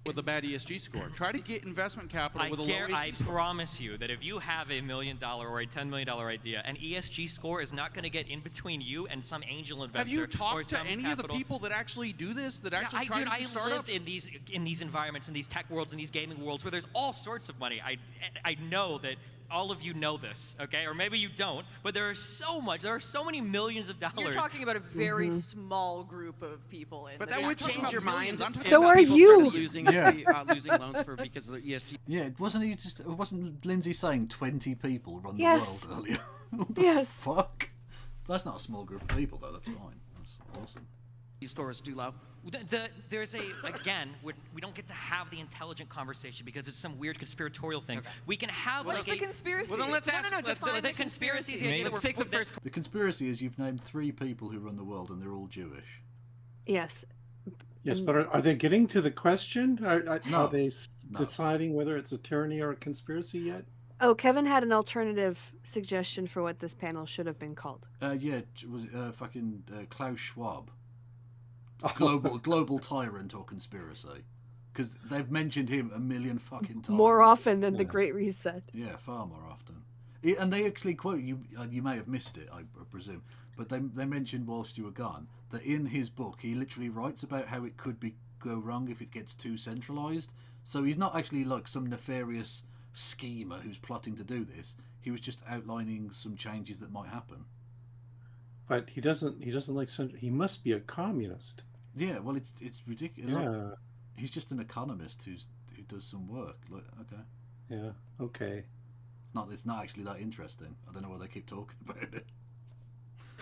With a bad ESG score. Try to get investment capital with a low ESG score. I promise you that if you have $1 million or a $10 million idea, an ESG score is not going to get in between you and some angel investor. Have you talked to any of the people that actually do this? That actually try to do startups? I lived in these environments, in these tech worlds, in these gaming worlds where there's all sorts of money. I know that all of you know this, okay? Or maybe you don't, but there are so many millions of dollars. You're talking about a very small group of people. But that would change your mind. So are you. Losing loans because of the ESG. Yeah, wasn't Lindsay saying 20 people run the world earlier? What the fuck? That's not a small group of people, though. That's fine. That's awesome. Score is too low. There's we don't get to have the intelligent conversation because it's some weird conspiratorial thing. Okay. We can have What's the conspiracy? Well, then let's ask. The conspiracy. Let's take the first. The conspiracy is you've named 3 people who run the world and they're all Jewish. Yes. Yes, but are they getting to the question? Are they deciding whether it's a tyranny or a conspiracy yet? Oh, Kevin had an alternative suggestion for what this panel should have been called. It was Klaus Schwab. Global tyrant or conspiracy, because they've mentioned him a million fucking times. More often than the Great Reset. Yeah, far more often. And they actually quote you. You may have missed it, I presume, but they mentioned whilst you were gone that in his book he literally writes about how it could go wrong if it gets too centralized. So he's not actually like some nefarious schemer who's plotting to do this. He was just outlining some changes that might happen. But he doesn't like. He must be a communist. Yeah, well, it's ridiculous. Yeah. He's just an economist who does some work. Like, okay. Yeah. Okay. It's not actually that interesting. I don't know why they keep talking about it.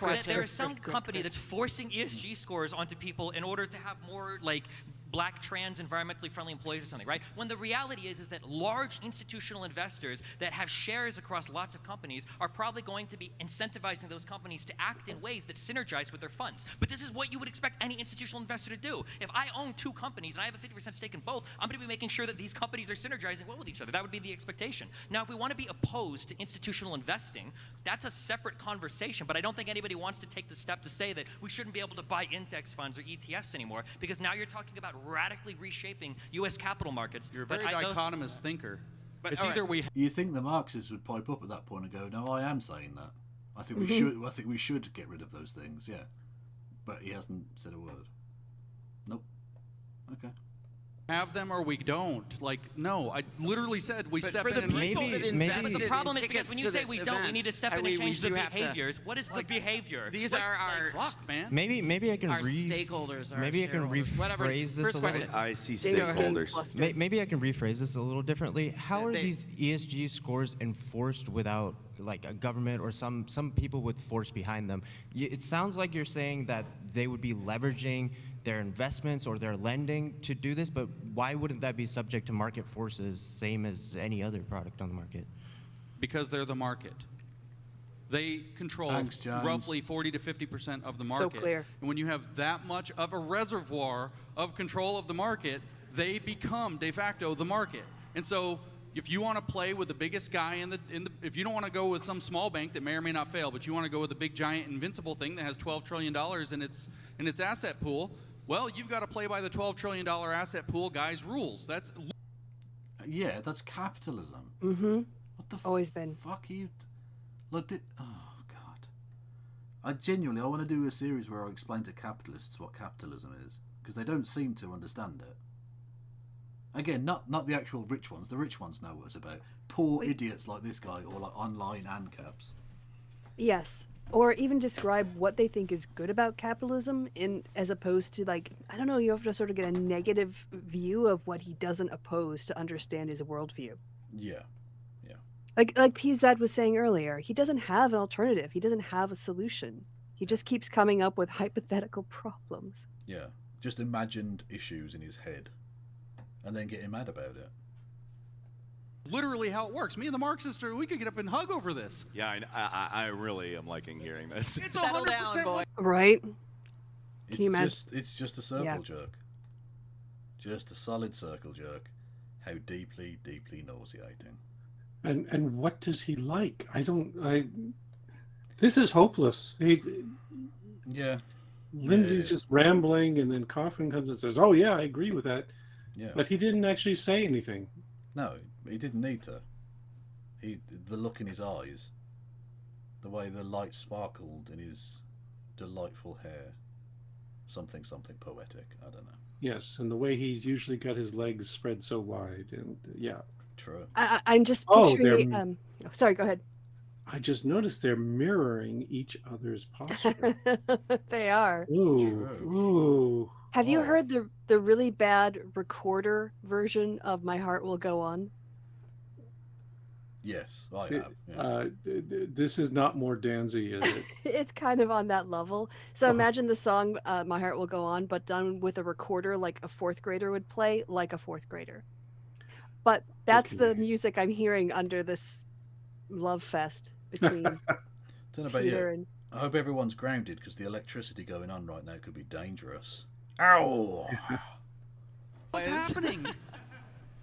that there is some company that's forcing ESG scores onto people in order to have more like black, trans, environmentally friendly employees or something, right? When the reality is that large institutional investors that have shares across lots of companies are probably going to be incentivizing those companies to act in ways that synergize with their funds. But this is what you would expect any institutional investor to do. If I own 2 companies and I have a 50% stake in both, I'm going to be making sure that these companies are synergizing well with each other. That would be the expectation. Now, if we want to be opposed to institutional investing, that's a separate conversation, but I don't think anybody wants to take the step to say that we shouldn't be able to buy index funds or ETFs anymore, because now you're talking about radically reshaping U.S. capital markets. You're a very dichotomous thinker. But it's either we. You think the Marxists would pipe up at that point and go, "No, I am saying that. I think we should. I think we should get rid of those things." Yeah, but he hasn't said a word. Nope. Okay. Have them or we don't. Like, no, I literally said we step for in the and people that invested But the problem is in because when you tickets say to we this don't, we event, need to step in we and change the do have to- behaviors. What is the behavior? These are our fuck, man. Maybe I can our stakeholders. Our maybe I can shareholders, whatever. rephrase this First a little question. I see Dave's getting stakeholders. flustered. Maybe I can rephrase this a little differently. How are They- these ESG scores enforced without like a government or some people with force behind them? It sounds like you're saying that they would be leveraging their investments or their lending to do this, but why wouldn't that be subject to market forces, same as any other product on the market? Because they're the market. They control Thanks, James. roughly 40 to 50% of the market. clear. And when you have that much of a reservoir of control of the market, they become de facto the market. And so if you want to play with the biggest guy in the if you don't want to go with some small bank that may or may not fail, but you want to go with the big giant invincible thing that has $12 trillion in its asset pool, well, you've got to play by the $12 trillion asset pool guy's rules. That's Yeah, that's capitalism. Mm-hmm. What the Always been. fuck are you? Look, oh god. I want to do a series where I explain to capitalists what capitalism is, because they don't seem to understand it. Again, not the actual rich ones. The rich ones know what it's about. Poor idiots like this guy, or like online ANCAPs. Yes. Or even describe what they think is good about capitalism, as opposed to, like, I don't know, you have to sort of get a negative view of what he doesn't oppose to understand his worldview. Yeah. Like PZ was saying earlier, he doesn't have an alternative. He doesn't have a solution. He just keeps coming up with hypothetical problems. Yeah. Just imagined issues in his head, and then getting mad about it. literally how it works. Me and the Marxists, we could get up and hug over this. Yeah, I really am liking hearing this. It's Settle 100% down, boy. Right? It's you imagine- just a circle Yeah. jerk. Just a solid circle jerk. How deeply, deeply nauseating. And what does he like? This is hopeless. Yeah. Lindsay's Yeah. just rambling, and then Coffin comes and says, "Oh yeah, I agree with that," Yeah. but he didn't actually say anything. No, he didn't need to. The look in his eyes, the way the light sparkled in his delightful hair, something poetic. I don't know. Yes, and the way he's usually got his legs spread so wide, and yeah. True. I'm just Oh, picturing they're- sorry, go ahead. I just noticed they're mirroring each other's posture. They are. Ooh, True. ooh. Have you Oh. heard the really bad recorder version of My Heart Will Go On? Yes, I have. Yeah. This is not more Danzy, is it? It's kind of on that level. So imagine the song My Heart Will Go On, but done with a recorder like a fourth grader would play, like a fourth grader. But that's the Okay. music I'm hearing under this love fest between Don't know about Peter you. and... I hope everyone's grounded, because the electricity going on right now could be dangerous. Ow! What's happening?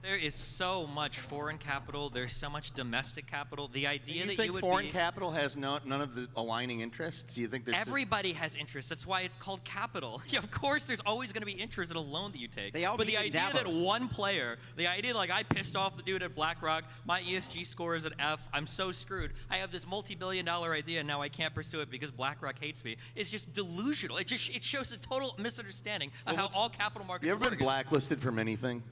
There is so much foreign capital. There's so much domestic capital. The idea You that think you would foreign be... capital has none of the aligning interests? Do you think there's Everybody has interests. That's why it's called capital. Yeah, of course, there's always going to be interest in a loan that you take. They all but meet the in idea that Davos. one player, the idea like I pissed off the dude at BlackRock, my ESG score is an F, I'm so screwed. I have this multi-billion-dollar idea and now I can't pursue it because BlackRock hates me. It's just delusional. It shows a total misunderstanding of how all capital markets You ever work. been blacklisted from anything?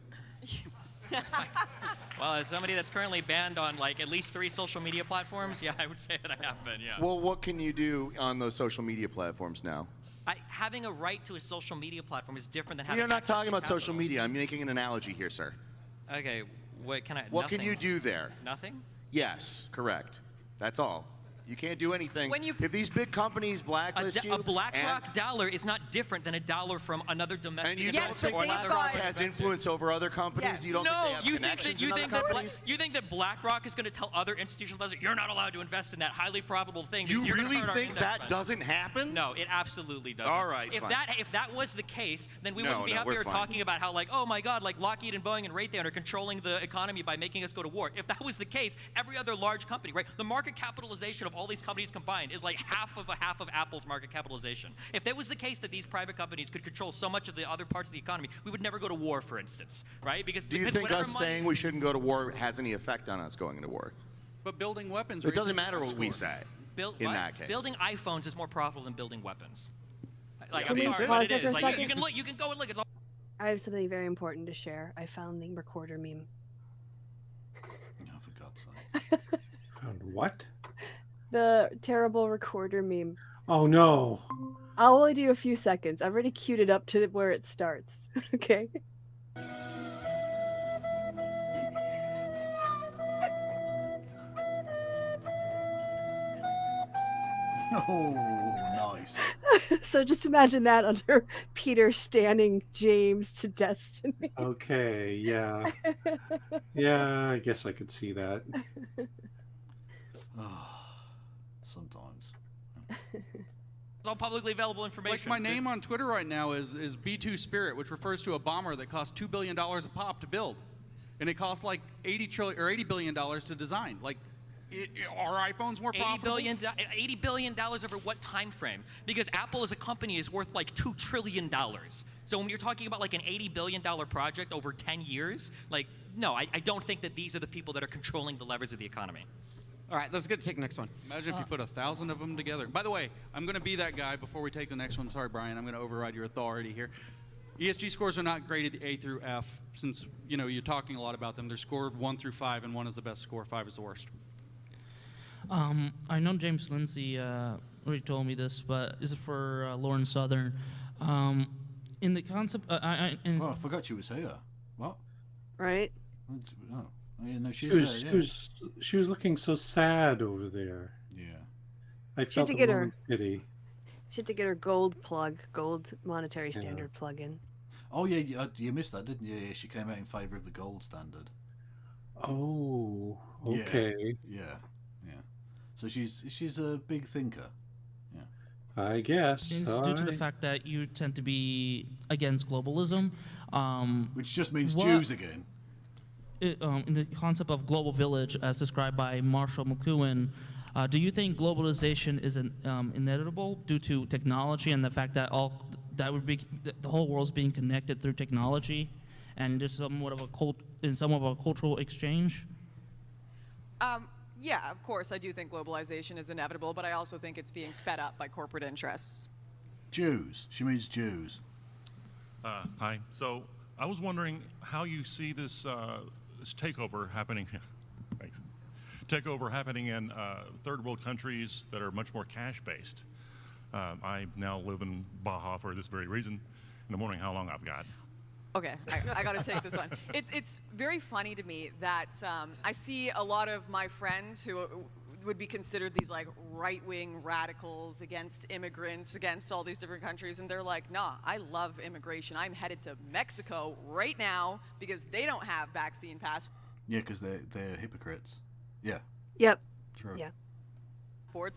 Well, as somebody that's currently banned on like at least 3 social media platforms, yeah, I would say that I have been. Yeah. Well, what can you do on those social media platforms now? Having a right to a social media platform is different than having. You're not access to talking about capital. social media. I'm making an analogy here, sir. Okay, what can I? What can nothing. you do there? Nothing. Yes, correct. That's all. You can't do anything. When you- If these big companies blacklist you, A BlackRock dollar is not different than a dollar from another domestic. and you Yes, don't but think they've BlackRock got- has influence over other companies, Yes. you don't think they have connections in other companies? You think that BlackRock is going to tell other institutional investors, you're not allowed to invest in that highly profitable thing? You because you're gonna really hurt our think index that fund." doesn't happen? No, it absolutely doesn't. All right, If fine. that was the case, then we No, wouldn't be no, up we're here fine. talking about how, like, oh my God, like Lockheed and Boeing and Raytheon are controlling the economy by making us go to war. If that was the case, every other large company, right? The market capitalization of all these companies combined is like half of Apple's market capitalization. If that was the case that these private companies could control so much of the other parts of the economy, we would never go to war, for instance, right? Because Do you think whatever us money- saying we shouldn't go to war has any effect on us going to war? But building weapons. It doesn't raises matter the what we score. say Build- in what? that case. Building iPhones is more profitable than building weapons. Like, Can I'm we sorry, pause but it there for a is. Like, second? you can go and look. It's all I have something very important to share. I found the recorder meme. Oh, for God's sake. Found what? The terrible recorder meme. Oh no. I'll only do a few seconds. I've already queued it up to where it starts. Okay. Oh, nice. So just imagine that under Peter standing James to destiny. Okay, yeah. Yeah, I guess I could see that. Sometimes. It's all publicly available information. Like my name on Twitter right now is B2 Spirit, which refers to a bomber that cost $2 billion a pop to build, and it costs like $80 billion to design. Like, are iPhones more profitable? $80 billion over what time frame? Because Apple as a company is worth like $2 trillion. So when you're talking about like an $80 billion project over 10 years, like, no, I don't think that these are the people that are controlling the levers of the economy. All right, let's take the next one. Imagine if you put 1,000 of them together. By the way, I'm going to be that guy before we take the next one. Sorry, Brian, I'm going to override your authority here. ESG scores are not graded A through F, since you're talking a lot about them. They're scored 1 through 5, and 1 is the best score, 5 is the worst. I know James Lindsay already told me this, but this is for Lauren Southern. In the concept, Oh, I forgot she was here. What? Right? Oh, yeah, no, She she's there, yeah. she was looking so sad over there. Yeah. I She had felt to a get her- moment's pity. She had to get her gold monetary standard plug in. Oh, yeah, you missed that, didn't you? Yeah, she came out in favour of the gold standard. Oh, Yeah. okay. Yeah. So she's a big thinker. I guess. It's All due to the right. fact that you tend to be against globalism. Which just means what- Jews again. In the concept of global village, as described by Marshall McLuhan, do you think globalization is inevitable due to technology and the fact that the whole world's being connected through technology, and there's somewhat of a cultural exchange? Yeah, of course, I do think globalization is inevitable, but I also think it's being sped up by corporate interests. Jews. She means Jews. Hi. So I was wondering how you see this this takeover happening. Thanks. Takeover happening in third world countries that are much more cash-based. I now live in Baja for this very reason, and I'm wondering how long I've got. Okay, I got to take this one. It's very funny to me that I see a lot of my friends who would be considered these like right-wing radicals against immigrants, against all these different countries, and they're like, nah, I love immigration. I'm headed to Mexico right now because they don't have vaccine passports. Yeah, because they're hypocrites. Yeah. Yep. True. Yeah.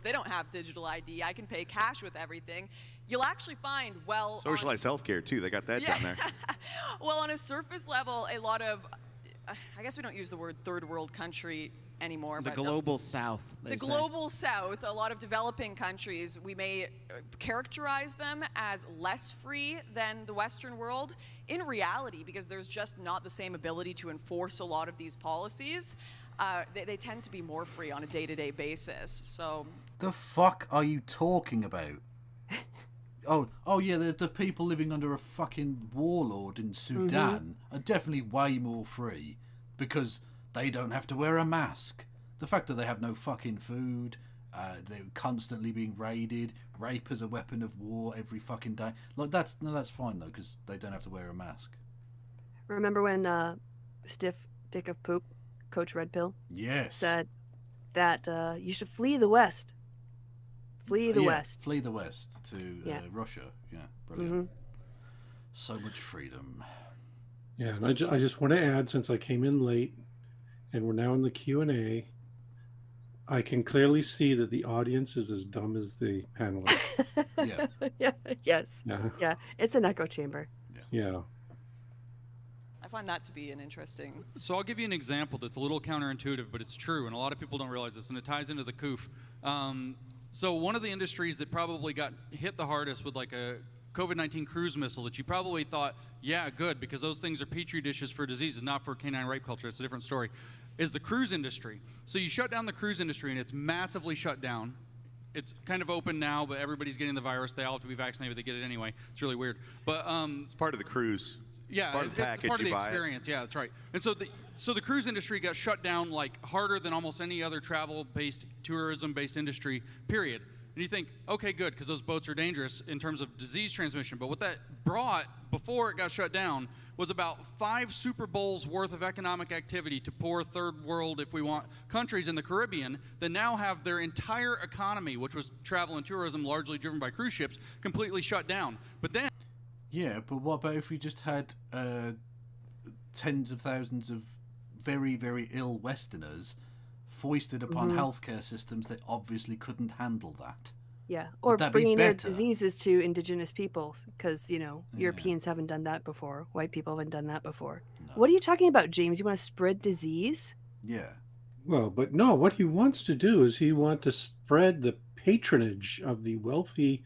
They don't have digital ID. I can pay cash with everything. You'll actually find, Socialized healthcare, too. They got that down there. Well, on a surface level, a lot of, I guess we don't use the word third world country anymore. The but global south. The global south, a lot of developing countries, we may characterize them as less free than the Western world. In reality, because there's just not the same ability to enforce a lot of these policies, they tend to be more free on a day-to-day basis. So The fuck are you talking about? Oh yeah, the people living under a fucking warlord in Sudan are definitely way more free because they don't have to wear a mask. The fact that they have no fucking food, they're constantly being raided, rape as a weapon of war every fucking day. Like that's fine though because they don't have to wear a mask. Remember when Stiff Dick of Poop, Coach Red Pill, Yes. said that you should flee the West Flee the West. Flee the West to Russia. Yeah, brilliant. Mm-hmm. So much freedom. Yeah, and I just want to add, since I came in late, and we're now in the Q&A, I can clearly see that the audience is as dumb as the panelists. Yeah. Yes. Yeah. Yeah. It's an echo chamber. Yeah. I find that to be an interesting. So I'll give you an example that's a little counterintuitive, but it's true, and a lot of people don't realize this, and it ties into the COOF. So one of the industries that probably got hit the hardest with like a COVID-19 cruise missile that you probably thought, yeah, good, because those things are petri dishes for diseases, not for canine rape culture. It's a different story. Is the cruise industry. So you shut down the cruise industry, and it's massively shut down. It's kind of open now, but everybody's getting the virus. They all have to be vaccinated, but they get it anyway. It's really weird. But it's part of the cruise. Yeah, part of the it's part of the package, experience. Yeah, that's right. And so the cruise industry got shut down like harder than almost any other travel-based, tourism-based industry, period. And you think, okay, good, because those boats are dangerous in terms of disease transmission. But what that brought before it got shut down was about 5 Super Bowls worth of economic activity to poor third world, if we want, countries in the Caribbean that now have their entire economy, which was travel and tourism largely driven by cruise ships, completely shut down. But then... Yeah, but what about if we just had tens of thousands of very, very ill Westerners foisted upon healthcare systems that obviously couldn't handle that? Yeah, or Would that be bringing their better? diseases to indigenous peoples, because, you know, Europeans haven't done that before. White people haven't done that before. No. What are you talking about, James? You want to spread disease? Yeah. Well, but no, what he wants to do is he wants to spread the patronage of the wealthy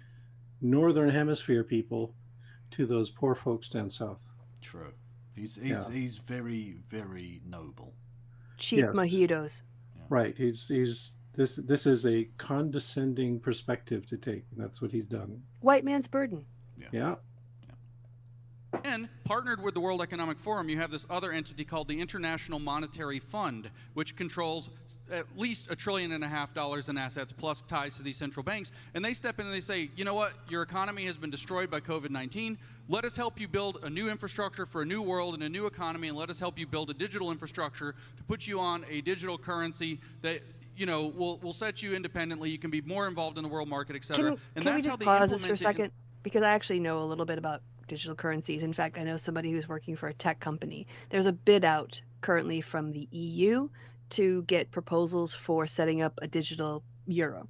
Northern Hemisphere people to those poor folks down south. True. He's very, very noble. Cheap mojitos. Yeah. Right. This is a condescending perspective to take. And that's what he's done. White man's burden. Yeah. And partnered with the World Economic Forum, you have this other entity called the International Monetary Fund, which controls at least $1.5 trillion in assets plus ties to these central banks. And they step in and they say, you know what, your economy has been destroyed by COVID-19. Let us help you build a new infrastructure for a new world and a new economy, and let us help you build a digital infrastructure to put you on a digital currency that, you know, will set you independently. You can be more involved in the world market, et cetera. Can we just pause this for a second? Because I actually know a little bit about digital currencies. In fact, I know somebody who's working for a tech company. There's a bid out currently from the EU to get proposals for setting up a digital euro.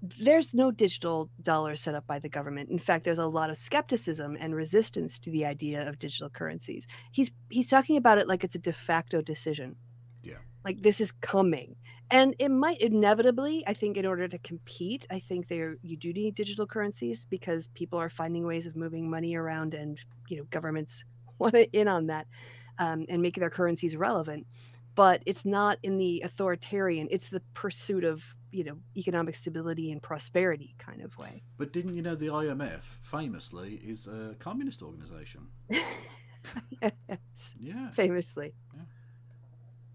There's no digital dollar set up by the government. In fact, there's a lot of skepticism and resistance to the idea of digital currencies. He's talking about it like it's a de facto decision. Yeah. Like this is coming. And it might inevitably, I think, in order to compete, I think you do need digital currencies because people are finding ways of moving money around, and governments want to in on that and make their currencies relevant. But it's not in the authoritarian; it's the pursuit of economic stability and prosperity kind of way. But didn't you know the IMF famously is a communist organization? Yes. Yeah. Famously. Yeah.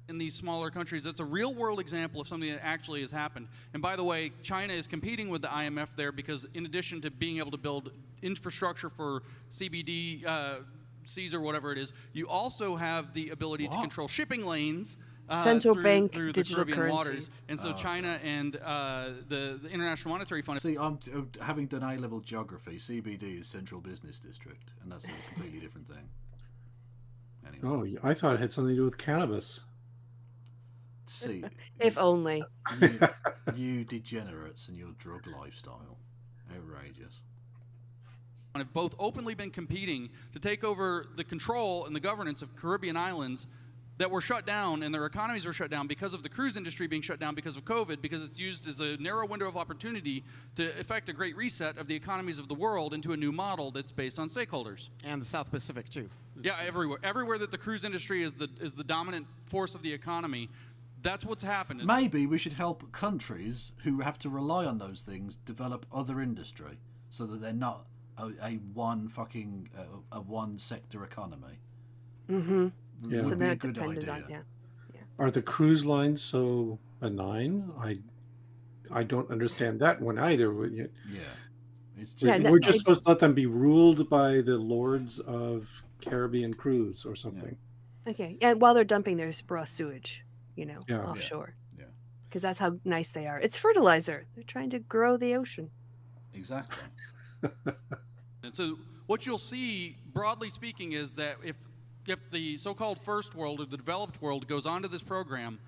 In these smaller countries, that's a real world example of something that actually has happened. And by the way, China is competing with the IMF there because in addition to being able to build infrastructure for CBD, Cs or whatever it is, you also have the ability to control shipping lanes Central bank through digital the Caribbean currency. waters. And so China and the International Monetary Fund... See, having done A-level geography, CBD is Central Business District, and that's a completely different thing. Anyway. Oh, I thought it had something to do with cannabis. See, if only. You degenerates and your drug lifestyle. Outrageous. Have both openly been competing to take over the control and the governance of Caribbean islands that were shut down, and their economies were shut down because of the cruise industry being shut down because of COVID, because it's used as a narrow window of opportunity to effect a great reset of the economies of the world into a new model that's based on stakeholders. And the South Pacific, too. Yeah, everywhere that the cruise industry is the dominant force of the economy, that's what's happened. Maybe we should help countries who have to rely on those things develop other industry so that they're not a one sector economy. Mm-hmm. Yeah. Would be a good idea. Are the cruise lines so benign? I don't understand that one either. Yeah. It's just, we're just supposed to let them be ruled by the lords of Caribbean cruise or something. Okay. And while they're dumping their raw sewage, offshore. Yeah. because that's how nice they are. It's fertilizer. They're trying to grow the ocean. Exactly. And so what you'll see, broadly speaking, is that if the so-called first world or the developed world goes onto this program,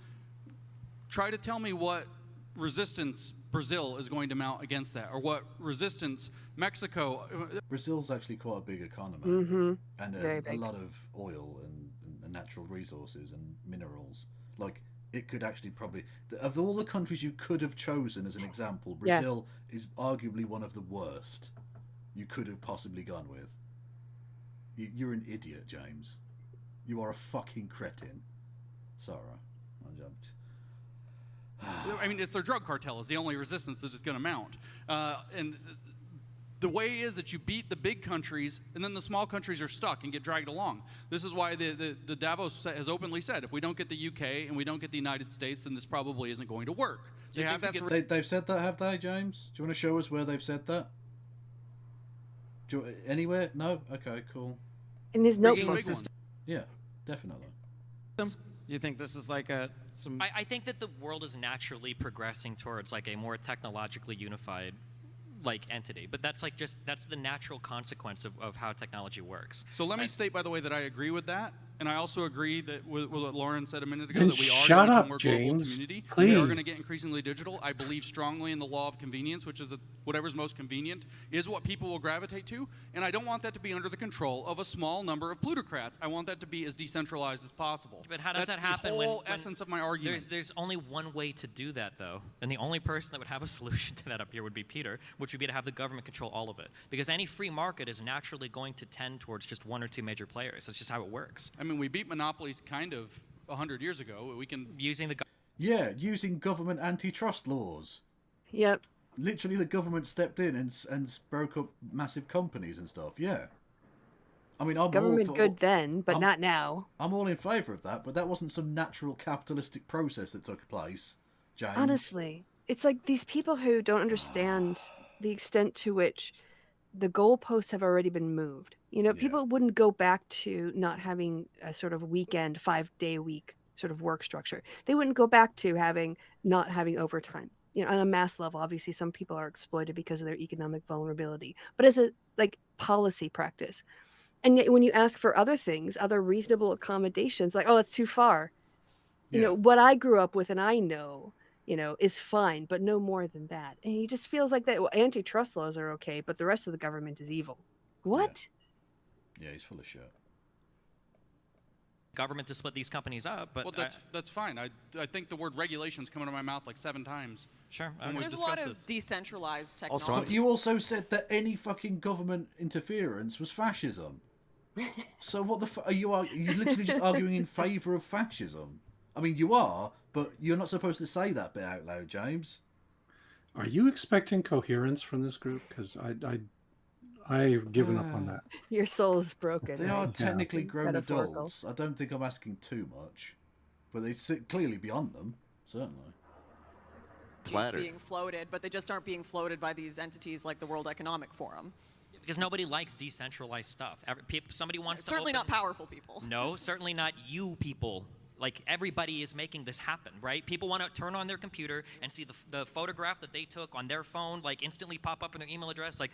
try to tell me what resistance Brazil is going to mount against that, or what resistance Mexico. Brazil's actually quite a big economy, and a lot of oil and natural resources and minerals. Like, it could actually probably, of all the countries you could have chosen as an example, Brazil is arguably one of the worst you could have possibly gone with. You're an idiot, James. You are a fucking cretin. Sorry, I jumped. I mean, it's their drug cartel is the only resistance that is going to mount. And the way is that you beat the big countries, and then the small countries are stuck and get dragged along. This is why the Davos has openly said, if we don't get the UK and we don't get the United States, then this probably isn't going to work. They've said that, have they, James? Do you want to show us where they've said that? Anywhere? No? Okay, cool. In his notebook. Yeah, definitely. You think this is like some... I think that the world is naturally progressing towards like a more technologically unified like entity, but that's the natural consequence of how technology works. So let me state, by the way, that I agree with that, and I also agree that with what Lauren said a minute ago, Then that we are shut going to up, a more James. global community. Please. We are going to get increasingly digital. I believe strongly in the law of convenience, which is that whatever's most convenient is what people will gravitate to, and I don't want that to be under the control of a small number of plutocrats. I want that to be as decentralized as possible. But how does That's that happen the whole when essence of my argument. There's only one way to do that, though, and the only person that would have a solution to that up here would be Peter, which would be to have the government control all of it, because any free market is naturally going to tend towards just one or two major players. That's just how it works. I mean, we beat monopolies kind of 100 years ago. We can using using government antitrust laws. Yep. Literally, the government stepped in and broke up massive companies and stuff. Yeah. I mean, I'm government all for, good then, but not now. I'm all in favour of that, but that wasn't some natural capitalistic process that took place, James. Honestly, it's like these people who don't understand the extent to which the goalposts have already been moved. You know, people wouldn't go back to not having a sort of weekend, 5-day-a-week sort of work structure. They wouldn't go back to not having overtime. You know, on a mass level, obviously some people are exploited because of their economic vulnerability, but as a policy practice. And yet when you ask for other things, other reasonable accommodations, like, oh, it's too far. You know, what I grew up with and I know, is fine, but no more than that. And he just feels like that. Well, antitrust laws are okay, but the rest of the government is evil. What? Yeah, he's full of shit. Government to split these companies up, but well, that's fine. I think the word regulation's come out of my mouth like 7 times. Sure. There's a lot of decentralized technology. But you also said that any fucking government interference was fascism. So what the fuck are you literally just arguing in favour of fascism? I mean, you are, but you're not supposed to say that bit out loud, James. Are you expecting coherence from this group? Because I've given up on that. Your soul is broken. They are technically grown adults. I don't think I'm asking too much, but they sit clearly beyond them, certainly. Being floated, but they just aren't being floated by these entities like the World Economic Forum. Because nobody likes decentralized stuff. Somebody wants to certainly not powerful people. No, certainly not you people. Like, everybody is making this happen, right? People want to turn on their computer and see the photograph that they took on their phone, like, instantly pop up in their email address. Like,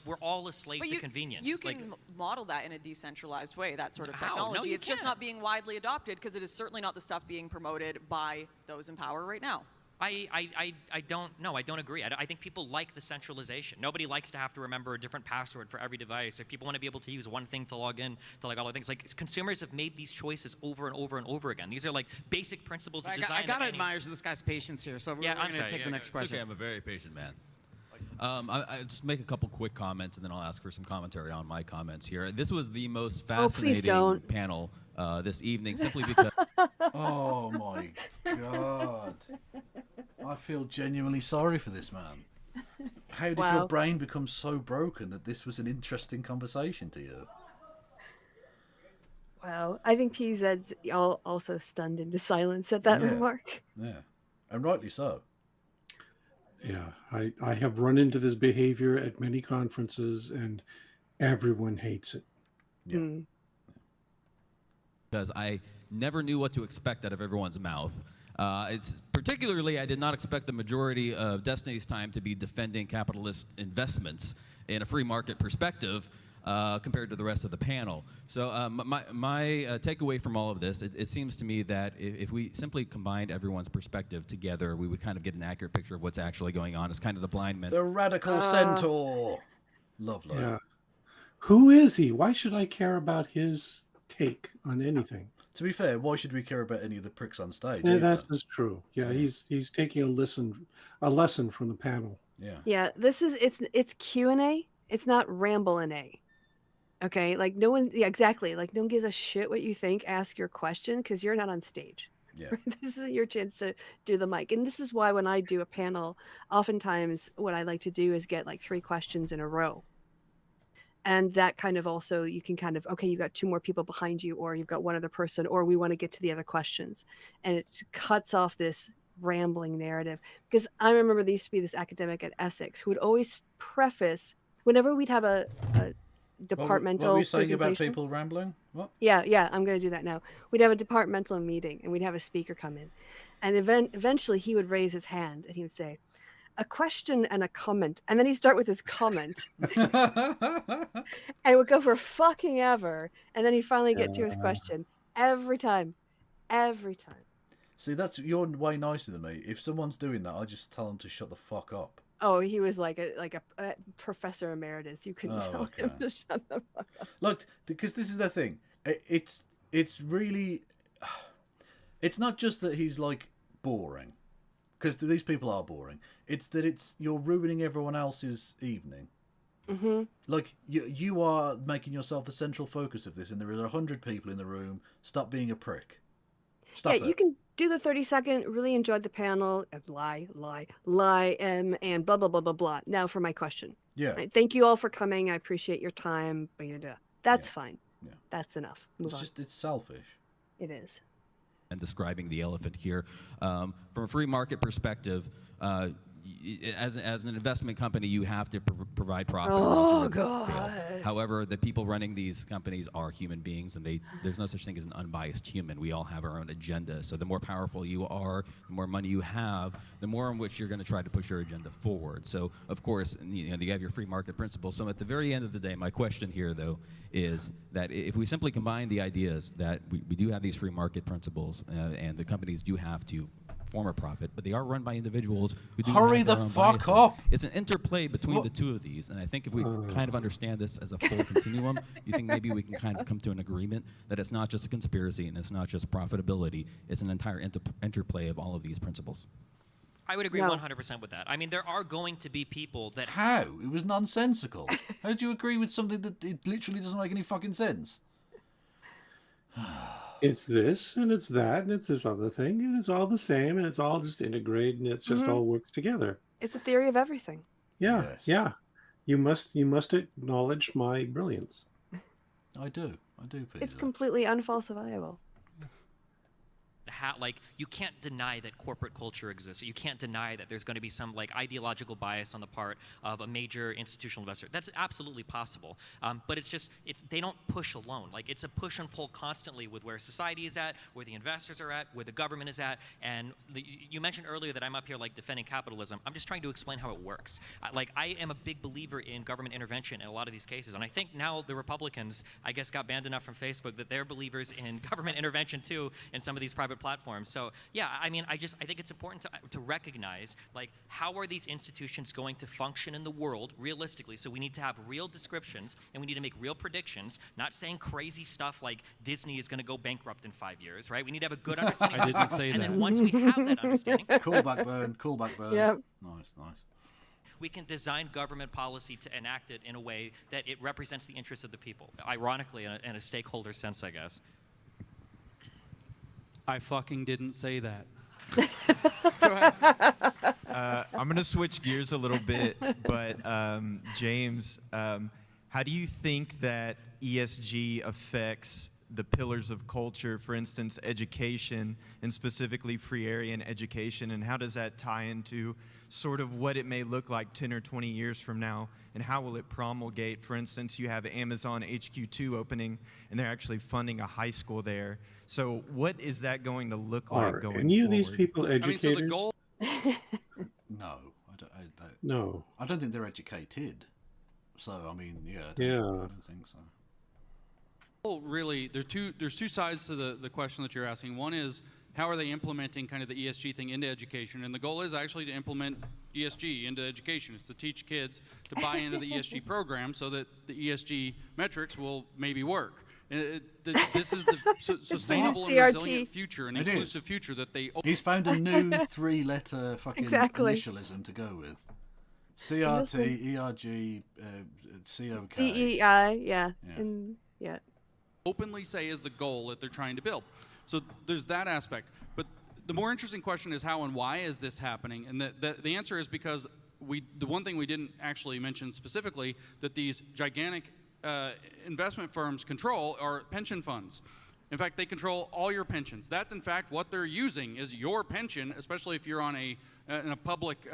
we're all a slave to convenience. You can model that in a decentralized way, that sort of How? technology. No, it's just not being widely adopted because it is certainly not the stuff being promoted by those in power right now. I don't agree. I think people like the centralization. Nobody likes to have to remember a different password for every device. If people want to be able to use one thing to log in to like all the things, like consumers have made these choices over and over and over again. These are like basic principles of design. I gotta admire this guy's patience here. So we're going to take the next question. Okay, I'm a very patient man. I just make a couple quick comments and then I'll ask for some commentary on my comments here. This was the most fascinating panel this evening, simply because. Oh my God! I feel genuinely sorry for this man. How did your brain become so broken that this was an interesting conversation to you? Wow, I think PZ's also stunned into silence at that remark. Yeah, and rightly so. Yeah, I have run into this behavior at many conferences, and everyone hates it. Because I never knew what to expect out of everyone's mouth. It's particularly, I did not expect the majority of Destiny's time to be defending capitalist investments in a free market perspective compared to the rest of the panel. So my takeaway from all of this, it seems to me that if we simply combined everyone's perspective together, we would kind of get an accurate picture of what's actually going on. It's kind of the blind man. The radical centaur. Lovely. Yeah. Who is he? Why should I care about his take on anything? To be fair, why should we care about any of the pricks on stage? Yeah, either? that's true. Yeah, he's taking a lesson from the panel. Yeah. Yeah, it's Q&A. It's not ramble and A. Okay, like no one, yeah, exactly. Like no one gives a shit what you think. Ask your question because you're not on stage. Yeah. This is your chance to do the mic. And this is why when I do a panel, oftentimes what I like to do is get like 3 questions in a row. And that kind of also, you can kind of, okay, you got 2 more people behind you, or you've got one other person, or we want to get to the other questions. And it cuts off this rambling narrative. Because I remember there used to be this academic at Essex who would always preface, whenever we'd have a departmental What were you saying about presentation. people rambling? What? Yeah, I'm going to do that now. We'd have a departmental meeting, and we'd have a speaker come in. And eventually he would raise his hand, and he would say, a question and a comment. And then he'd start with his comment. And it would go for fucking ever. And then he'd finally get to his question. Every time. See, you're way nicer than me. If someone's doing that, I just tell them to shut the fuck up. Oh, he was like a professor emeritus. You couldn't tell him to shut the fuck up. Look, because this is the thing. It's really, it's not just that he's like boring, because these people are boring. It's that you're ruining everyone else's evening. Mm-hmm. Like you are making yourself the central focus of this, and there are 100 people in the room. Stop being a prick. Stop it. You can do the 30-second, really enjoyed the panel, lie, and blah, blah, blah, blah, blah. Now for my question. Yeah. Right, thank you all for coming. I appreciate your time. That's fine. Yeah. That's enough. Move on. It's selfish. It is. And describing the elephant here. From a free market perspective, as an investment company, you have to provide profit. Oh, God. However, the people running these companies are human beings, and there's no such thing as an unbiased human. We all have our own agenda. So the more powerful you are, the more money you have, the more in which you're going to try to push your agenda forward. So, of course, you have your free market principles. So at the very end of the day, my question here, though, is that if we simply combine the ideas that we do have these free market principles, and the companies do have to form a profit, but they are run by individuals who do Hurry have the their own fuck biases. up. It's an interplay between the two of these, and I think if we kind of understand this as a full continuum, you think maybe we can kind of come to an agreement that it's not just a conspiracy and it's not just profitability, it's an entire interplay of all of these principles. I would agree 100% with that. I mean, there are going to be people that... How? It was nonsensical. How do you agree with something that it literally doesn't make any fucking sense? It's this and it's that and it's this other thing and it's all the same and it's all just integrated and it's just all works together. It's a theory of everything. Yeah, Yes. yeah. You must acknowledge my brilliance. I do, Peter. It's completely unfalsifiable. Like, you can't deny that corporate culture exists. You can't deny that there's going to be some like ideological bias on the part of a major institutional investor. That's absolutely possible. But they don't push alone. Like, it's a push and pull constantly with where society is at, where the investors are at, where the government is at. And you mentioned earlier that I'm up here like defending capitalism. I'm just trying to explain how it works. I am a big believer in government intervention in a lot of these cases. And I think now the Republicans, I guess, got banned enough from Facebook that they're believers in government intervention too in some of these private platforms. So yeah, I mean, I think it's important to recognize, like, how are these institutions going to function in the world realistically? So we need to have real descriptions and we need to make real predictions, not saying crazy stuff like Disney is going to go bankrupt in 5 years, right? We need to have a good understanding. I didn't say and that. then once we have that understanding, Cool back burn. Yep. Nice. we can design government policy to enact it in a way that it represents the interests of the people. Ironically, in a stakeholder sense, I guess. I fucking didn't say that. I'm going to switch gears a little bit, but James, how do you think that ESG affects the pillars of culture, for instance, education, and specifically free area and education, and how does that tie into sort of what it may look like 10 or 20 years from now, and how will it promulgate? For instance, you have Amazon HQ2 opening, and they're actually funding a high school there. So what is that going to look like going any forward? of these people educators? I mean, so the goal... No, No. I don't think they're educated. So I mean, yeah, I don't think so. Well, really, there's two sides to the question that you're asking. One is, how are they implementing kind of the ESG thing into education? And the goal is actually to implement ESG into education. It's to teach kids to buy into the ESG program so that the ESG metrics will maybe work. And this is the sustainable and resilient future, an inclusive future that they... He's found a new 3-letter fucking initialism to go with. CRT, ERG, COK. DEI, yeah. Openly say is the goal that they're trying to build. So there's that aspect. But the more interesting question is how and why is this happening? And the answer is because the one thing we didn't actually mention specifically that these gigantic investment firms control are pension funds. In fact, they control all your pensions. That's in fact what they're using is your pension, especially if you're on in a public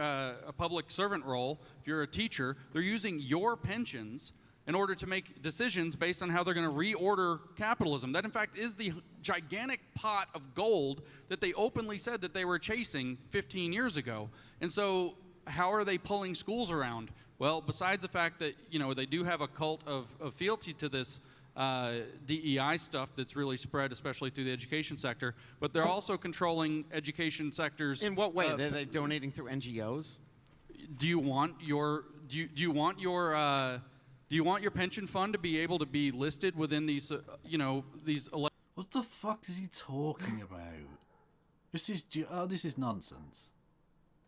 servant role. If you're a teacher, they're using your pensions in order to make decisions based on how they're going to reorder capitalism. That, in fact, is the gigantic pot of gold that they openly said that they were chasing 15 years ago. And so how are they pulling schools around? Well, besides the fact that, they do have a cult of fealty to this DEI stuff that's really spread, especially through the education sector, but they're also controlling education sectors. In what way? Are they donating through NGOs? Do you want your pension fund to be able to be listed within these, these... What the fuck is he talking about? This is nonsense.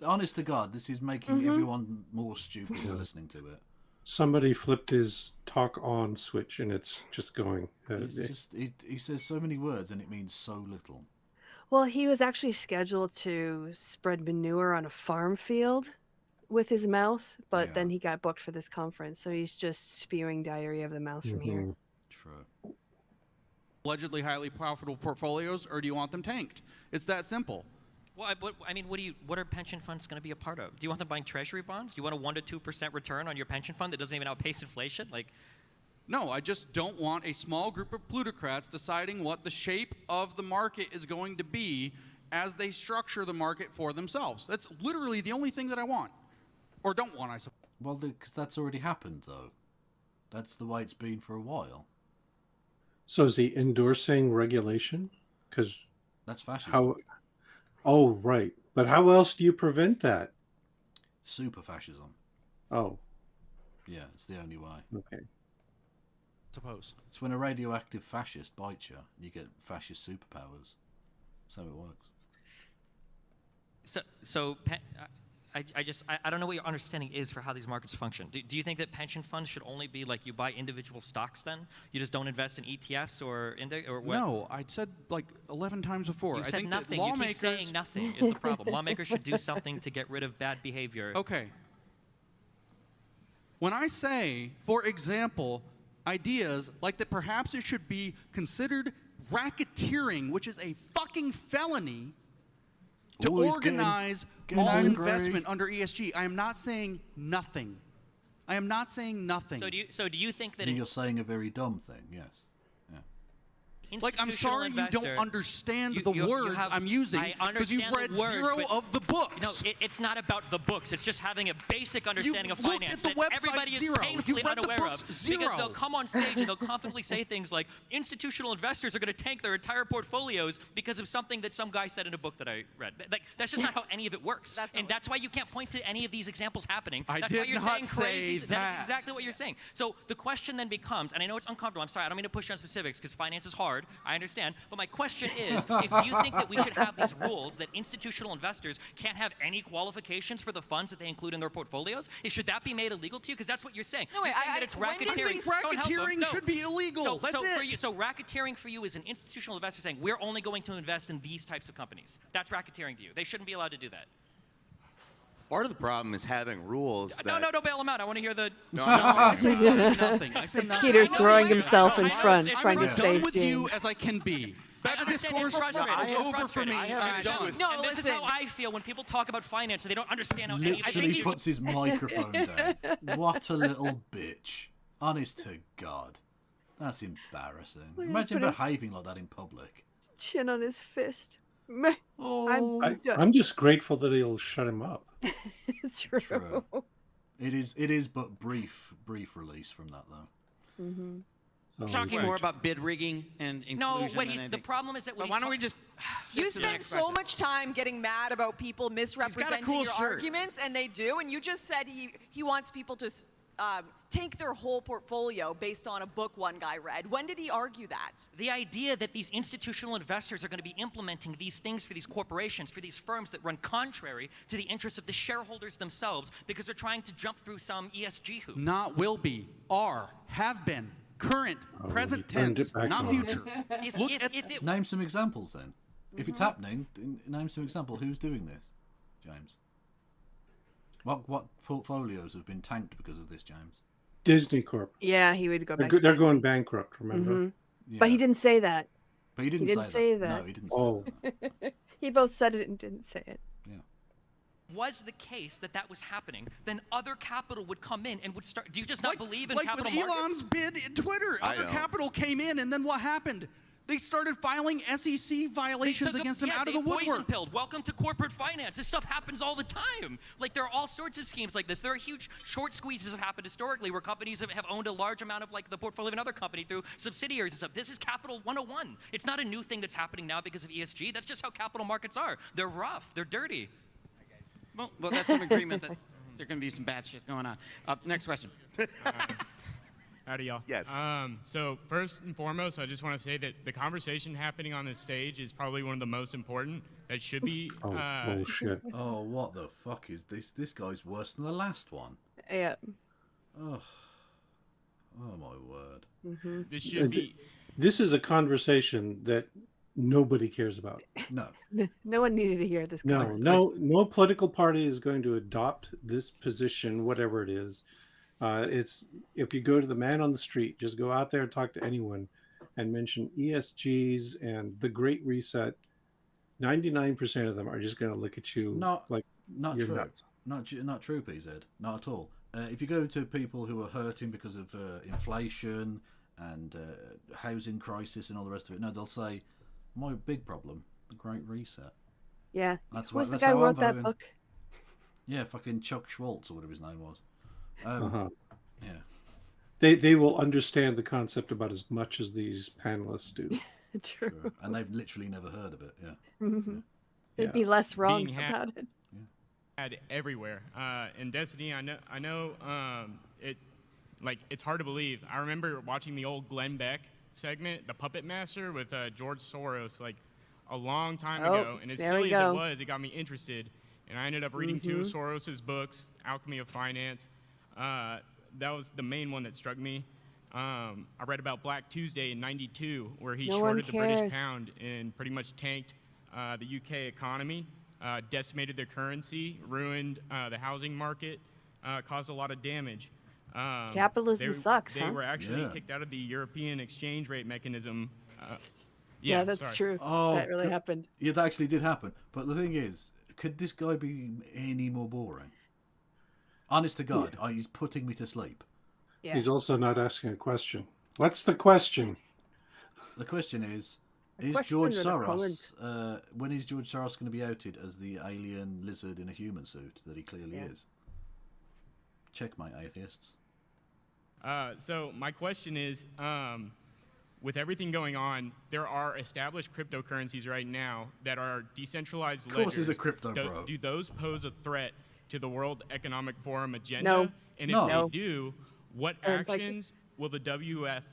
Honest to God, this is making everyone more stupid for listening to it. Somebody flipped his talk on switch and it's just going. He says so many words and it means so little. Well, he was actually scheduled to spread manure on a farm field with his mouth, but then he got booked for this conference, so he's just spewing diarrhea of the mouth from here. True. Allegedly highly profitable portfolios, or do you want them tanked? It's that simple. Well, what are pension funds going to be a part of? Do you want them buying treasury bonds? Do you want a 1 to 2% return on your pension fund that doesn't even outpace inflation? No, I just don't want a small group of plutocrats deciding what the shape of the market is going to be as they structure the market for themselves. That's literally the only thing that I want. Or don't want, I suppose. Well, because that's already happened, though. That's the way it's been for a while. So is he endorsing regulation? Because that's fascism. Oh, right. But how else do you prevent that? Super fascism. Oh. Yeah, it's the only way. Okay. Suppose. It's when a radioactive fascist bites you, you get fascist superpowers. That's how it works. I don't know what your understanding is for how these markets function. Do you think that pension funds should only be like you buy individual stocks then? You just don't invest in ETFs or index or what? No, I said 11 times before. You I said think nothing. That lawmakers... You keep saying nothing is the problem. Lawmakers should do something to get rid of bad behavior. Okay. When I say, for example, ideas like that perhaps it should be considered racketeering, which is a fucking felony, to organize all investment under ESG. I am not saying nothing. I am not saying nothing. So do you think that you're saying a very dumb thing? Yes. I'm sorry you don't understand the words I'm using because you've read zero of the books. No, it's not about the books. It's just having a basic understanding of finance that everybody is painfully unaware of. Because they'll come on stage and they'll confidently say things like, institutional investors are going to tank their entire portfolios because of something that some guy said in a book that I read. That's just not how any of it works. That's why you can't point to any of these examples happening. That's why you're saying crazy. That's exactly what you're saying. So the question then becomes, and I know it's uncomfortable. I'm sorry, I don't mean to push you on specifics because finance is hard. I understand. But my question is do you think that we should have these rules that institutional investors can't have any qualifications for the funds that they include in their portfolios? Should that be made illegal to you? Because that's what you're saying. No, you're saying that it's racketeering. I think racketeering should be illegal. So racketeering for you is an institutional investor saying, we're only going to invest in these types of companies. That's racketeering to you. They shouldn't be allowed to do that. Part of the problem is having rules. No, bail him out. I want to hear the. No, I say nothing. I say nothing. Peter's throwing himself in front, I'm trying to as save done with you James. as I can be. That discourse frustrated. is over for me. I'm done. No, this is how I feel when people talk about finance and they don't understand how Literally puts his microphone down. What a little bitch. Honest to God. That's embarrassing. Look at Imagine put his- behaving like that in public. Chin on his fist. Meh. I'm just grateful that he'll shut him up. True. True. It is but brief release from that though. Mm-hmm. Talking more about bid rigging and inclusion. No, than anything. the problem is that But why don't we just? You spend so much time getting mad about people misrepresenting cool your shirt. arguments, and they do. And you just said he wants people to tank their whole portfolio based on a book one guy read. When did he argue that? The idea that these institutional investors are going to be implementing these things for these corporations, for these firms that run contrary to the interests of the shareholders themselves because they're trying to jump through some ESG hoop. Not will be, are, have been, current, present you turned tense, it back not on. future. Look at Name some examples then. If it's happening, name some example. Who's doing this, James? What portfolios have been tanked because of this, James? Disney Corp. Yeah, he would go back. They're going bankrupt, remember? Mhm. Yeah. But he didn't say that. But he didn't, say that. No, he didn't say Oh. that. He both said it and didn't say it. Was the case that was happening, then other capital would come in and would start. Do you just not believe in like capital with markets? Elon's bid in Twitter, I other know. capital came in, and then what happened? They started filing SEC They violations took against him out of they the poison woodwork. pilled. Welcome to corporate finance. This stuff happens all the time. Like there are all sorts of schemes like this. There are huge short squeezes have happened historically where companies have owned a large amount of like the portfolio of another company through subsidiaries and stuff. This is Capital 101. It's not a new thing that's happening now because of ESG. That's just how capital markets are. They're rough. They're dirty. Well, that's some agreement that there's going to be some bad shit going on. Next question. Howdy, y'all. Yes. So first and foremost, I just want to say that the conversation happening on this stage is probably one of the most important. That should be. Bullshit. Oh, what the fuck is this? This guy's worse than the last one. Yeah. Oh my word. Mm-hmm. This should be. This is a conversation that nobody cares about. No. No one needed to hear this. No political party is going to adopt this position, whatever it is. It's if you go to the man on the street, just go out there and talk to anyone and mention ESGs and the Great Reset. 99% of them are just going to look at you Not you're true. nuts. Not true, PZ. Not at all. If you go to people who are hurting because of inflation and housing crisis and all the rest of it, no, they'll say, my big problem, the Great Reset. Yeah. That's Who's what. the That's guy how who I'm wrote that voting. book? Yeah, fucking Chuck Schwartz or whatever his name was. Yeah. They will understand the concept about as much as these panelists do. True. And they've literally never heard of it. Yeah. Mm-hmm. They'd be less wrong Being about it. Had everywhere. In Destiny, I know it like it's hard to believe. I remember watching the old Glenn Beck segment, The Puppet Master, with George Soros, like a long time ago. And as there we silly as go. it was, it got me interested. And I ended up reading two of Soros's books, Alchemy of Finance. That was the main one that struck me. I read about Black Tuesday in '92, where he No one shorted the British cares. pound and pretty much tanked the UK economy, decimated their currency, ruined the housing market, caused a lot of damage. Capitalism sucks, They huh? were actually Yeah. kicked out of the European exchange rate mechanism. Yeah, that's sorry. true. Oh, that really happened. Yeah, that actually did happen. But the thing is, could this guy be any more boring? Honest to God, he's putting me to sleep. Yeah. He's also not asking a question. What's the question? The question is question George or the Soros, when is George Soros going to be outed as the alien lizard in a human suit that he clearly is? Checkmate, atheists. So my question is, with everything going on, there are established cryptocurrencies right now that are decentralized ledgers. Of course he's a crypto bro. Do those pose a threat to the World Economic Forum agenda? No. And if No. they do, what Like- actions will the WEF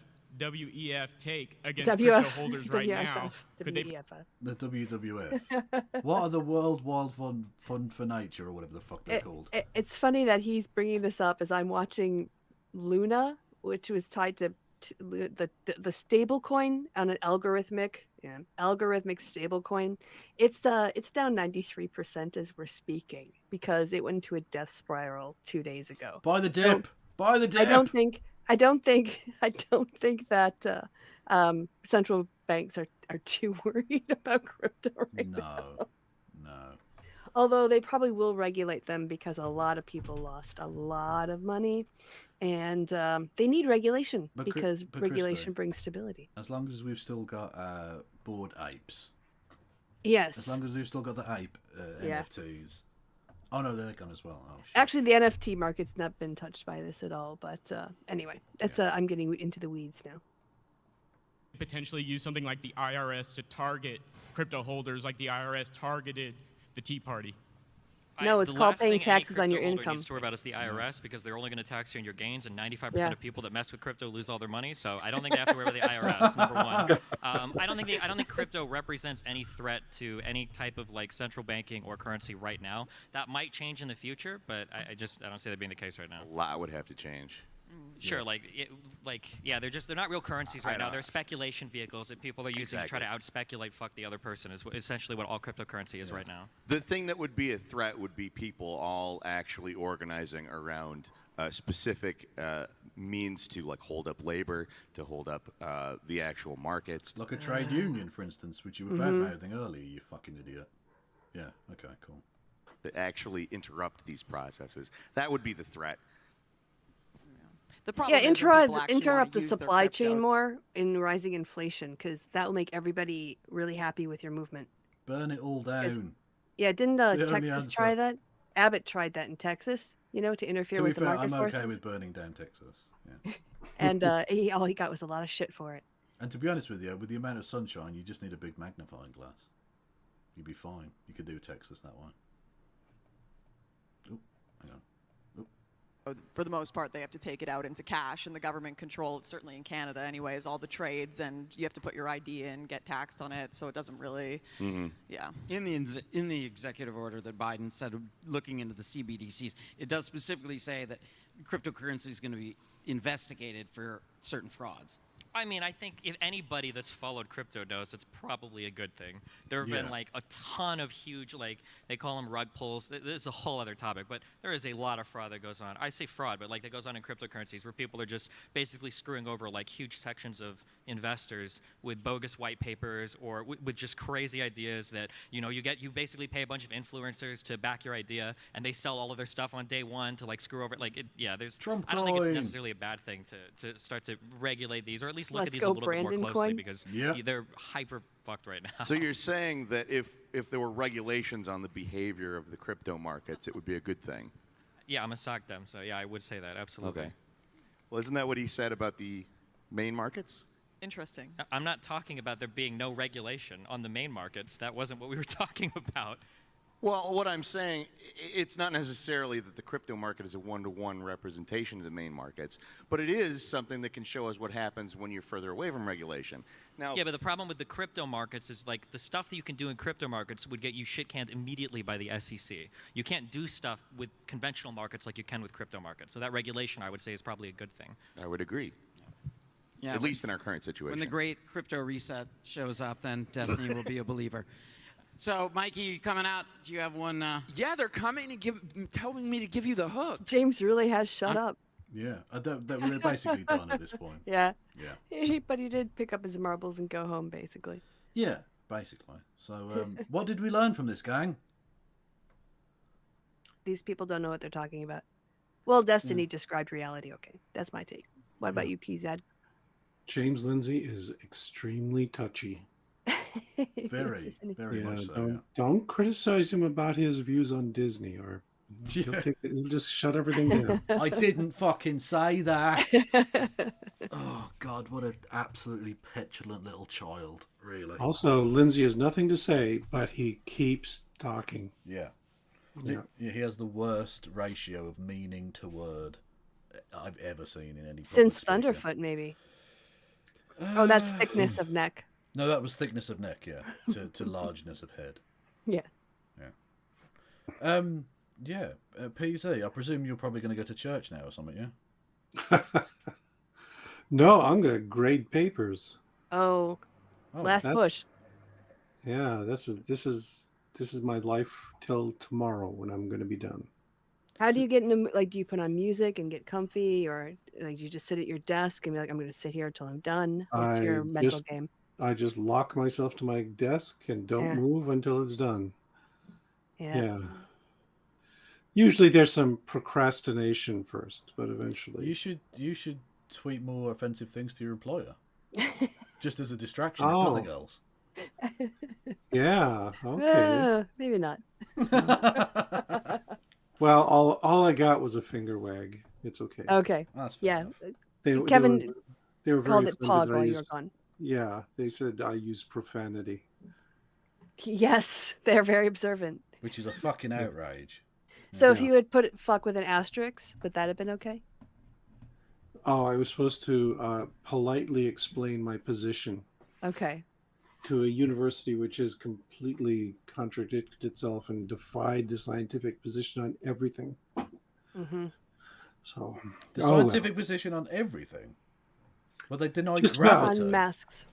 take against WF, crypto holders right now? Could they WEF. The WWF. What are the World Wild Fund for Nature or whatever the fuck they're called? It's funny that he's bringing this up as I'm watching Luna, which was tied to the stable coin on an algorithmic Yeah, algorithmic stablecoin. It's down 93% as we're speaking because it went into a death spiral 2 days ago. Buy the dip. Buy the dip. I don't think that central banks are too worried about crypto right now. No. Although they probably will regulate them because a lot of people lost a lot of money, and they need regulation because regulation Kristi, brings stability. as long as we've still got bored apes. Yes. As long as we've still got the ape Yeah. NFTs. Oh no, they're gone as well. Oh shit. Actually, the NFT market's not been touched by this at all. But anyway, that's I'm getting into the weeds now. Potentially use something like the IRS to target crypto holders, like the IRS targeted the Tea Party. No, it's The called last paying thing any taxes on your crypto holder income. needs to worry about is the IRS because they're only going to tax you on your gains, and 95% Yeah. of people that mess with crypto lose all their money. So I don't think they have to worry about the IRS. Number one, I don't think crypto represents any threat to any type of like central banking or currency right now. That might change in the future, but I don't see that being the case right now. A lot would have to change. Sure, they're not real currencies right now. They're speculation vehicles that people are using to try to out-speculate fuck the other person. Is essentially what all cryptocurrency is right now. The thing that would be a threat would be people all actually organizing around specific means to like hold up labor, to hold up the actual markets. Like a trade union, for instance, which you were bad-mouthing earlier, you fucking idiot. Yeah, okay, cool. To actually interrupt these processes. That would be the threat. The problem is when people actually interrupt wanna the use their supply crypto. chain more in rising inflation because that will make everybody really happy with your movement. Burn it all down. Yeah, didn't The only Texas answer. try that? Abbott tried that in Texas, to interfere To be with the fair, market I'm forces. okay with burning down Texas. Yeah. And all he got was a lot of shit for it. And to be honest with you, with the amount of sunshine, you just need a big magnifying glass. You'd be fine. You could do Texas that way. Oh, hang on. For the most part, they have to take it out into cash, and the government control it, certainly in Canada anyways, all the trades, and you have to put your ID in, get taxed on it, so it doesn't really, yeah. In the executive order that Biden said, looking into the CBDCs, it does specifically say that cryptocurrency is going to be investigated for certain frauds. I mean, I think if anybody that's followed crypto knows, it's probably a good thing. There have been like a ton of huge, like they call them rug pulls. This is a whole other topic, but there is a lot of fraud that goes on. I say fraud, but like that goes on in cryptocurrencies where people are just basically screwing over like huge sections of investors with bogus white papers or with just crazy ideas that you basically pay a bunch of influencers to back your idea and they sell all of their stuff on day one to like screw over there's Trump I don't think it's coin. necessarily a bad thing to start to regulate these or at least look Let's at these go a little bit more Brandon closely coin. because Yeah. they're hyper fucked right now. So you're saying that if there were regulations on the behavior of the crypto markets, it would be a good thing? Yeah, I'm a sock them, so yeah, I would say that absolutely. Okay. Well, isn't that what he said about the main markets? Interesting. I'm not talking about there being no regulation on the main markets. That wasn't what we were talking about. Well, what I'm saying, it's not necessarily that the crypto market is a one-to-one representation of the main markets, but it is something that can show us what happens when you're further away from regulation. Now, Yeah, but the problem with the crypto markets is like the stuff that you can do in crypto markets would get you shit canned immediately by the SEC. You can't do stuff with conventional markets like you can with crypto markets. So that regulation, I would say, is probably a good thing. I would agree. Yeah, At least in our current situation. When the great crypto reset shows up, then Destiny will be a believer. So, Mikey, you coming out? Do you have one? Yeah, they're coming and telling me to give you the hook. James really has shut up. Yeah, they're basically done at this point. Yeah. Yeah. But he did pick up his marbles and go home, basically. Yeah, basically. So, what did we learn from this, gang? These people don't know what they're talking about. Well, Destiny described reality. Okay, that's my take. What about you, PZ? James Lindsay is extremely touchy. Very much so. Don't criticize him about his views on Disney, or he'll just shut everything down. I didn't fucking say that. Oh God, what an absolutely petulant little child, really. Also, Lindsay has nothing to say, but he keeps talking. Yeah. Yeah. He has the worst ratio of meaning to word I've ever seen in any. Since public speaker. Thunderfoot, maybe. Oh, that's thickness of neck. No, that was thickness of neck. Yeah, to largeness of head. Yeah. Yeah. PZ, I presume you're probably going to go to church now or something, yeah? No, I'm going to grade papers. Oh, last that's- push. Yeah, this is my life till tomorrow when I'm going to be done. How do you get into, like, do you put on music and get comfy, or like do you just sit at your desk and be like, I'm going to sit here until I'm done? What's your mental game? I just lock myself to my desk and don't Yeah. move until it's done. Yeah. Yeah. Usually there's some procrastination first, but eventually. You should tweet more offensive things to your employer, just as a distraction, if Oh. nothing else. Yeah. Okay. Maybe not. Well, all I got was a finger wag. It's okay. Okay. That's fair Yeah. enough. Kevin they were called very it offended pog that I while you were used- gone. Yeah, they said I used profanity. Yes, they're very observant. Which is a fucking outrage. So if you had put fuck with an asterisk, would that have been okay? Oh, I was supposed to politely explain my position Okay. to a university which has completely contradicted itself and defied the scientific position on everything. Mm-hmm. So The scientific position on everything. Well, they deny Just gravity. On masks.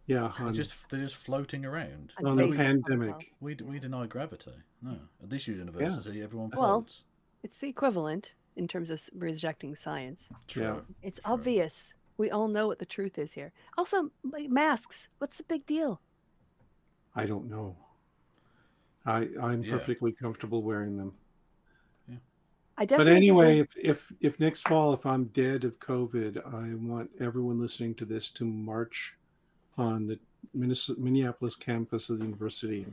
Yeah, they're just floating around. On the pandemic. We deny gravity. No, at this university, everyone Well, floats. it's the equivalent in terms of rejecting science. True. Yeah. It's obvious. We all know what the truth is here. Also, like, masks. What's the big deal? I don't know. I'm perfectly comfortable wearing them. I But definitely. anyway, if next fall, if I'm dead of COVID, I want everyone listening to this to march on the Minneapolis campus of the university.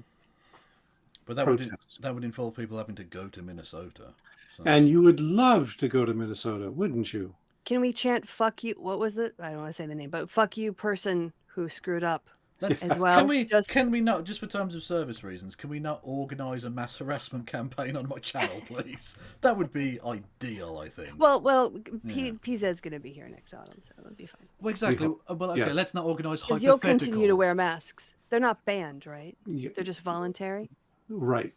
But that would involve people having to go to Minnesota. So. And you would love to go to Minnesota, wouldn't you? Can we chant "fuck you"? What was it? I don't want to say the name, but "fuck you" person who screwed up as well. Can we not, just for terms of service reasons, can we not organise a mass harassment campaign on my channel, please? That would be ideal, I think. Well, PZ's going to be here next autumn, so it'll be fine. Well, exactly. Well, okay, let's not organise Because hypothetical. you'll continue to wear masks. They're not banned, right? Yeah. They're just voluntary. Right.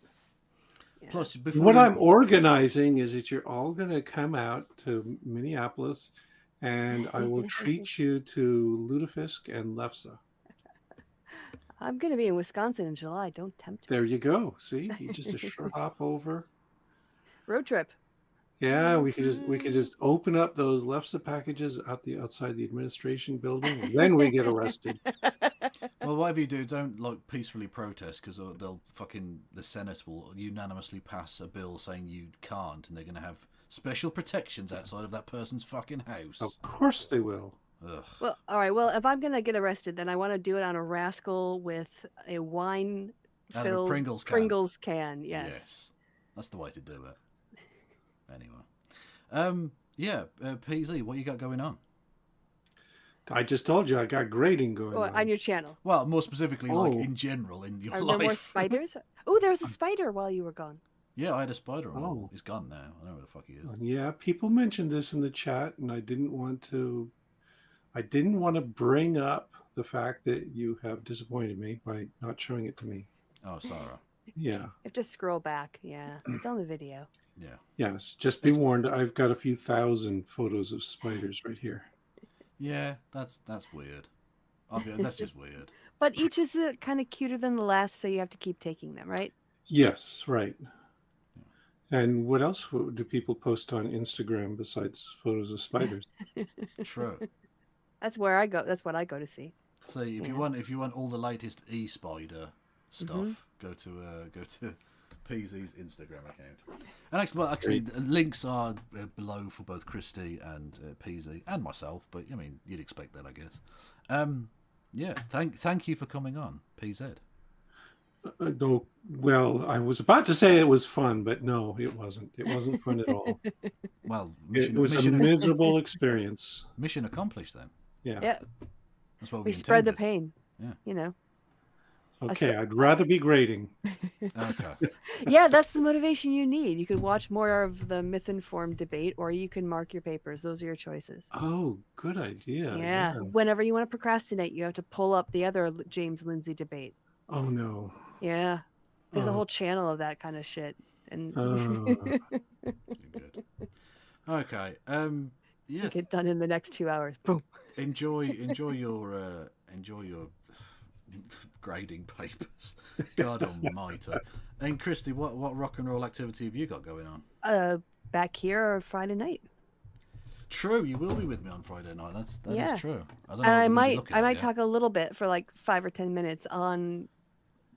Plus, what I'm organizing is that you're all going to come out to Minneapolis, and I will treat you to lutefisk and lefse. I'm going to be in Wisconsin in July. Don't tempt me. There you go. See, you just a short hop over. Road trip. Yeah, we could just open up those lefse packages outside the administration building, and then we get arrested. Well, whatever you do, don't peacefully protest, because the Senate will unanimously pass a bill saying you can't, and they're going to have special protections outside of that person's fucking house. Of course they will. Ugh. Well, all right. Well, if I'm going to get arrested, then I want to do it on a rascal with a wine-filled Pringles can. Yes. That's the way to do it. Anyway. PZ, what you got going on? I just told you I got grading going on. On your channel. Well, more specifically, in general, in your Are life. there more spiders? Oh, there was a spider while you were gone. Yeah, I had a spider on. He's gone now. I don't know where the fuck he is. Yeah, people mentioned this in the chat, and I didn't want to bring up the fact that you have disappointed me by not showing it to me. Oh, sorry. Yeah. You have to scroll back. Yeah, it's on the video. Yeah. Yes, just be warned. I've got a few thousand photos of spiders right here. Yeah, that's weird. That's just weird. But each is kind of cuter than the last, so you have to keep taking them, right? Yes, right. And what else do people post on Instagram besides photos of spiders? True. That's where I go. That's what I go to see. So if you want all the latest e-spider stuff, go to PZ's Instagram account. And actually, the links are below for both Kristi and PZ and myself. But I mean, you'd expect that, I guess. Yeah. Thank you for coming on, PZ. No, well, I was about to say it was fun, but no, it wasn't. It wasn't fun at all. Well, it was a miserable experience. Mission accomplished, then. Yeah. That's what we spread the pain. Yeah. You know. Okay, I'd rather be grading. Okay. Yeah, that's the motivation you need. You could watch more of the myth-informed debate, or you can mark your papers. Those are your choices. Oh, good idea. Yeah. Whenever you want to procrastinate, you have to pull up the other James Lindsay debate. Oh no. Yeah. There's a whole channel of that kind of shit. And Good. Okay. Yeah. Get done in the next 2 hours. Boom. Enjoy your grading papers. God almighty. And Kristi, what rock and roll activity have you got going on? Back here Friday night. True, you will be with me on Friday night. That Yeah. is true. I don't know And what I we're gonna be might looking at yet. talk a little bit for like 5 or 10 minutes on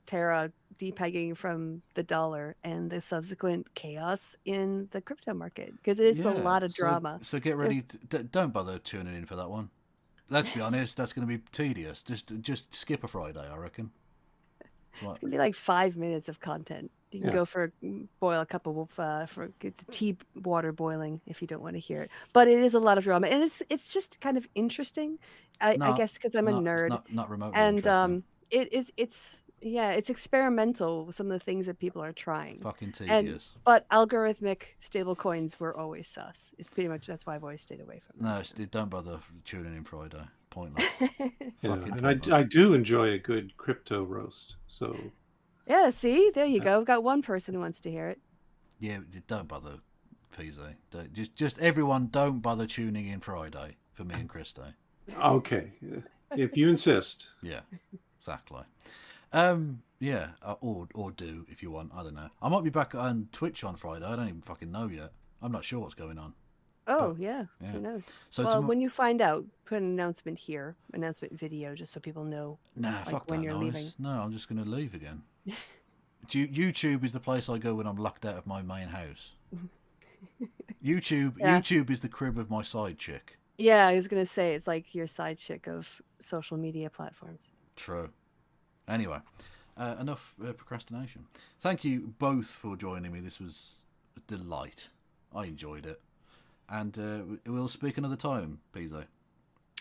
Terra depegging from the dollar and the subsequent chaos in the crypto market, because it's a lot of drama. So get ready. Don't bother tuning in for that one. Let's be honest, that's going to be tedious. Just skip a Friday, I reckon. It's gonna be like 5 minutes of content. You can go boil a cup of get the tea water boiling if you don't want to hear it. But it is a lot of drama, and it's just kind of interesting. I guess because I'm a nerd. It's not remotely and interesting. it's experimental with some of the things that people are trying. Fucking tedious. But algorithmic stable coins were always sus. It's pretty much that's why I've always stayed away from them. No, don't bother tuning in Friday. Pointless. And I do enjoy a good crypto roast. So Yeah, see, there you go. We've got one person who wants to hear it. Yeah, don't bother, PZ. Just everyone, don't bother tuning in Friday for me and Kristi. Okay, if you insist. Yeah, exactly. Yeah, or do if you want. I don't know. I might be back on Twitch on Friday. I don't even fucking know yet. I'm not sure what's going on. Oh, yeah. Who knows? So when you find out, put an announcement here, announcement video, just so people know fuck when that you're noise. leaving. No, I'm just going to leave again. YouTube is the place I go when I'm locked out of my main house. YouTube is the crib of my side chick. Yeah, I was going to say, it's like your side chick of social media platforms. True. Anyway, enough procrastination. Thank you both for joining me. This was a delight. I enjoyed it. And we'll speak another time, PZ.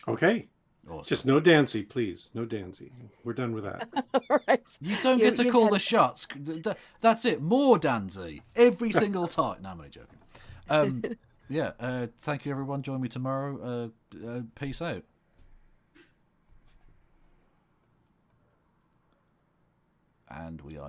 Okay. Awesome. Just no dancing, please. No dancing. We're done with that. Right. You don't get to call the shots. That's it. More Danzy. Every single time. No, I'm only joking. Thank you, everyone. Join me tomorrow. Peace out. And we are